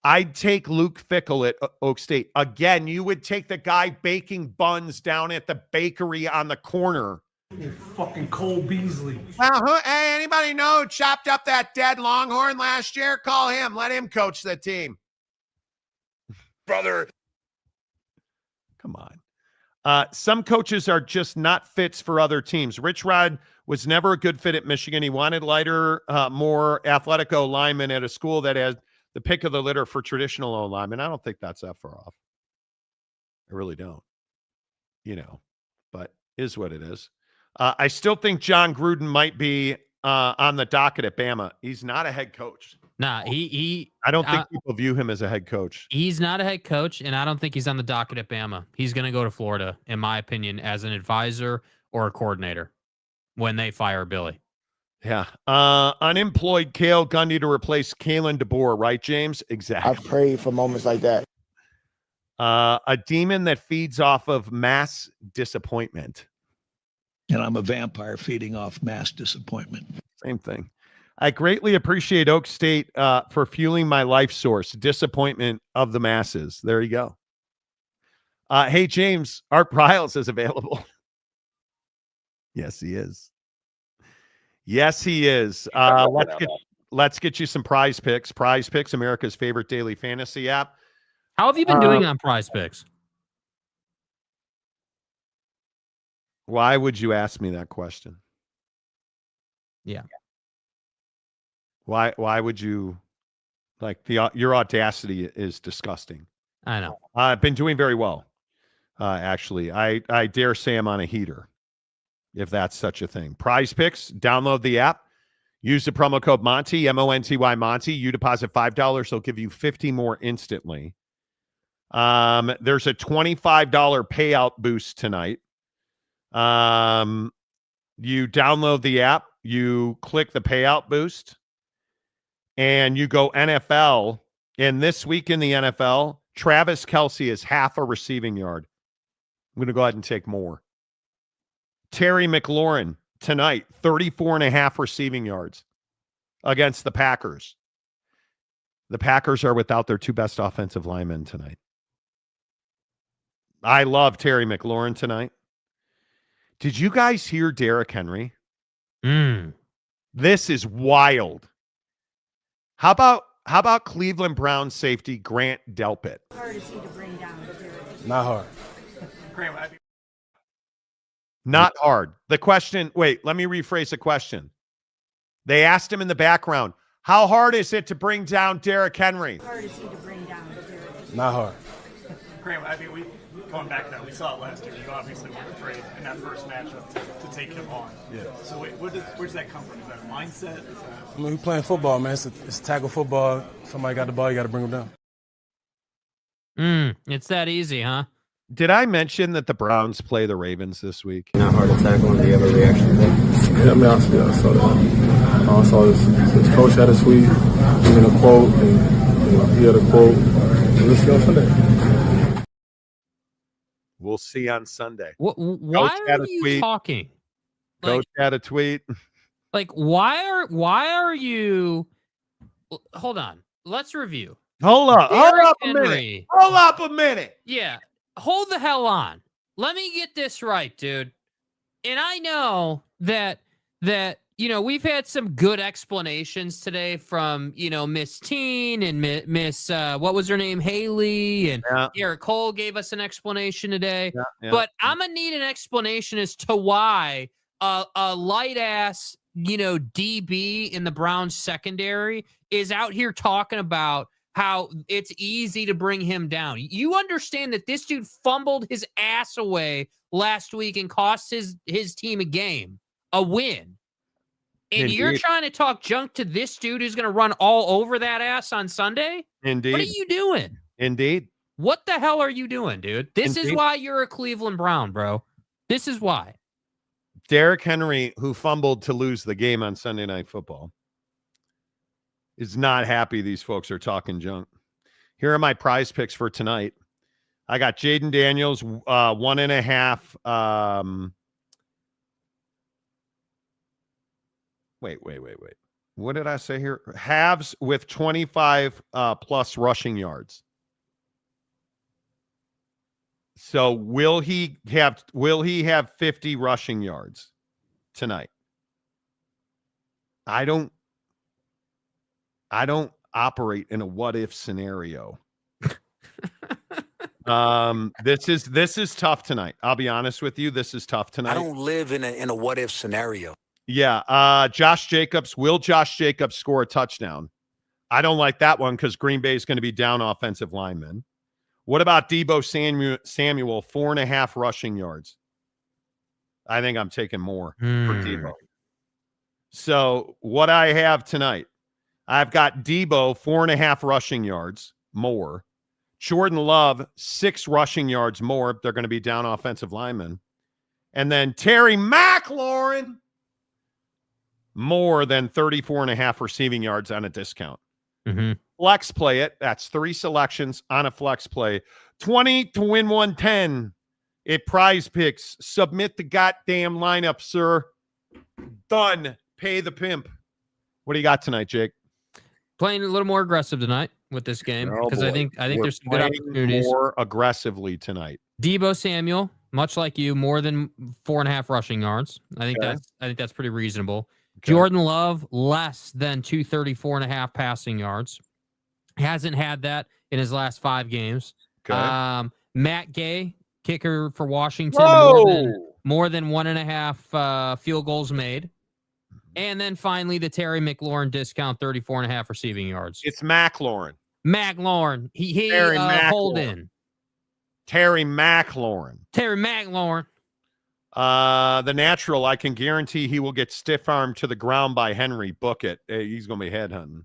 I'd take Luke Fickell at Oak State. Again, you would take the guy baking buns down at the bakery on the corner. You fucking Cole Beasley. Well, hey, anybody know who chopped up that dead Longhorn last year? Call him. Let him coach the team. Brother. Come on. Some coaches are just not fits for other teams. Rich Rod was never a good fit at Michigan. He wanted lighter, more athletic O-linemen at a school that has the pick of the litter for traditional O-linemen. I don't think that's that far off. I really don't. But is what it is. I still think John Gruden might be on the docket at Bama. He's not a head coach. Nah, I don't think people view him as a head coach. He's not a head coach, and I don't think he's on the docket at Bama. He's going to go to Florida, in my opinion, as an advisor or a coordinator when they fire Billy. Yeah. Unemployed Cale Gundy to replace Kalen DeBoer, right, James? Exactly. I've prayed for moments like that. A demon that feeds off of mass disappointment. And I'm a vampire feeding off mass disappointment. Same thing. I greatly appreciate Oak State for fueling my life source, disappointment of the masses. There you go. Hey, James, Art Briles is available. Yes, he is. Yes, he is. Let's get you some Prize Picks. Prize Picks, America's favorite daily fantasy app. How have you been doing on Prize Picks? Why would you ask me that question? Yeah. Why would you your audacity is disgusting. I know. I've been doing very well. Actually, I dare say I'm on a heater, if that's such a thing. Prize Picks, download the app, use the promo code Monty, M-O-N-T-Y Monty. You deposit $5, they'll give you 50 more instantly. There's a $25 payout boost tonight. You download the app, you click the payout boost, and you go NFL. And this week in the NFL, Travis Kelce is half a receiving yard. I'm going to go ahead and take more. Terry McLaurin tonight, 34.5 receiving yards against the Packers. The Packers are without their two best offensive linemen tonight. I love Terry McLaurin tonight. Did you guys hear Derrick Henry? This is wild. How about Cleveland Browns safety Grant Delpit? Hard is he to bring down? Not hard. Not hard. The question, wait, let me rephrase the question. They asked him in the background, how hard is it to bring down Derrick Henry? Hard is he to bring down? Not hard. Graham, I mean, going back to that, we saw it last year. You obviously weren't afraid in that first matchup to take him on. Yeah. So where does that come from? Is that a mindset? I mean, we're playing football, man. It's tackle football. Somebody got the ball, you got to bring them down. It's that easy, huh? Did I mention that the Browns play the Ravens this week? Not hard to tackle. Do you have a reaction to that? Yeah, I mean, I saw that. So his coach had a tweet, even a quote, and he had a quote. We'll see on Sunday. We'll see on Sunday. Why are you talking? Coach had a tweet. Like, why are you? Hold on. Let's review. Hold up a minute. Yeah, hold the hell on. Let me get this right, dude. And I know that we've had some good explanations today from Miss Teen and Miss what was her name, Haley, and Eric Cole gave us an explanation today. But I'm gonna need an explanation as to why a light ass DB in the Browns secondary is out here talking about how it's easy to bring him down. You understand that this dude fumbled his ass away last week and cost his team a win. And Indeed. You're trying to talk junk to this dude who's going to run all over that ass on Sunday? Indeed. What are you doing? Indeed. What the hell are you doing, dude? This is why you're a Cleveland Brown, bro. This is why. Derrick Henry, who fumbled to lose the game on Sunday Night Football, is not happy these folks are talking junk. Here are my prize picks for tonight. I got Jaden Daniels, 1.5. Wait. What did I say here? Halves with 25 plus rushing yards. So will he have 50 rushing yards tonight? I don't operate in a what if scenario. This is tough tonight. I'll be honest with you. This is tough tonight. I don't live in a what if scenario. Yeah. Josh Jacobs. Will Josh Jacobs score a touchdown? I don't like that one because Green Bay is going to be down offensive linemen. What about Deebo Samuel, 4.5 rushing yards? I think I'm taking more for Deebo. So what I have tonight, I've got Deebo, 4.5 rushing yards more. Jordan Love, 6 rushing yards more. They're going to be down offensive linemen. And then Terry McLaurin, more than 34.5 receiving yards on a discount. Mm-hmm. Flex play it. That's 3 selections on a flex play. 20 to win 110. It Prize Picks. Submit the goddamn lineup, sir. Done. Pay the pimp. What do you got tonight, Jake? Playing a little more aggressive tonight with this game because I think there's some good opportunities. More aggressively tonight. Deebo Samuel, much like you, more than 4.5 rushing yards. I think that's pretty reasonable. Okay. Jordan Love, less than 234.5 passing yards. Hasn't had that in his last 5 games. Okay. Matt Gay, kicker for Washington, more than 1.5 field goals made. And then finally, the Terry McLaurin discount, 34.5 receiving yards. It's McLaurin. McLaurin. He hold in. Terry McLaurin. Terry McLaurin. The natural, I can guarantee he will get stiff armed to the ground by Henry. Book it. Hey, he's going to be headhunting.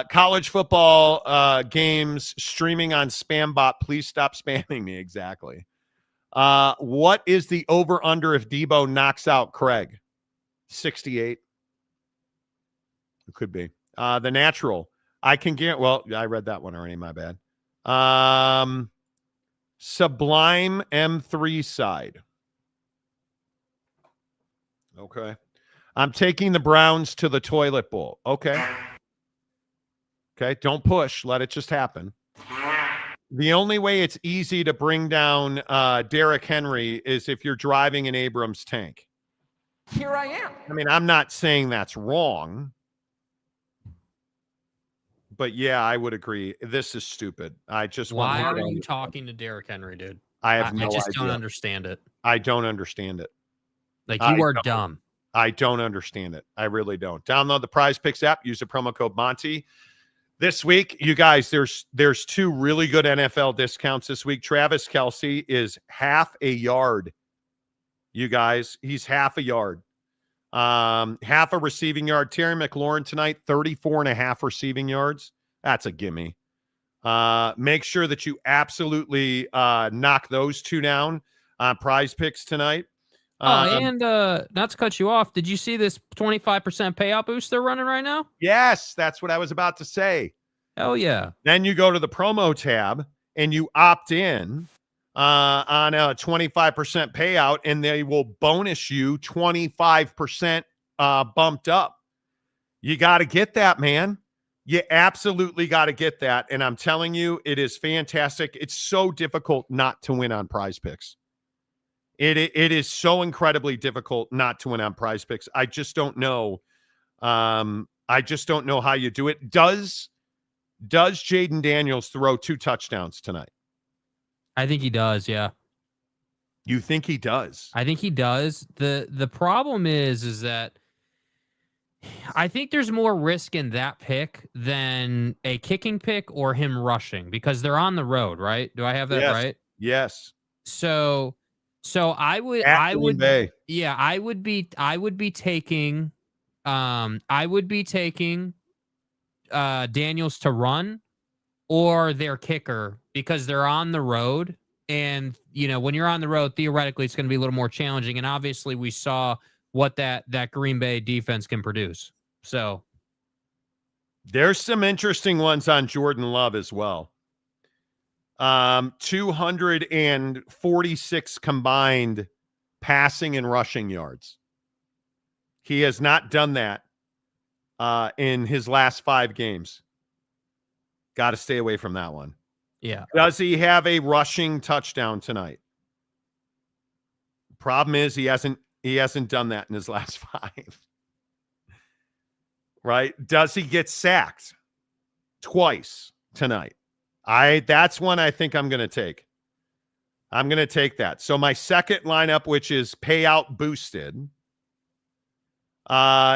College football games streaming on Spambot. Please stop spamming me. Exactly. What is the over-under if Deebo knocks out Craig? 68. It could be. The natural, I can guarantee. Well, I read that one already. My bad. Sublime M3 side. Okay. I'm taking the Browns to the toilet bowl. Okay. Okay. Don't push. Let it just happen. The only way it's easy to bring down Derrick Henry is if you're driving an Abrams tank. Here I am. I mean, I'm not saying that's wrong. But yeah, I would agree. This is stupid. Why are you talking to Derrick Henry, dude? I just don't understand it. I don't understand it. Like, you are dumb. I don't understand it. I really don't. Download the Prize Picks app. Use the promo code Monty. This week, you guys, there's 2 really good NFL discounts this week. Travis Kelce is half a yard. You guys, he's half a yard. Half a receiving yard. Terry McLaurin tonight, 34.5 receiving yards. That's a gimme. Make sure that you absolutely knock those 2 down on Prize Picks tonight. And not to cut you off, did you see this 25% payout boost they're running right now? Yes, that's what I was about to say. Hell yeah. Then you go to the promo tab and you opt in on a 25% payout, and they will bonus you 25% bumped up. You got to get that, man. You absolutely got to get that. And I'm telling you, it is fantastic. It's so difficult not to win on Prize Picks. It is so incredibly difficult not to win on Prize Picks. I just don't know. I just don't know how you do it. Does Jaden Daniels throw 2 touchdowns tonight? I think he does, yeah. You think he does? I think he does. The problem is that I think there's more risk in that pick than a kicking pick or him rushing because they're on the road, right? Do I have that right? Yes. So I would yeah, I would be taking Daniels to run or their kicker because they're on the road. And, when you're on the road, theoretically, it's going to be a little more challenging. And obviously, we saw what that Green Bay defense can produce. So there's some interesting ones on Jordan Love as well. 246 combined passing and rushing yards. He has not done that in his last 5 games. Got to stay away from that one. Yeah. Does he have a rushing touchdown tonight? Problem is he hasn't done that in his last 5. Right? Does he get sacked twice tonight? That's one I think I'm going to take. I'm going to take that. So my second lineup, which is payout boosted,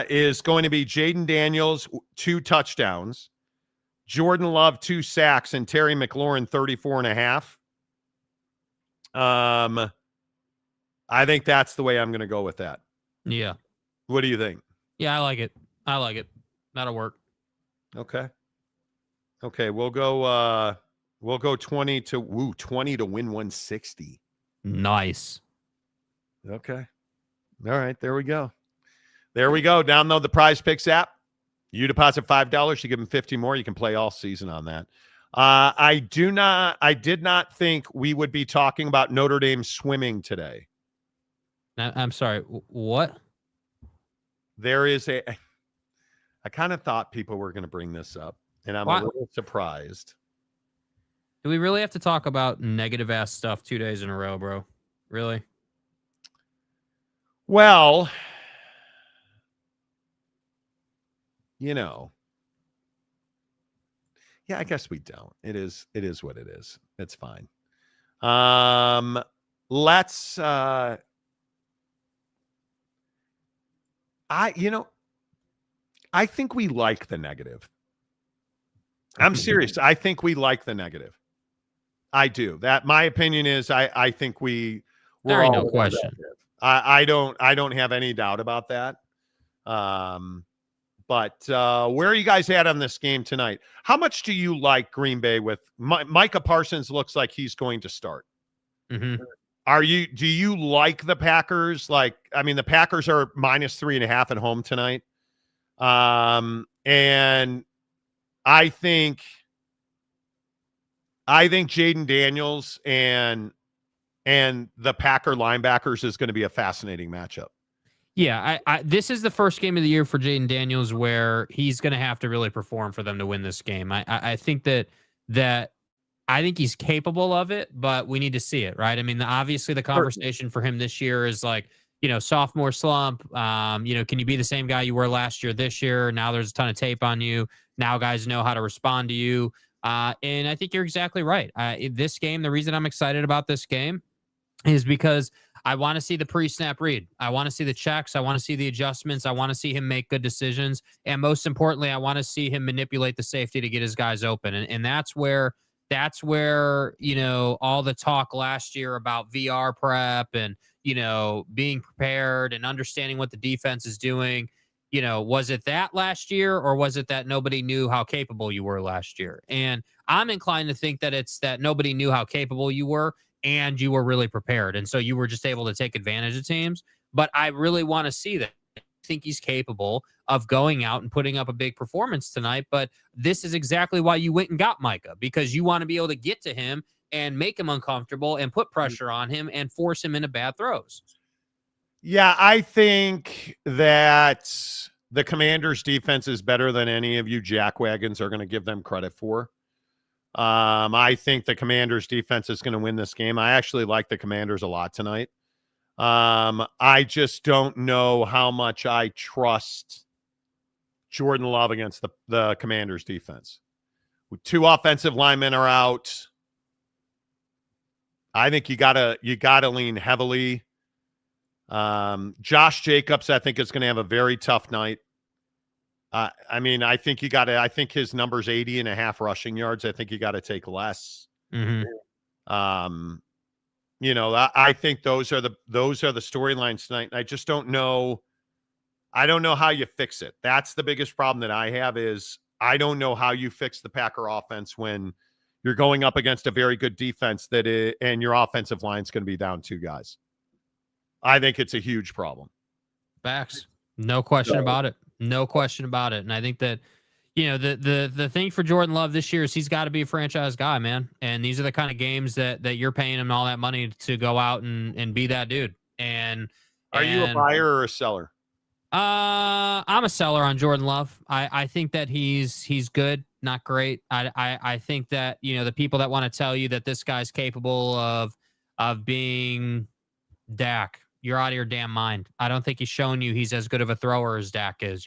is going to be Jaden Daniels, 2 touchdowns, Jordan Love, 2 sacks, and Terry McLaurin, 34.5. I think that's the way I'm going to go with that. Yeah. What do you think? Yeah, I like it. That'll work. Okay. We'll go 20 to win 160. Nice. Okay. All right, there we go. Download the Prize Picks app. You deposit $5, you give them 50 more. You can play all season on that. I did not think we would be talking about Notre Dame swimming today. I'm sorry. What? I kind of thought people were going to bring this up, and I'm a little surprised. Do we really have to talk about negative ass stuff 2 days in a row, bro? Really? Well, yeah, I guess we don't. It is what it is. It's fine. Let's I think we like the negative. I'm serious. I think we like the negative. I do. That my opinion is I think we're there ain't all no question. I don't have any doubt about that. But where are you guys at on this game tonight? How much do you like Green Bay with Micah Parsons? Looks like he's going to start. Mm-hmm. Do you like the Packers? The Packers are -3.5 at home tonight. And I think Jaden Daniels and the Packer linebackers is going to be a fascinating matchup. Yeah, this is the first game of the year for Jaden Daniels where he's going to have to really perform for them to win this game. I think that I think he's capable of it, but we need to see it, right? I mean, obviously the conversation for him this year is sophomore slump. Can you be the same guy you were last year, this year? Now there's a ton of tape on you. Now guys know how to respond to you. And I think you're exactly right. This game, the reason I'm excited about this game is because I want to see the pre-snap read. I want to see the checks. I want to see the adjustments. I want to see him make good decisions. And most importantly, I want to see him manipulate the safety to get his guys open. And that's where, all the talk last year about VR prep and, being prepared and understanding what the defense is doing, was it that last year or was it that nobody knew how capable you were last year? And I'm inclined to think that it's that nobody knew how capable you were. and you were really prepared. And so you were just able to take advantage of teams. But I really want to see that. I think he's capable of going out and putting up a big performance tonight. But this is exactly why you went and got Micah, because you want to be able to get to him and make him uncomfortable and put pressure on him and force him into bad throws. Yeah, I think that the Commanders' defense is better than any of you jackwagons are going to give them credit for. I think the Commanders' defense is going to win this game. I actually like the Commanders a lot tonight. I just don't know how much I trust Jordan Love against the Commanders' defense. With 2 offensive linemen are out, I think you gotta lean heavily. Josh Jacobs, I think, is going to have a very tough night. I think his number's 80.5 rushing yards. I think you got to take less. Mm-hmm. I think those are the storylines tonight. And I just don't know. I don't know how you fix it. That's the biggest problem that I have is I don't know how you fix the Packer offense when you're going up against a very good defense and your offensive line's going to be down 2 guys. I think it's a huge problem. Facts. No question about it. No question about it. And I think that, the thing for Jordan Love this year is he's got to be a franchise guy, man. And these are the kind of games that you're paying him all that money to go out and be that dude. And are you a buyer or a seller? I'm a seller on Jordan Love. I think that he's good, not great. I think that, the people that want to tell you that this guy's capable of being Dak, you're out of your damn mind. I don't think he's shown you he's as good of a thrower as Dak is,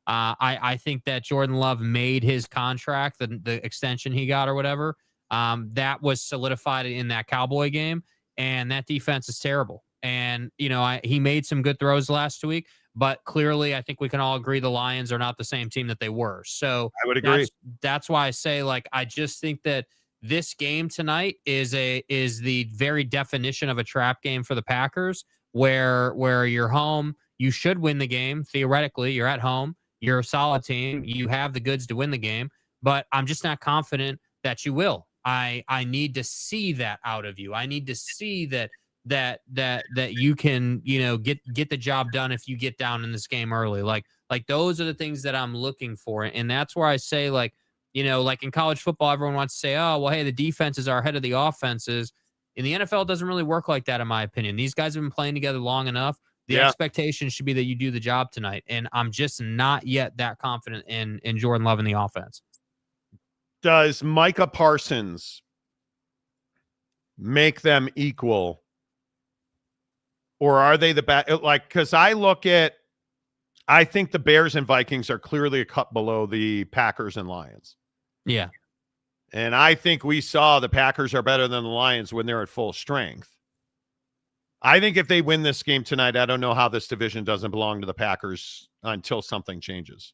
I think that Jordan Love made his contract, the extension he got or whatever, that was solidified in that Cowboy game, and that defense is terrible. And, he made some good throws last week, but clearly I think we can all agree the Lions are not the same team that they were. So I would agree. That's why I say, I just think that this game tonight is the very definition of a trap game for the Packers, where you're home, you should win the game. Theoretically, you're at home, you're a solid team, you have the goods to win the game, but I'm just not confident that you will. I need to see that out of you. I need to see that you can, get the job done if you get down in this game early. Like those are the things that I'm looking for. And that's where I say, like in college football, everyone wants to say, oh, well, hey, the defenses are ahead of the offenses. In the NFL, it doesn't really work like that, in my opinion. These guys have been playing together long enough. The expectation should be that you do the job tonight. And I'm just not yet that confident in Jordan Love in the offense. Does Micah Parsons make them equal? Or are they the bad? Because I think the Bears and Vikings are clearly a cut below the Packers and Lions. Yeah. And I think we saw the Packers are better than the Lions when they're at full strength. I think if they win this game tonight, I don't know how this division doesn't belong to the Packers until something changes.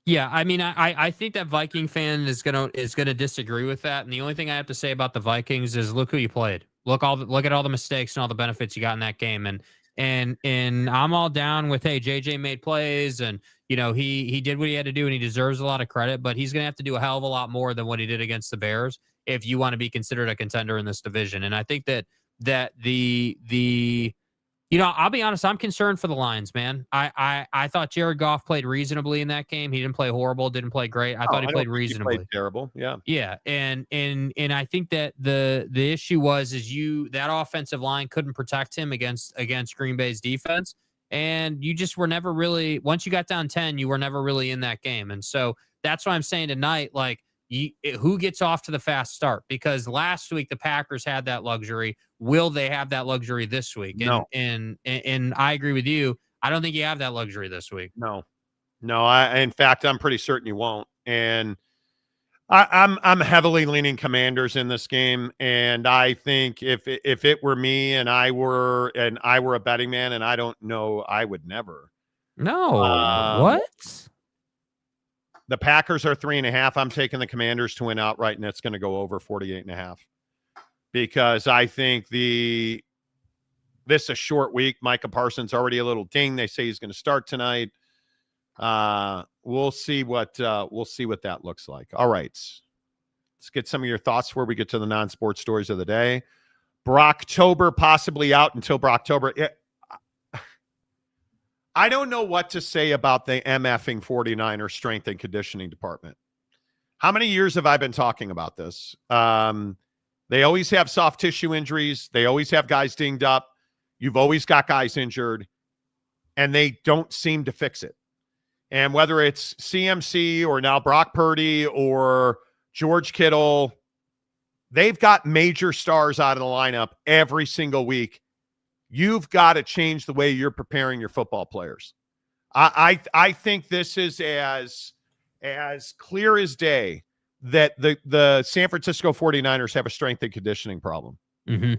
Yeah, I mean, I think that Viking fan is gonna disagree with that. And the only thing I have to say about the Vikings is look who you played. Look at all the mistakes and all the benefits you got in that game. And I'm all down with, hey, JJ made plays and he did what he had to do and he deserves a lot of credit, but he's gonna have to do a hell of a lot more than what he did against the Bears if you want to be considered a contender in this division. And I think that the I'll be honest, I'm concerned for the Lions, man. I thought Jared Goff played reasonably in that game. He didn't play horrible, didn't play great. I thought he played reasonably. He played terrible. Yeah. Yeah. And I think that the issue was that offensive line couldn't protect him against Green Bay's defense. And you just were never really, once you got down 10, you were never really in that game. And so that's why I'm saying tonight, who gets off to the fast start? Because last week the Packers had that luxury. Will they have that luxury this week? No. And I agree with you. I don't think you have that luxury this week. No. In fact, I'm pretty certain you won't. And I'm heavily leaning Commanders in this game. And I think if it were me and I were a betting man, and I don't know, I would never. No. What? The Packers are 3.5. I'm taking the Commanders to win outright, and it's going to go over 48.5. Because I think this is a short week. Micah Parsons already a little ding. They say he's going to start tonight. We'll see what that looks like. All right. Let's get some of your thoughts before we get to the non-sports stories of the day. Brocktober possibly out until Brocktober. I don't know what to say about the MFing 49ers strength and conditioning department. How many years have I been talking about this? They always have soft tissue injuries. They always have guys dinged up. You've always got guys injured, and they don't seem to fix it. And whether it's CMC or now Brock Purdy or George Kittle, they've got major stars out of the lineup every single week. You've got to change the way you're preparing your football players. I think this is as clear as day that the San Francisco 49ers have a strength and conditioning problem. Mm-hmm.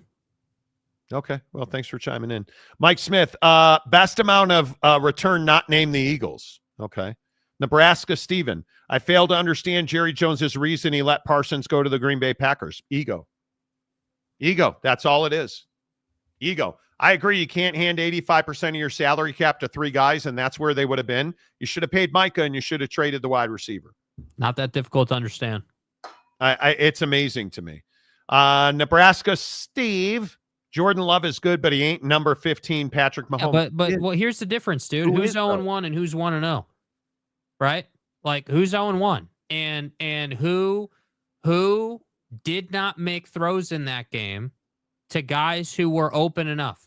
Okay. Well, thanks for chiming in. Mike Smith, best amount of return not named the Eagles. Okay. Nebraska Steven, I fail to understand Jerry Jones's reason he let Parsons go to the Green Bay Packers. Ego. That's all it is. Ego. I agree. You can't hand 85% of your salary cap to 3 guys, and that's where they would have been. You should have paid Micah, and you should have traded the wide receiver. Not that difficult to understand. It's amazing to me. Nebraska Steve, Jordan Love is good, but he ain't number 15 Patrick Mahomes. Yeah, but well, here's the difference, dude. Who's 0-1 and who's 1-0? Right? Like, who's 0-1? And who did not make throws in that game to guys who were open enough?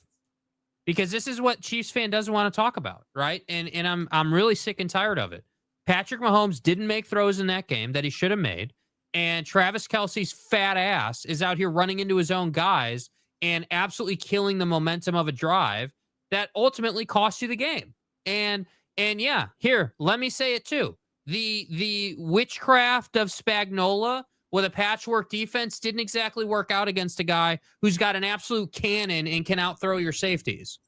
Because this is what Chiefs fan doesn't want to talk about, right? And I'm really sick and tired of it. Patrick Mahomes didn't make throws in that game that he should have made, and Travis Kelce's fat ass is out here running into his own guys and absolutely killing the momentum of a drive that ultimately cost you the game. And yeah, here, let me say it too. The witchcraft of Spagnuolo with a patchwork defense didn't exactly work out against a guy who's got an absolute cannon and can outthrow your safeties.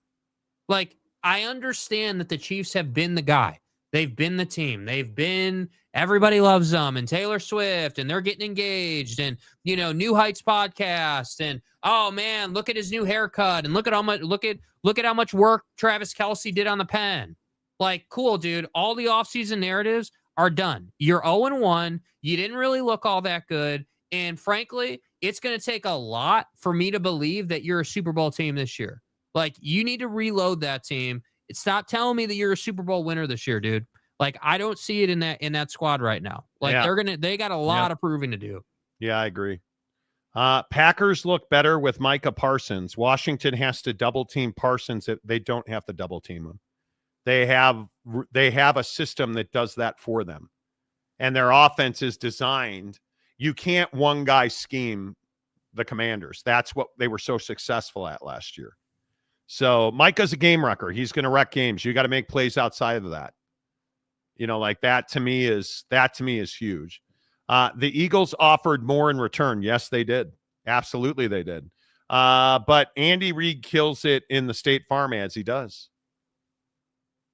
Like, I understand that the Chiefs have been the guy. They've been the team. They've been, everybody loves them, and Taylor Swift, and they're getting engaged, and, you know, New Heights podcast, and, oh man, look at his new haircut, and look at how much work Travis Kelce did on the pen. Like, cool, dude. All the offseason narratives are done. You're 0-1. You didn't really look all that good. And frankly, it's going to take a lot for me to believe that you're a Super Bowl team this year. Like, you need to reload that team. Stop telling me that you're a Super Bowl winner this year, dude. Like, I don't see it in that squad right now. Like, they got a lot of proving to do. Yeah, I agree. Packers look better with Micah Parsons. Washington has to double team Parsons. They don't have to double team him. They have a system that does that for them. And their offense is designed. You can't one guy scheme the Commanders. That's what they were so successful at last year. So Micah's a game wrecker. He's going to wreck games. You got to make plays outside of that. You know, like that to me is huge. The Eagles offered more in return. Yes, they did. Absolutely, they did. But Andy Reid kills it in the State Farm ads. He does.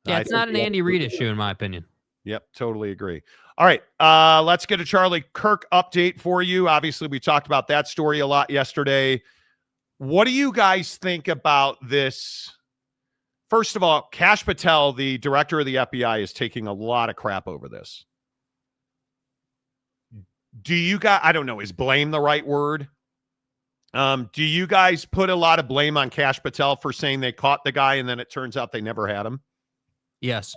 Yeah, it's not an Andy Reid issue, in my opinion. Yep, totally agree. All right, let's get a Charlie Kirk update for you. Obviously, we talked about that story a lot yesterday. What do you guys think about this? First of all, Kash Patel, the director of the FBI, is taking a lot of crap over this. Do you guys, I don't know, is blame the right word? Do you guys put a lot of blame on Kash Patel for saying they caught the guy and then it turns out they never had him? Yes,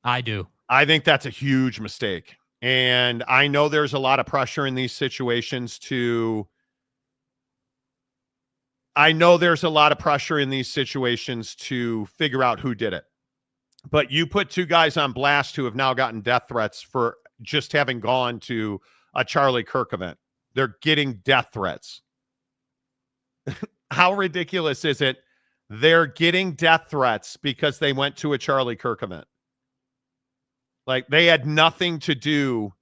I do. I think that's a huge mistake. And I know there's a lot of pressure in these situations to figure out who did it. But you put 2 guys on blast who have now gotten death threats for just having gone to a Charlie Kirk event. They're getting death threats. How ridiculous is it? They're getting death threats because they went to a Charlie Kirk event. Like, they had nothing to do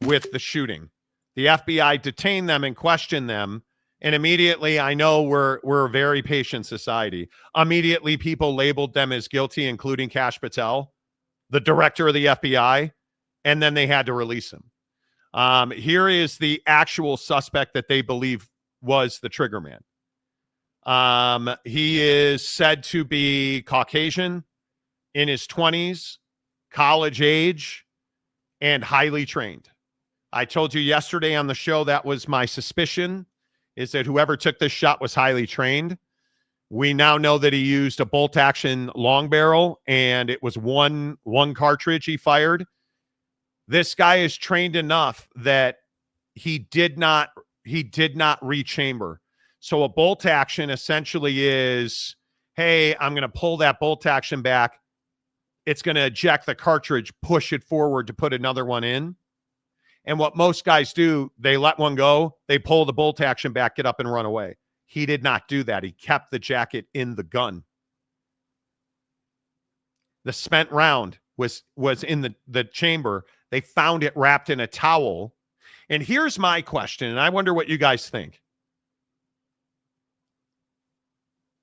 with the shooting. The FBI detained them and questioned them. And immediately, I know we're a very patient society. Immediately, people labeled them as guilty, including Kash Patel, the director of the FBI, and then they had to release him. Here is the actual suspect that they believe was the trigger man. He is said to be Caucasian, in his 20s, college age, and highly trained. I told you yesterday on the show that was my suspicion. is that whoever took this shot was highly trained. We now know that he used a bolt action long barrel, and it was one cartridge he fired. This guy is trained enough that he did not rechamber. So a bolt action essentially is, hey, I'm going to pull that bolt action back. It's going to eject the cartridge, push it forward to put another one in. And what most guys do, they let one go, they pull the bolt action back, get up and run away. He did not do that. He kept the jacket in the gun. The spent round was in the chamber. They found it wrapped in a towel. And here's my question, and I wonder what you guys think.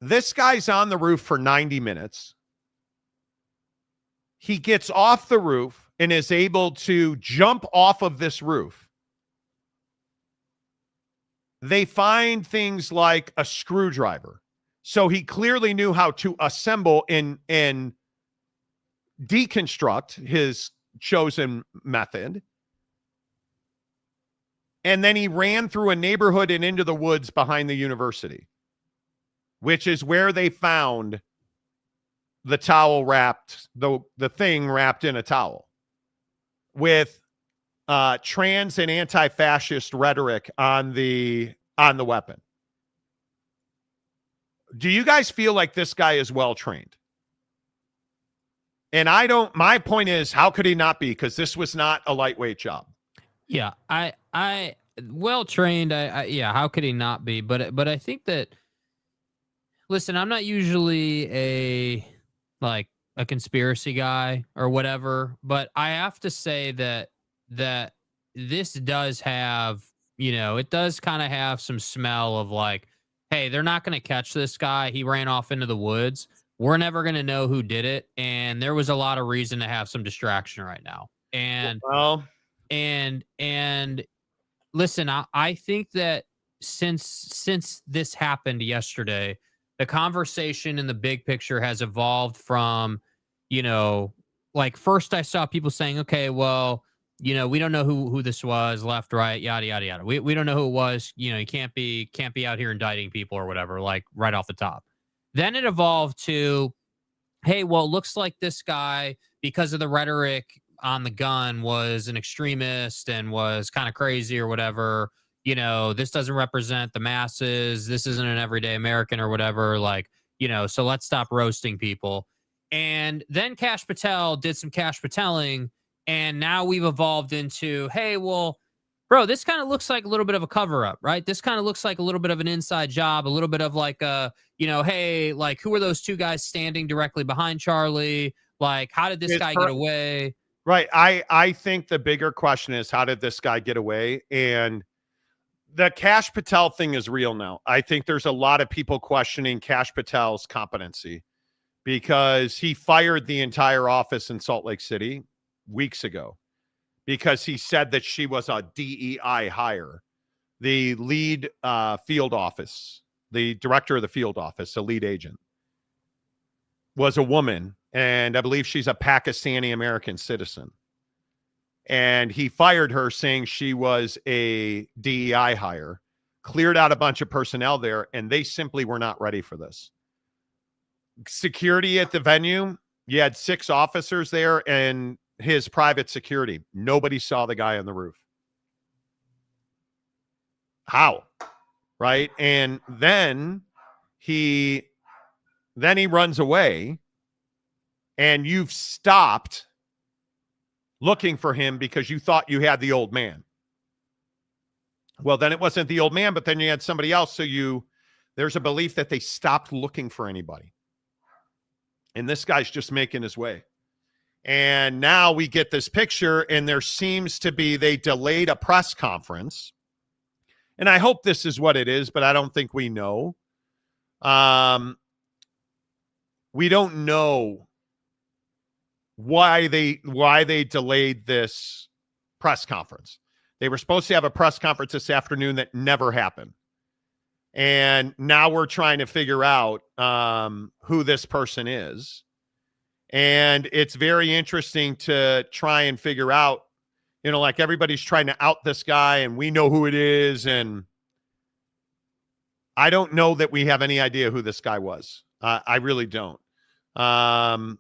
This guy's on the roof for 90 minutes. He gets off the roof and is able to jump off of this roof. They find things like a screwdriver. So he clearly knew how to assemble and deconstruct his chosen method. And then he ran through a neighborhood and into the woods behind the university, which is where they found the towel wrapped, the thing wrapped in a towel with trans and anti-fascist rhetoric on the weapon. Do you guys feel like this guy is well trained? And my point is, how could he not be? Because this was not a lightweight job. Yeah, I well trained. Yeah, how could he not be? But I think that, listen, I'm not usually a conspiracy guy or whatever, but I have to say that this does have, it does kind of have some smell of like, hey, they're not going to catch this guy. He ran off into the woods. We're never going to know who did it. And there was a lot of reason to have some distraction right now. And, and listen, I think that since this happened yesterday, the conversation in the big picture has evolved from, like first I saw people saying, okay, well, we don't know who this was, left, right, yada, yada, yada. We don't know who it was. You can't be out here indicting people or whatever, like right off the top. Then it evolved to, hey, well, it looks like this guy, because of the rhetoric on the gun, was an extremist and was kind of crazy or whatever. This doesn't represent the masses. This isn't an everyday American or whatever. Like, so let's stop roasting people. And then Kash Patel did some Kash Pateling. And now we've evolved into, hey, well, bro, this kind of looks like a little bit of a cover up, right? This kind of looks like a little bit of an inside job, a little bit of like, hey, like, who are those two guys standing directly behind Charlie? Like, how did this guy get away? Right. I think the bigger question is, how did this guy get away? And the Kash Patel thing is real now. I think there's a lot of people questioning Kash Patel's competency because he fired the entire office in Salt Lake City weeks ago because he said that she was a DEI hire. The lead field office, the director of the field office, the lead agent, was a woman, and I believe she's a Pakistani American citizen. And he fired her saying she was a DEI hire, cleared out a bunch of personnel there, and they simply were not ready for this. Security at the venue, you had 6 officers there and his private security. Nobody saw the guy on the roof. How? Right? And then he runs away, and you've stopped looking for him because you thought you had the old man. Well, then it wasn't the old man, but then you had somebody else. So there's a belief that they stopped looking for anybody. And this guy's just making his way. And now we get this picture, and there seems to be, they delayed a press conference. And I hope this is what it is, but I don't think we know. We don't know why they delayed this press conference. They were supposed to have a press conference this afternoon that never happened. And now we're trying to figure out who this person is. And it's very interesting to try and figure out, like everybody's trying to out this guy and we know who it is. And I don't know that we have any idea who this guy was. I really don't. I'm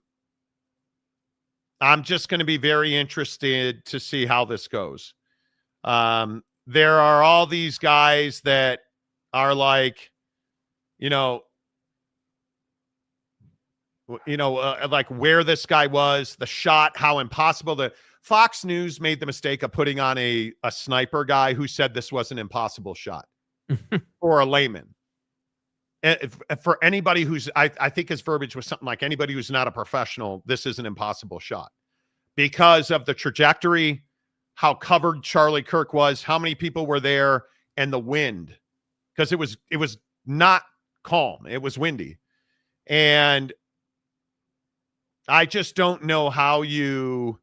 just going to be very interested to see how this goes. There are all these guys that are like, like where this guy was, the shot, how impossible. The Fox News made the mistake of putting on a sniper guy who said this was an impossible shot for a layman. For anybody who's, I think his verbiage was something like, anybody who's not a professional, this is an impossible shot because of the trajectory, how covered Charlie Kirk was, how many people were there, and the wind, because it was not calm. It was windy. And I just don't know how you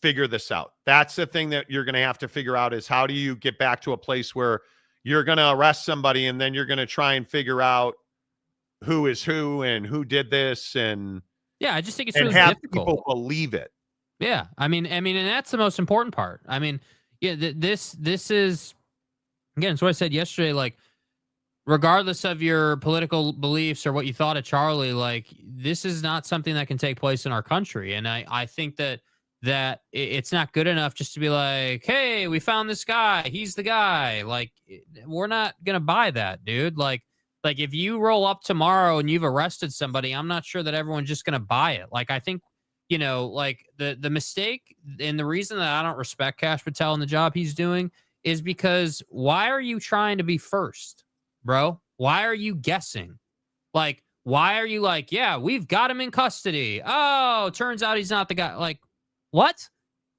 figure this out. That's the thing that you're going to have to figure out, is how do you get back to a place where you're going to arrest somebody and then you're going to try and figure out who is who and who did this, and I just think it's and really have difficult. people believe it. Yeah, I mean, and that's the most important part. I mean, this is, again, it's what I said yesterday. Like, regardless of your political beliefs or what you thought of Charlie, like, this is not something that can take place in our country. And I think that it's not good enough just to be like, hey, we found this guy, he's the guy. Like, we're not gonna buy that, dude. Like if you roll up tomorrow and you've arrested somebody, I'm not sure that everyone's just gonna buy it. Like, I think, like the mistake, and the reason that I don't respect Kash Patel and the job he's doing is because why are you trying to be first, bro? Why are you guessing? Like, why are you like, yeah, we've got him in custody. Oh, turns out he's not the guy. Like, what?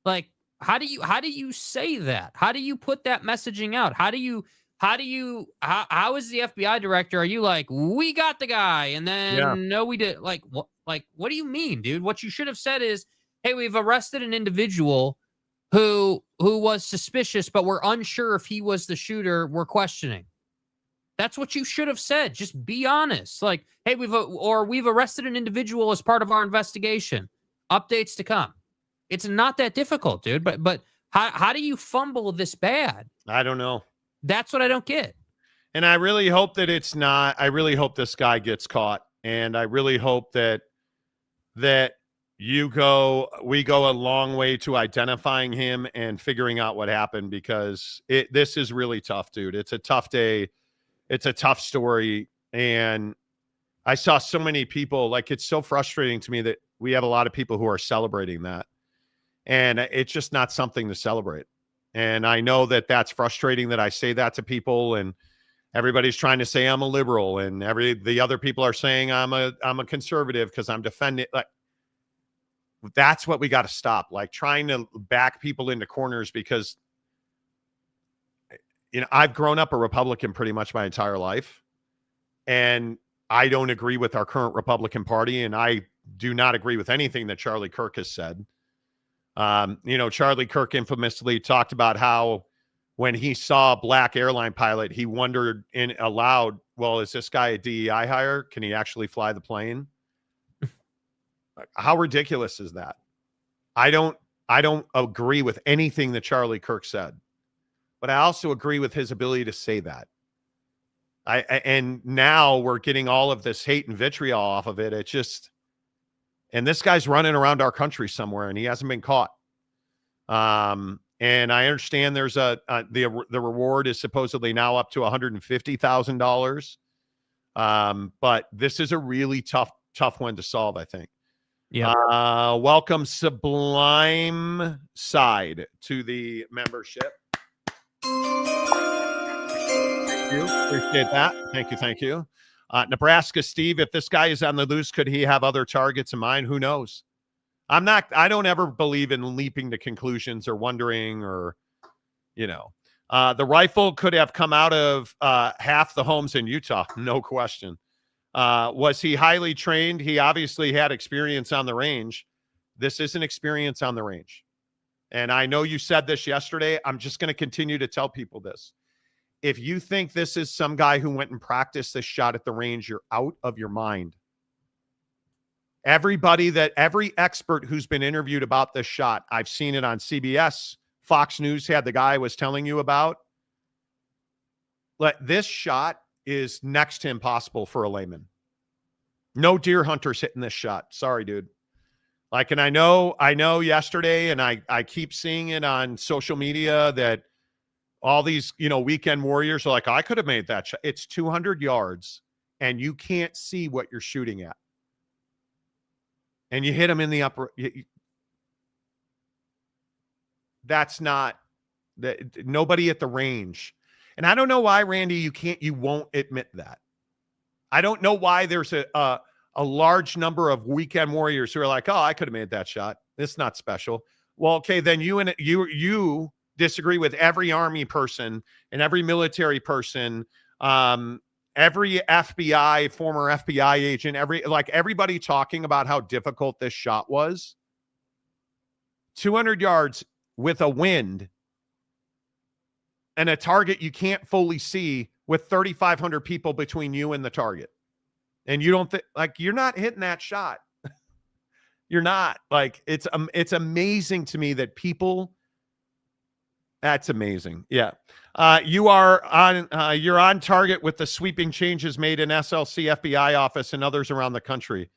Like, how do you say that? How do you put that messaging out? How is the FBI director? Are you like, we got the guy, and then no, we did? Like, what? Like, what do you mean, dude? What you should have said is, hey, we've arrested an individual who was suspicious, but we're unsure if he was the shooter. We're questioning. That's what you should have said. Just be honest. Like, hey, we've arrested an individual as part of our investigation. Updates to come. It's not that difficult, dude. But how do you fumble this bad? I don't know. That's what I don't get. And I really hope that it's not. I really hope this guy gets caught. And I really hope that we go a long way to identifying him and figuring out what happened, because this is really tough, dude. It's a tough day. It's a tough story. And I saw so many people, like, it's so frustrating to me that we have a lot of people who are celebrating that. And it's just not something to celebrate. And I know that that's frustrating that I say that to people, and everybody's trying to say I'm a liberal, and the other people are saying I'm a conservative because I'm defending. Like, that's what we got to stop. Like, trying to back people into corners, because I've grown up a Republican pretty much my entire life, and I don't agree with our current Republican Party, and I do not agree with anything that Charlie Kirk has said. Charlie Kirk infamously talked about how when he saw a black airline pilot, he wondered aloud, well, is this guy a DEI hire? Can he actually fly the plane? How ridiculous is that? I don't agree with anything that Charlie Kirk said, but I also agree with his ability to say that. And now we're getting all of this hate and vitriol off of it. It's just, and this guy's running around our country somewhere, and he hasn't been caught. And I understand there's the reward is supposedly now up to $150,000. But this is a really tough one to solve, I think. Yeah. Welcome Sublime Side to the membership. Thank you. Appreciate that. Thank you. Nebraska Steve, if this guy is on the loose, could he have other targets in mind? Who knows? I don't ever believe in leaping to conclusions or wondering, or, the rifle could have come out of half the homes in Utah. No question. Was he highly trained? He obviously had experience on the range. This isn't experience on the range. And I know you said this yesterday. I'm just going to continue to tell people this. If you think this is some guy who went and practiced this shot at the range, you're out of your mind. Every expert who's been interviewed about this shot, I've seen it on CBS. Fox News had the guy I was telling you about. this shot is next to impossible for a layman. No deer hunters hitting this shot. Sorry, dude. Like, and I know yesterday, and I keep seeing it on social media that all these, weekend warriors are like, I could have made that shot. It's 200 yards and you can't see what you're shooting at. And you hit them in the upper. That's not nobody at the range. And I don't know why, Randy, you won't admit that. I don't know why there's a large number of weekend warriors who are like, oh, I could have made that shot. It's not special. Well, okay, then you disagree with every Army person and every military person, every FBI, former FBI agent, everybody talking about how difficult this shot was. 200 yards with a wind and a target you can't fully see with 3,500 people between you and the target. And you don't think, you're not hitting that shot. You're not. It's amazing to me that people. That's amazing. Yeah. You're on target with the sweeping changes made in SLC FBI office and others around the country.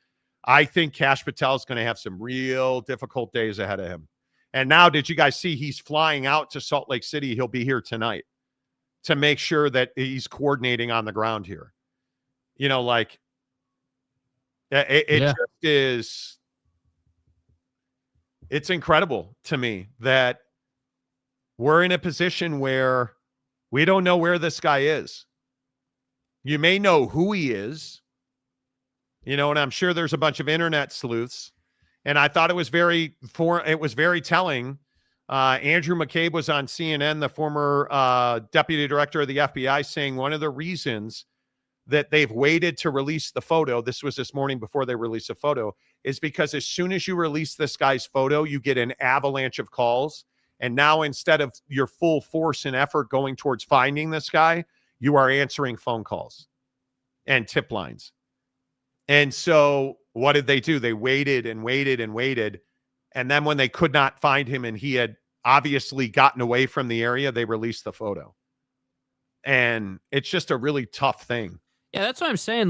I think Kash Patel is going to have some real difficult days ahead of him. And now, did you guys see he's flying out to Salt Lake City? He'll be here tonight to make sure that he's coordinating on the ground here. Just is. It's incredible to me that we're in a position where we don't know where this guy is. You may know who he is, and I'm sure there's a bunch of internet sleuths. And I thought it was very telling. Andrew McCabe was on CNN, the former deputy director of the FBI, saying one of the reasons that they've waited to release the photo, this was this morning before they released the photo, is because as soon as you release this guy's photo, you get an avalanche of calls. And now instead of your full force and effort going towards finding this guy, you are answering phone calls and tip lines. And so what did they do? They waited and waited and waited. And then when they could not find him and he had obviously gotten away from the area, they released the photo. And it's just a really tough thing. Yeah, that's what I'm saying.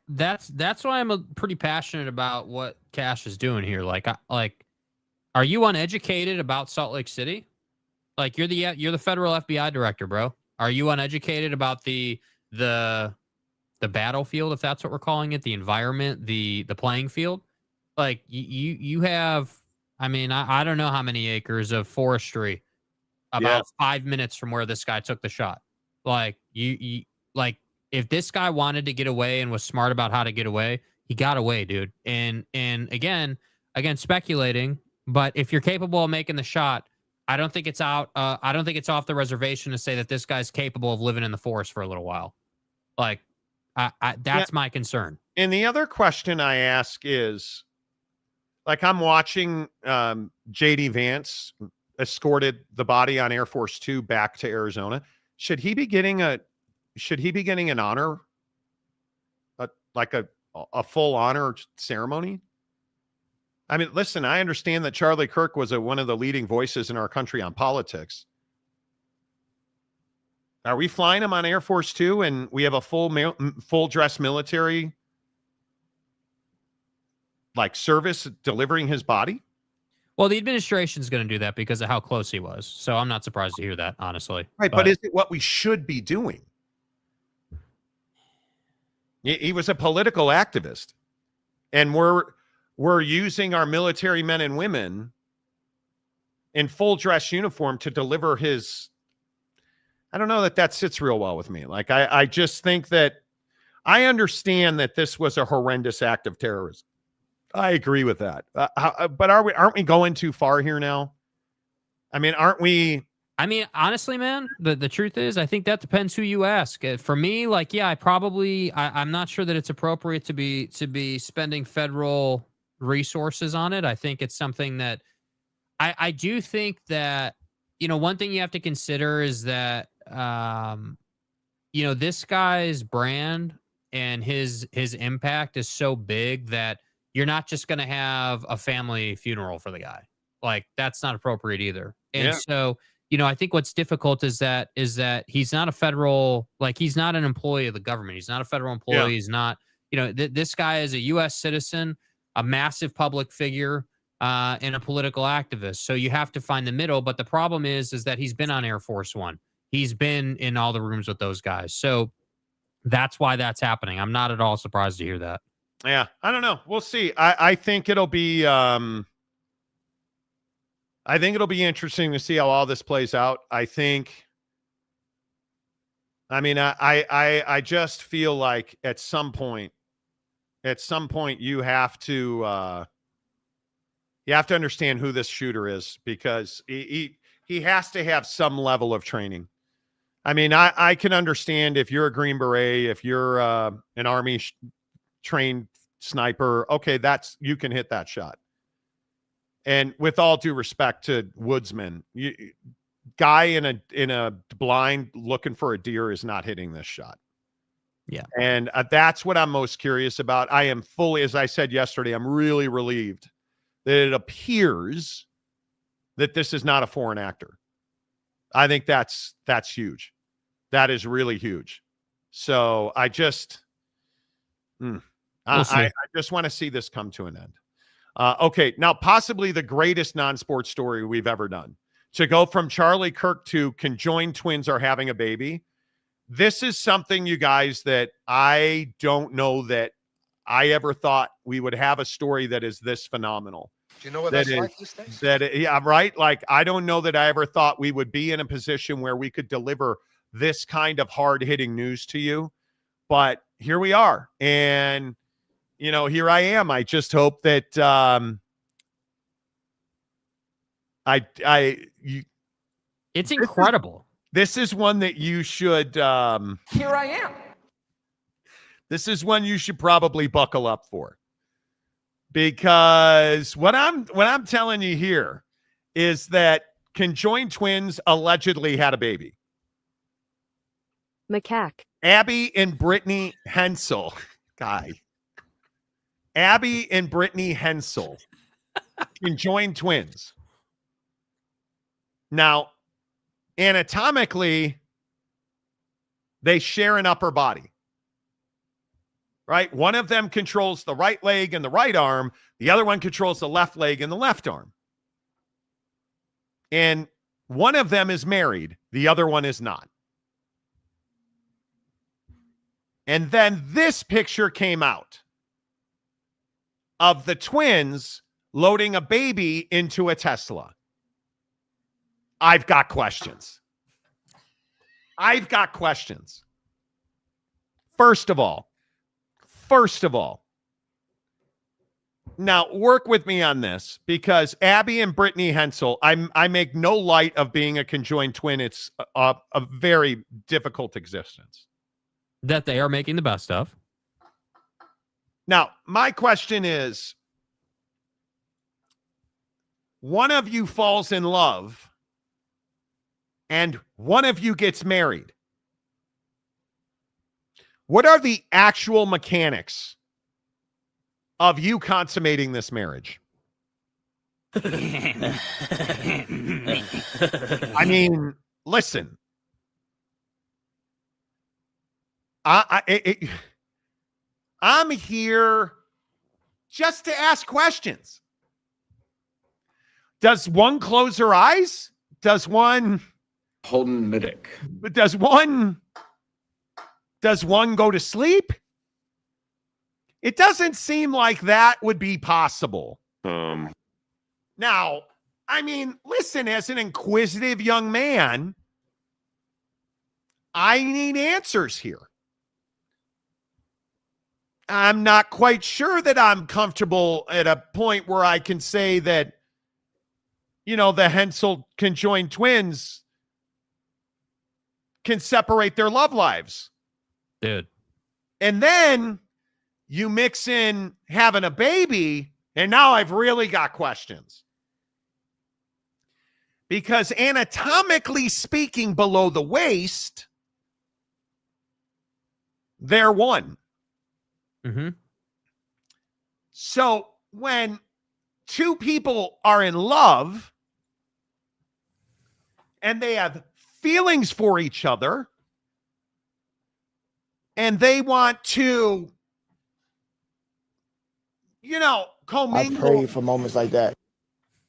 That's why I'm pretty passionate about what Kash is doing here. Are you uneducated about Salt Lake City? You're the federal FBI director, bro. Are you uneducated about the battlefield, if that's what we're calling it, the environment, the playing field? You have, I don't know how many acres of forestry about 5 minutes from where this guy took the shot. If this guy wanted to get away and was smart about how to get away, he got away, dude. And again, speculating, but if you're capable of making the shot, I don't think it's out. I don't think it's off the reservation to say that this guy's capable of living in the forest for a little while. That's my concern. And the other question I ask is, I'm watching J.D. Vance escorted the body on Air Force 2 back to Arizona. Should he be getting an honor, a full honor ceremony? Listen, I understand that Charlie Kirk was one of the leading voices in our country on politics. Are we flying him on Air Force 2 and we have a full dress military service delivering his body? Well, the administration's going to do that because of how close he was. So I'm not surprised to hear that, honestly. Right, but is it what we should be doing? He was a political activist, and we're using our military men and women in full dress uniform to deliver his. I don't know that sits real well with me. I just think that I understand that this was a horrendous act of terrorism. I agree with that. But aren't we going too far here now? Aren't we? Honestly, man, the truth is, I think that depends who you ask. For me, I'm not sure that it's appropriate to be spending federal resources on it. I think it's something that I do think that, one thing you have to consider is that, this guy's brand and his impact is so big that you're not just going to have a family funeral for the guy. That's not appropriate either. And so I think what's difficult is that he's not a federal, like he's not an employee of the government. He's not a federal employee. Yeah. He's not, this guy is a U.S. citizen, a massive public figure, and a political activist. So you have to find the middle. But the problem is that he's been on Air Force One. He's been in all the rooms with those guys. So that's why that's happening. I'm not at all surprised to hear that. Yeah, I don't know. We'll see. I think it'll be interesting to see how all this plays out. I just feel like at some point you have to understand who this shooter is, because he has to have some level of training. I mean, I can understand if you're a Green Beret, if you're an Army trained sniper, okay, you can hit that shot. And with all due respect to woodsmen, guy in a blind looking for a deer is not hitting this shot. Yeah. And that's what I'm most curious about. I am fully, as I said yesterday, I'm really relieved that it appears that this is not a foreign actor. I think that's huge. That is really huge. So I just, I just want to see this come to an end. Okay, now possibly the greatest non-sports story we've ever done. To go from Charlie Kirk to conjoined twins are having a baby. This is something, you guys, that I don't know that I ever thought we would have a story that is this phenomenal. Do you know what that's like these days? Yeah, right. Like, I don't know that I ever thought we would be in a position where we could deliver this kind of hard-hitting news to you. But here we are. And, here I am. I just hope that it's incredible. This is one that you should Here I am. This is one you should probably buckle up for. Because what I'm telling you here is that conjoined twins allegedly had a baby. Macaque. Abby and Brittany Hensel. Abby and Brittany Hensel. Conjoined twins. Now, anatomically, they share an upper body. Right? One of them controls the right leg and the right arm. The other one controls the left leg and the left arm. And one of them is married. The other one is not. And then this picture came out of the twins loading a baby into a Tesla. I've got questions. First of all, now work with me on this, because Abby and Brittany Hensel, I make no light of being a conjoined twin. It's a very difficult existence that they are making the best of. Now, my question is, one of you falls in love and one of you gets married. What are the actual mechanics of you consummating this marriage? I mean, listen. I'm here just to ask questions. Does one close her eyes? Does one Holden Middick? Does one go to sleep? It doesn't seem like that would be possible. Now, I mean, listen, as an inquisitive young man, I need answers here. I'm not quite sure that I'm comfortable at a point where I can say that, the Hensel conjoined twins can separate their love lives. Dude. And then you mix in having a baby, and now I've really got questions. Because anatomically speaking, below the waist, they're one. Mm-hmm. So when two people are in love and they have feelings for each other, and they want to, commingle. I pray for moments like that.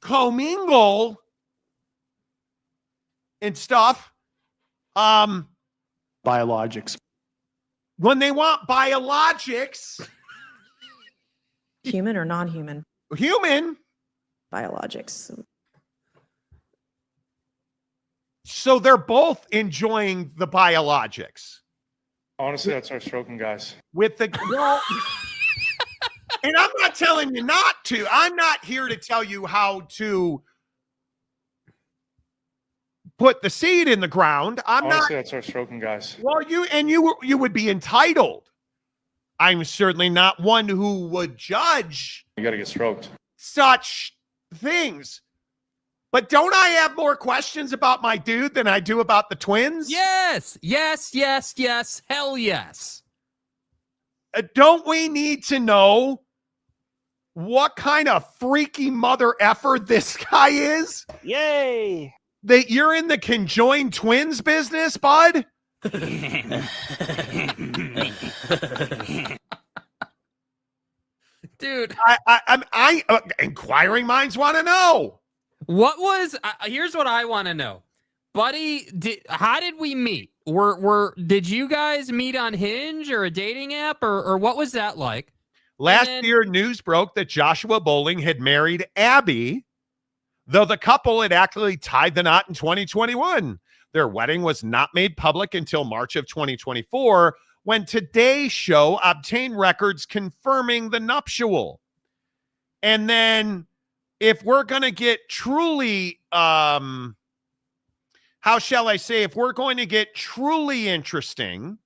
Commingle and stuff. Biologics. When they want biologics. Human or non-human? Human. Biologics. So they're both enjoying the biologics. Honestly, I'd start stroking guys. With the well, and I'm not telling you not to. I'm not here to tell you how to put the seed in the ground. Honestly, I'd start stroking guys. Well, you would be entitled. I'm certainly not one who would judge. You got to get stroked. Such things. But don't I have more questions about my dude than I do about the twins? Yes. Hell yes. Don't we need to know what kind of freaky mother effer this guy is? Yay. That you're in the conjoined twins business, bud? Dude. I inquiring minds want to know. What was here's what I want to know. Buddy, how did we meet? Did you guys meet on Hinge or a dating app or what was that like? Last year, news broke that Joshua Bowling had married Abby, though the couple had actually tied the knot in 2021. Their wedding was not made public until March of 2024, when Today's Show obtained records confirming the nuptial. And then, if we're going to get truly, how shall I say, if we're going to get truly interesting,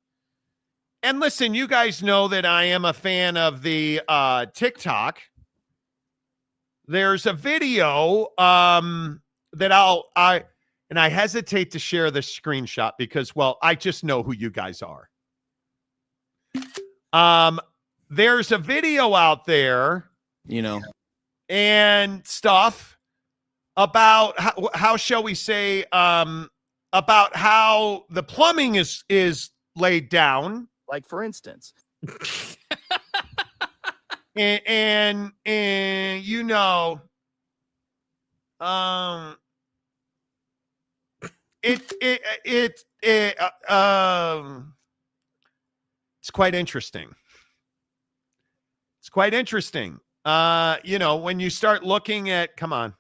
and listen, you guys know that I am a fan of the TikTok. There's a video that I hesitate to share this screenshot because, well, I just know who you guys are. There's a video out there, and stuff about how shall we say, about how the plumbing is laid down. Like, for instance. and it's quite interesting. It's quite interesting. When you start looking at, come on,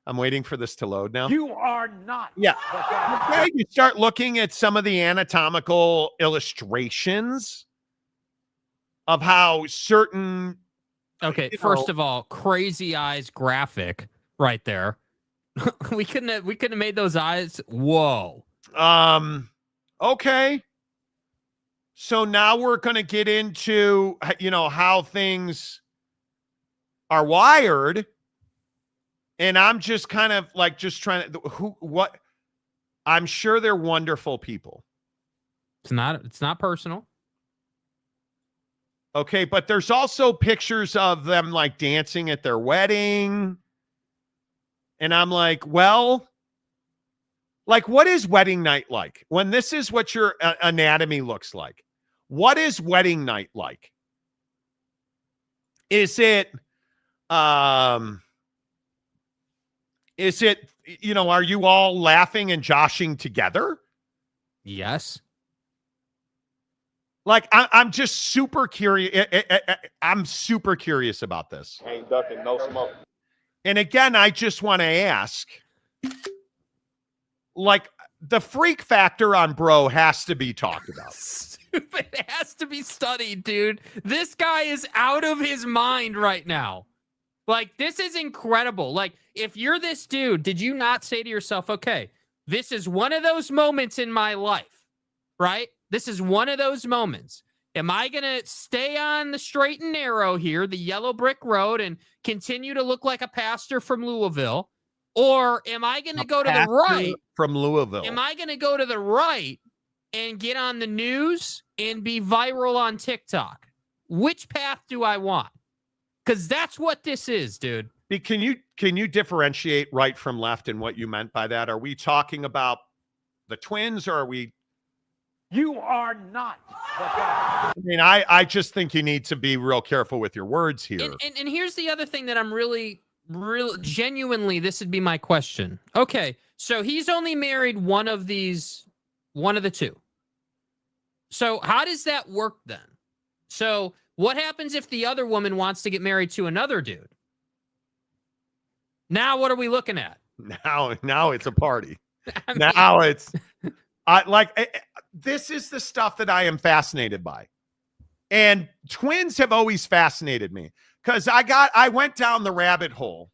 I'm waiting for this to load now. You are not. Yeah. Okay, you start looking at some of the anatomical illustrations of how certain. Okay, first of all, crazy eyes graphic right there. we couldn't have made those eyes. Whoa. Okay. So now we're going to get into, how things are wired. And I'm just kind of like just trying to I'm sure they're wonderful people. It's not personal. Okay, but there's also pictures of them like dancing at their wedding. And I'm like, well, like, what is wedding night like? When this is what your anatomy looks like, what is wedding night like? Is it, are you all laughing and joshing together? Yes. Like, I'm just super curious. I'm super curious about this. Ain't ducking, no smoke. And again, I just want to ask, like, the freak factor on bro has to be talked about. It has to be studied, dude. This guy is out of his mind right now. Like, this is incredible. Like, if you're this dude, did you not say to yourself, okay, this is one of those moments in my life, right? This is one of those moments. Am I going to stay on the straight and narrow here, the yellow brick road, and continue to look like a pastor from Louisville? Or am I going to go to the right? From Louisville. Am I going to go to the right and get on the news and be viral on TikTok? Which path do I want? Because that's what this is, dude. Can can you differentiate right from left and what you meant by that? Are we talking about the twins, or are we? You are not the guy. I mean, I just think you need to be real careful with your words here. And here's the other thing that I'm really genuinely, this would be my question. Okay, so he's only married one of the two. So how does that work then? So what happens if the other woman wants to get married to another dude? Now what are we looking at? Now it's a party. I mean, Now it's this is the stuff that I am fascinated by. And twins have always fascinated me because I went down the rabbit hole.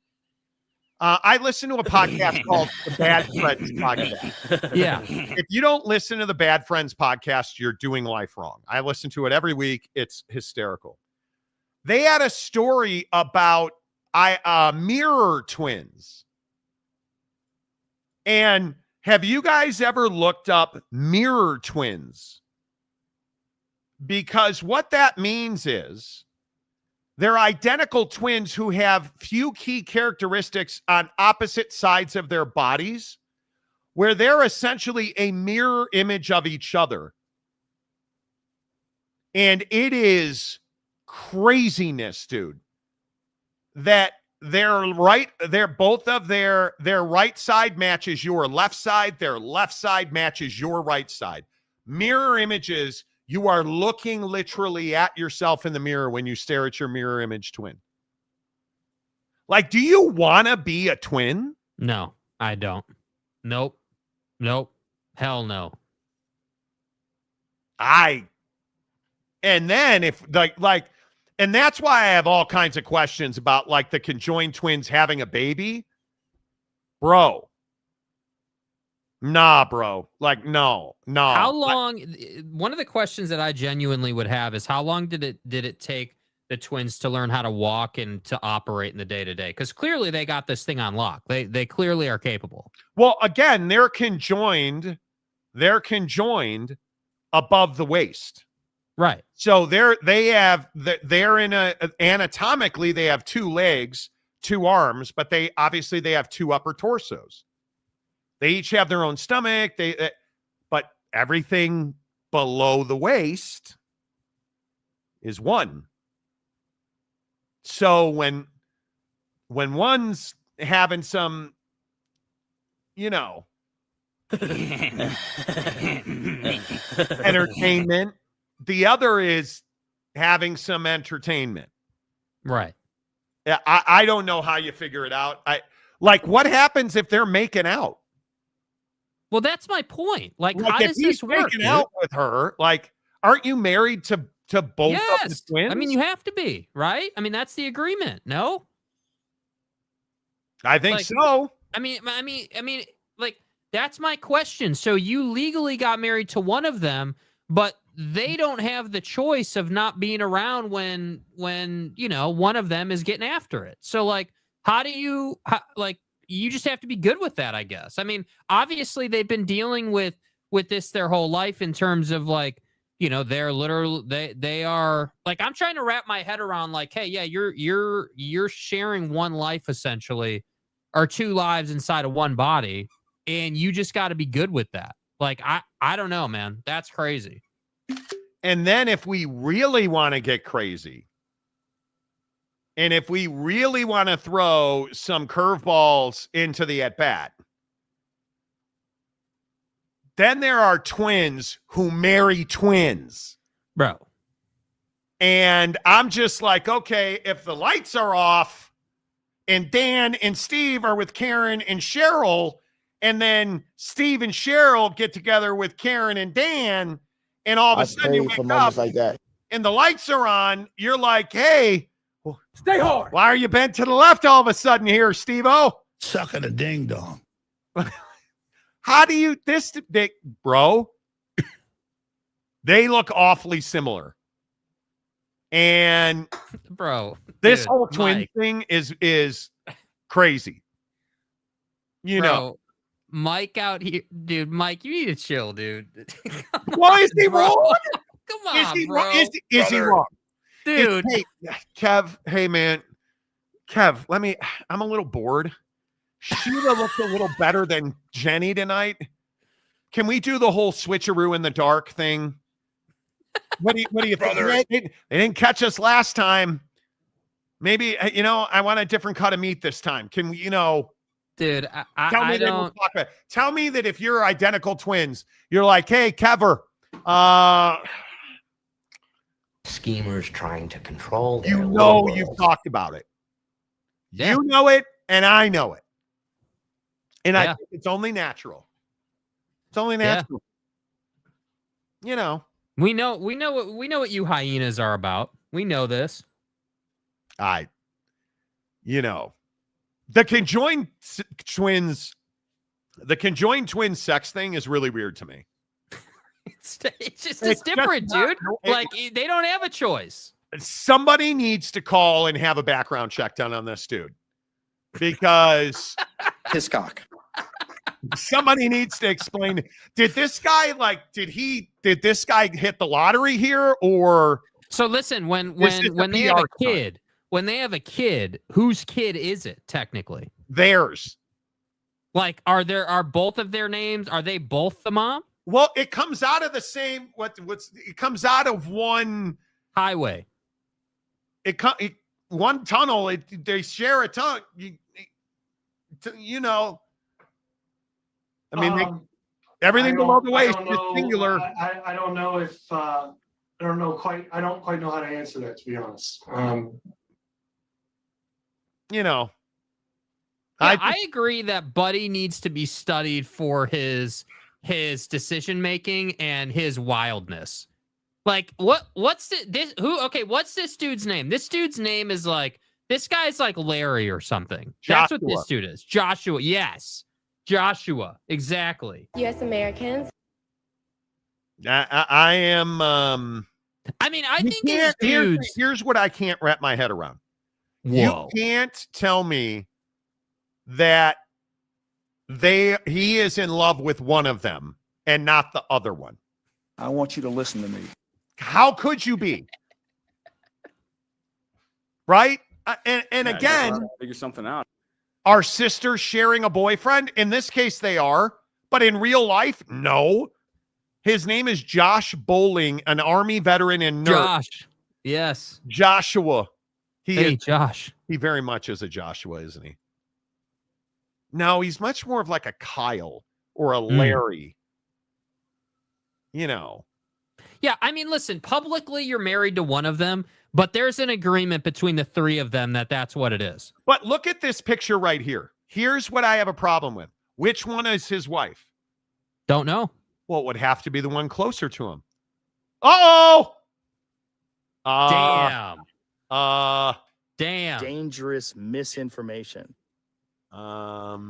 I listened to a podcast called the Bad Friends Podcast. Yeah. If you don't listen to the Bad Friends Podcast, you're doing life wrong. I listen to it every week. It's hysterical. They had a story about mirror twins. And have you guys ever looked up mirror twins? Because what that means is they're identical twins who have few key characteristics on opposite sides of their bodies, where they're essentially a mirror image of each other. And it is craziness, dude, that both of their right side matches your left side, their left side matches your right side. Mirror images. You are looking literally at yourself in the mirror when you stare at your mirror image twin. Like, do you want to be a twin? No, I don't. Nope. Hell no. And then if and that's why I have all kinds of questions about like the conjoined twins having a baby. Bro. Nah, bro. Like, no. How long? One of the questions that I genuinely would have is how long did it take the twins to learn how to walk and to operate in the day-to-day? Because clearly they got this thing on lock. They clearly are capable. Well, again, they're conjoined above the waist. Right. So anatomically they have two legs, two arms, but they have two upper torsos. They each have their own stomach. But everything below the waist is one. So when one's having some, entertainment, the other is having some entertainment. Right. I don't know how you figure it out. What happens if they're making out? Well, that's my point. Like how does this work? Making out with her, aren't you married to both of the twins? I mean, you have to be, right? I mean, that's the agreement. No, I think so. I mean, that's my question. So you legally got married to one of them, but they don't have the choice of not being around when one of them is getting after it. So how do you you just have to be good with that, I guess. I mean, obviously they've been dealing with this their whole life in terms of they're literally they are I'm trying to wrap my head around hey, yeah, you're sharing one life essentially, or two lives inside of one body, and you just got to be good with that. I don't know, man. That's crazy. And then if we really want to get crazy, and if we really want to throw some curveballs into the at-bat, then there are twins who marry twins. Bro. And I'm just okay, if the lights are off and Dan and Steve are with Karen and Cheryl, and then Steve and Cheryl get together with Karen and Dan, and all of a sudden you wake up like that, and the lights are on, you're like, hey, stay hard. Why are you bent to the left all of a sudden here, Steve-O? Sucking a ding dong. How do you bro? They look awfully similar. And bro, this whole twin thing is crazy. Mike out here, dude. Mike, you need to chill, dude. Why is he wrong? Come on, bro. Is he wrong? Dude. Hey, Kev, hey, man. Kev, I'm a little bored. Sheila looked a little better than Jenny tonight. Can we do the whole switcheroo in the dark thing? What do you think? They didn't catch us last time. Maybe, I want a different cut of meat this time. Can we, dude, tell me that if you're identical twins, you're like, hey, Kever, schemers trying to control their you've talked about it. Yeah. You know it, and I know it. And I think it's only natural. It's only natural. We know what you hyenas are about. We know this. The conjoined twins sex thing is really weird to me. It's different, dude. Like, they don't have a choice. Somebody needs to call and have a background check done on this dude, because his cock. Somebody needs to explain. Did this guy hit the lottery here, or? So listen, when they have a kid, whose kid is it technically? Theirs. Like, are both of their names? Are they both the mom? Well, it comes out of the same. It comes out of one highway. One tunnel. They share a tunnel. I mean, everything below the waist is singular. I don't know if I don't quite know how to answer that, to be honest. I agree that Buddy needs to be studied for his decision making and his wildness. Like, what's this dude's name? This dude's name is this guy's like Larry or something. Joshua. That's what this dude is. Joshua. Yes. Joshua. Exactly. U.S. Americans. I am. I think these dudes. Here's what I can't wrap my head around. Whoa. You can't tell me that he is in love with one of them and not the other one. I want you to listen to me. How could you be? Right? And again, figure something out. Are sisters sharing a boyfriend? In this case, they are. But in real life, no. His name is Josh Bowling, an Army veteran and nurse. Josh. Yes. Joshua. Josh. He very much is a Joshua, isn't he? No, he's much more of like a Kyle or a Larry. Yeah, I mean, listen, publicly you're married to one of them, but there's an agreement between the three of them that's what it is. But look at this picture right here. Here's what I have a problem with. Which one is his wife? Don't know. Well, it would have to be the one closer to him. Uh-oh! Damn. Dangerous misinformation.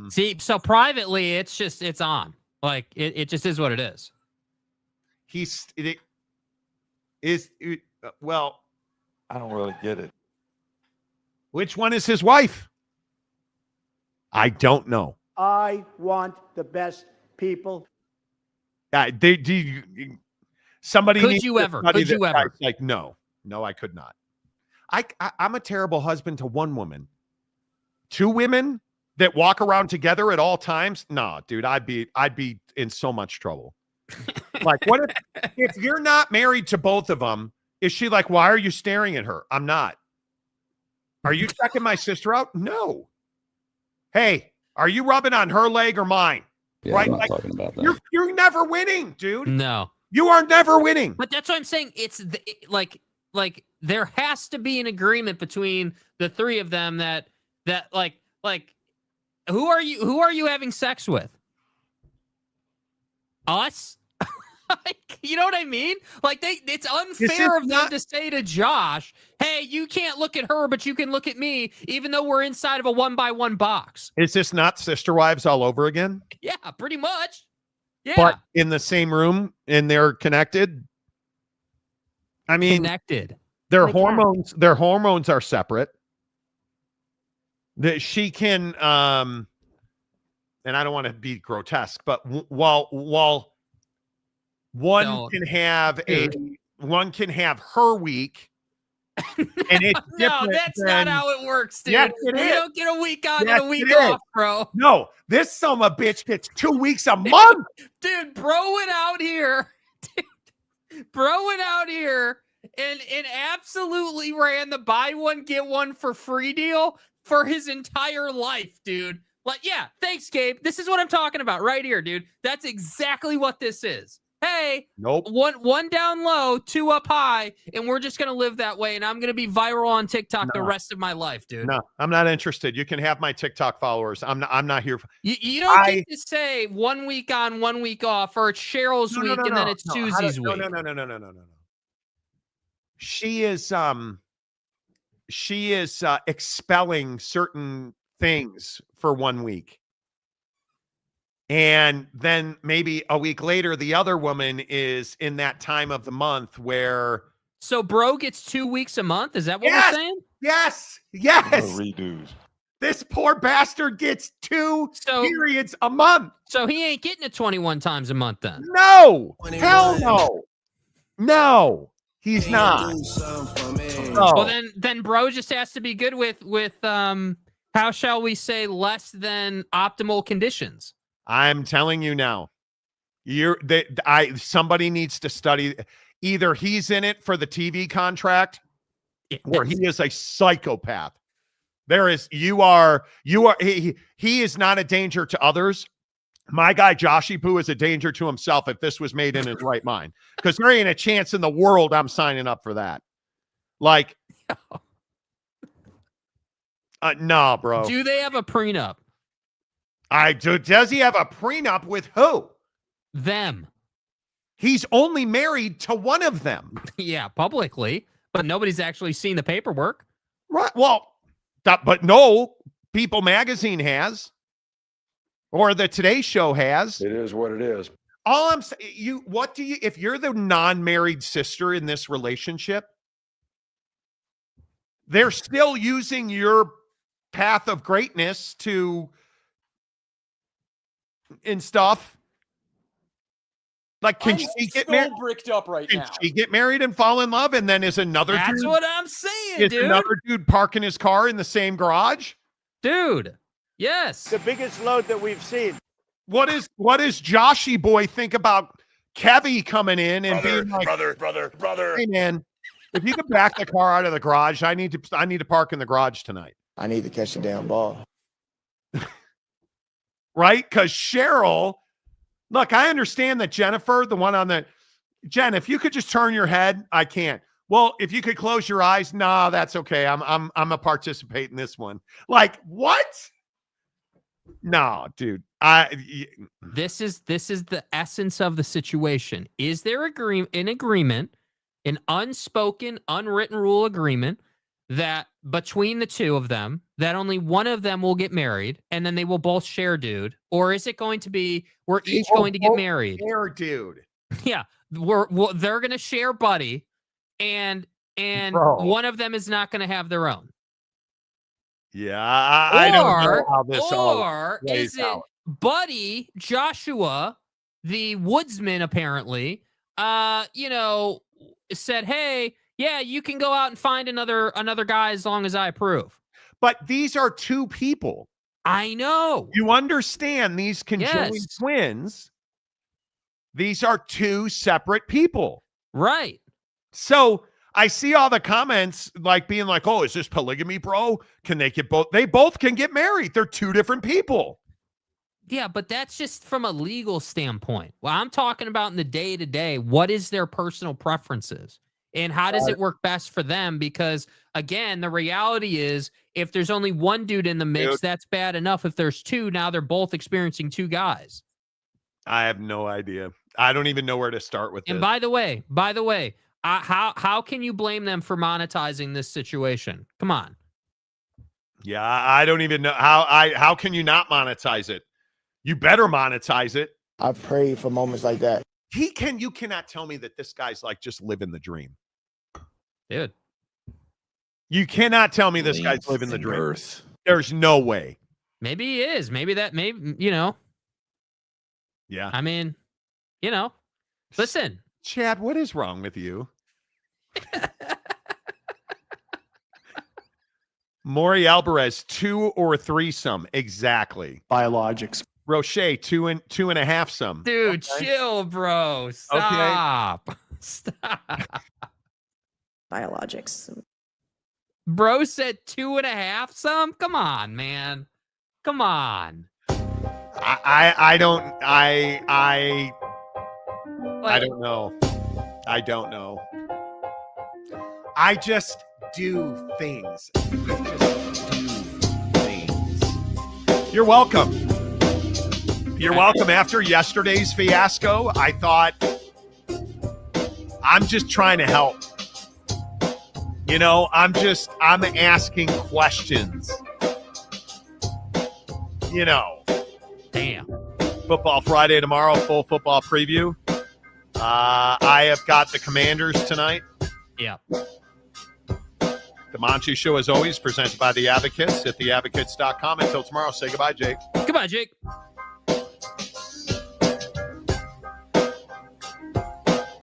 See, so privately, it's on. Like, it just is what it is. Well, I don't really get it. Which one is his wife? I don't know. I want the best people. Somebody could you ever? Like, no, I could not. I'm a terrible husband to one woman. Two women that walk around together at all times? No, dude, I'd be in so much trouble. Like, what if you're not married to both of them? Is she like, why are you staring at her? I'm not. Are you checking my sister out? No. Hey, are you rubbing on her leg or mine? Yeah, right? I'm not talking about that. You're never winning, dude. No. You are never winning. But that's what I'm saying. It's like there has to be an agreement between the three of them that like who are you having sex with? Us? Like, you know what I mean? Like, it's unfair of them to say to Josh, hey, you can't look at her, but you can look at me, even though we're inside of a 1x1 box. Is this not Sister Wives all over again? Yeah, pretty much. Yeah. But in the same room and they're connected. I mean, connected. Their hormones are separate. That she can, and I don't want to be grotesque, but while one can have her week, And it's No, that's not how it works, dude. Yes, it You is. don't get a week on Yes, and a week it is. off, bro. No, this son of a bitch gets 2 weeks a month. Dude, bro went out here. Bro went out here and absolutely ran the buy one, get one for free deal for his entire life, dude. Like, yeah, thanks, Gabe. This is what I'm talking about right here, dude. That's exactly what this is. Hey, nope. One down low, 2 up high, and we're just gonna live that way. And I'm gonna be viral on TikTok the rest of my life, dude. No, I'm not interested. You can have my TikTok followers. I'm not here. You don't get to say 1 week on, 1 week off, or it's Cheryl's week and then it's Susie's week. No. She is expelling certain things for 1 week. And then maybe a week later, the other woman is in that time of the month where. So bro gets 2 weeks a month? Is that what we're saying? Yes. Redos. This poor bastard gets 2 periods a month. So he ain't getting it 21 times a month then? No. Hell no. No, he's not. Well, then bro just has to be good with how shall we say, less than optimal conditions. I'm telling you now, somebody needs to study. Either he's in it for the TV contract, or he is a psychopath. He is not a danger to others. My guy Joshy Poo is a danger to himself if this was made in his right mind, because there ain't a chance in the world I'm signing up for that. Like, no, bro. Do they have a prenup? Does he have a prenup with who? Them. He's only married to one of them. Yeah, publicly, but nobody's actually seen the paperwork. Right. Well, but no, People Magazine has, or the Today Show has. It is what it is. All I'm saying, if you're the non-married sister in this relationship, they're still using your path of greatness and stuff. Like, can she get married? Bricked up right now. Can she get married and fall in love? And then is another That's dude? what I'm saying, dude. Another dude parking his car in the same garage? Dude, yes. The biggest load that we've seen. What does Joshy boy think about Kevy coming in and being like, brother? Hey man, if you could back the car out of the garage, I need to park in the garage tonight. I need to catch the damn ball. Right? Because Cheryl, look, I understand that Jennifer, the one on the Jen, if you could just turn your head, I can't. Well, if you could close your eyes, nah, that's okay. I'm a participate in this one. Like, what? No, dude. This is the essence of the situation. Is there an agreement, an unspoken, unwritten rule agreement that between the two of them, that only one of them will get married and then they will both share dude? Or is it going to be we're each going to get married? Share dude. Yeah. They're going to share buddy and Bro. one of them is not going to have their own. Yeah, I don't know how this or plays is it out. Buddy Joshua, the woodsman, apparently, said, "Hey, yeah, you can go out and find another guy as long as I approve." But these are two people. I know. You understand these conjoined twins? These are two separate people, right? So I see all the comments like being like, "Oh, is this polygamy, bro? Can they get both? They both can get married. They're two different people." Yeah, but that's just from a legal standpoint. Well, I'm talking about in the day-to-day, what is their personal preferences? And how does it work best for them? Because, again, the reality is if there's only one dude in the mix, that's bad enough. If there's two, now they're both experiencing two guys. I have no idea. I don't even know where to start with this. And by the way, how can you blame them for monetizing this situation? Come on. Yeah, I don't even know. How can you not monetize it? You better monetize it. I pray for moments like that. You cannot tell me that this guy's like just living the dream. Dude. You cannot tell me this guy's living the dream. There's no way. Maybe he is. Maybe. Yeah. I mean, listen. Chad, what is wrong with you? Maury Alvarez, 2 or 3-some. Exactly. Biologics. Roche, 2 and 2.5-some. Dude, chill, bro. Stop. Stop. Biologics. Bro said 2.5-some? Come on, man. Come on. I don't know. I don't know. I just do things. You're welcome. You're welcome. After yesterday's fiasco, I thought, I'm just trying to help. You know, I'm asking questions. You know. Damn. Football Friday tomorrow, full football preview. I have got the Commanders tonight. Yeah. The Monty Show, as always, presented by The Advocates at theadvocates.com. Until tomorrow, say goodbye, Jake. Goodbye, Jake.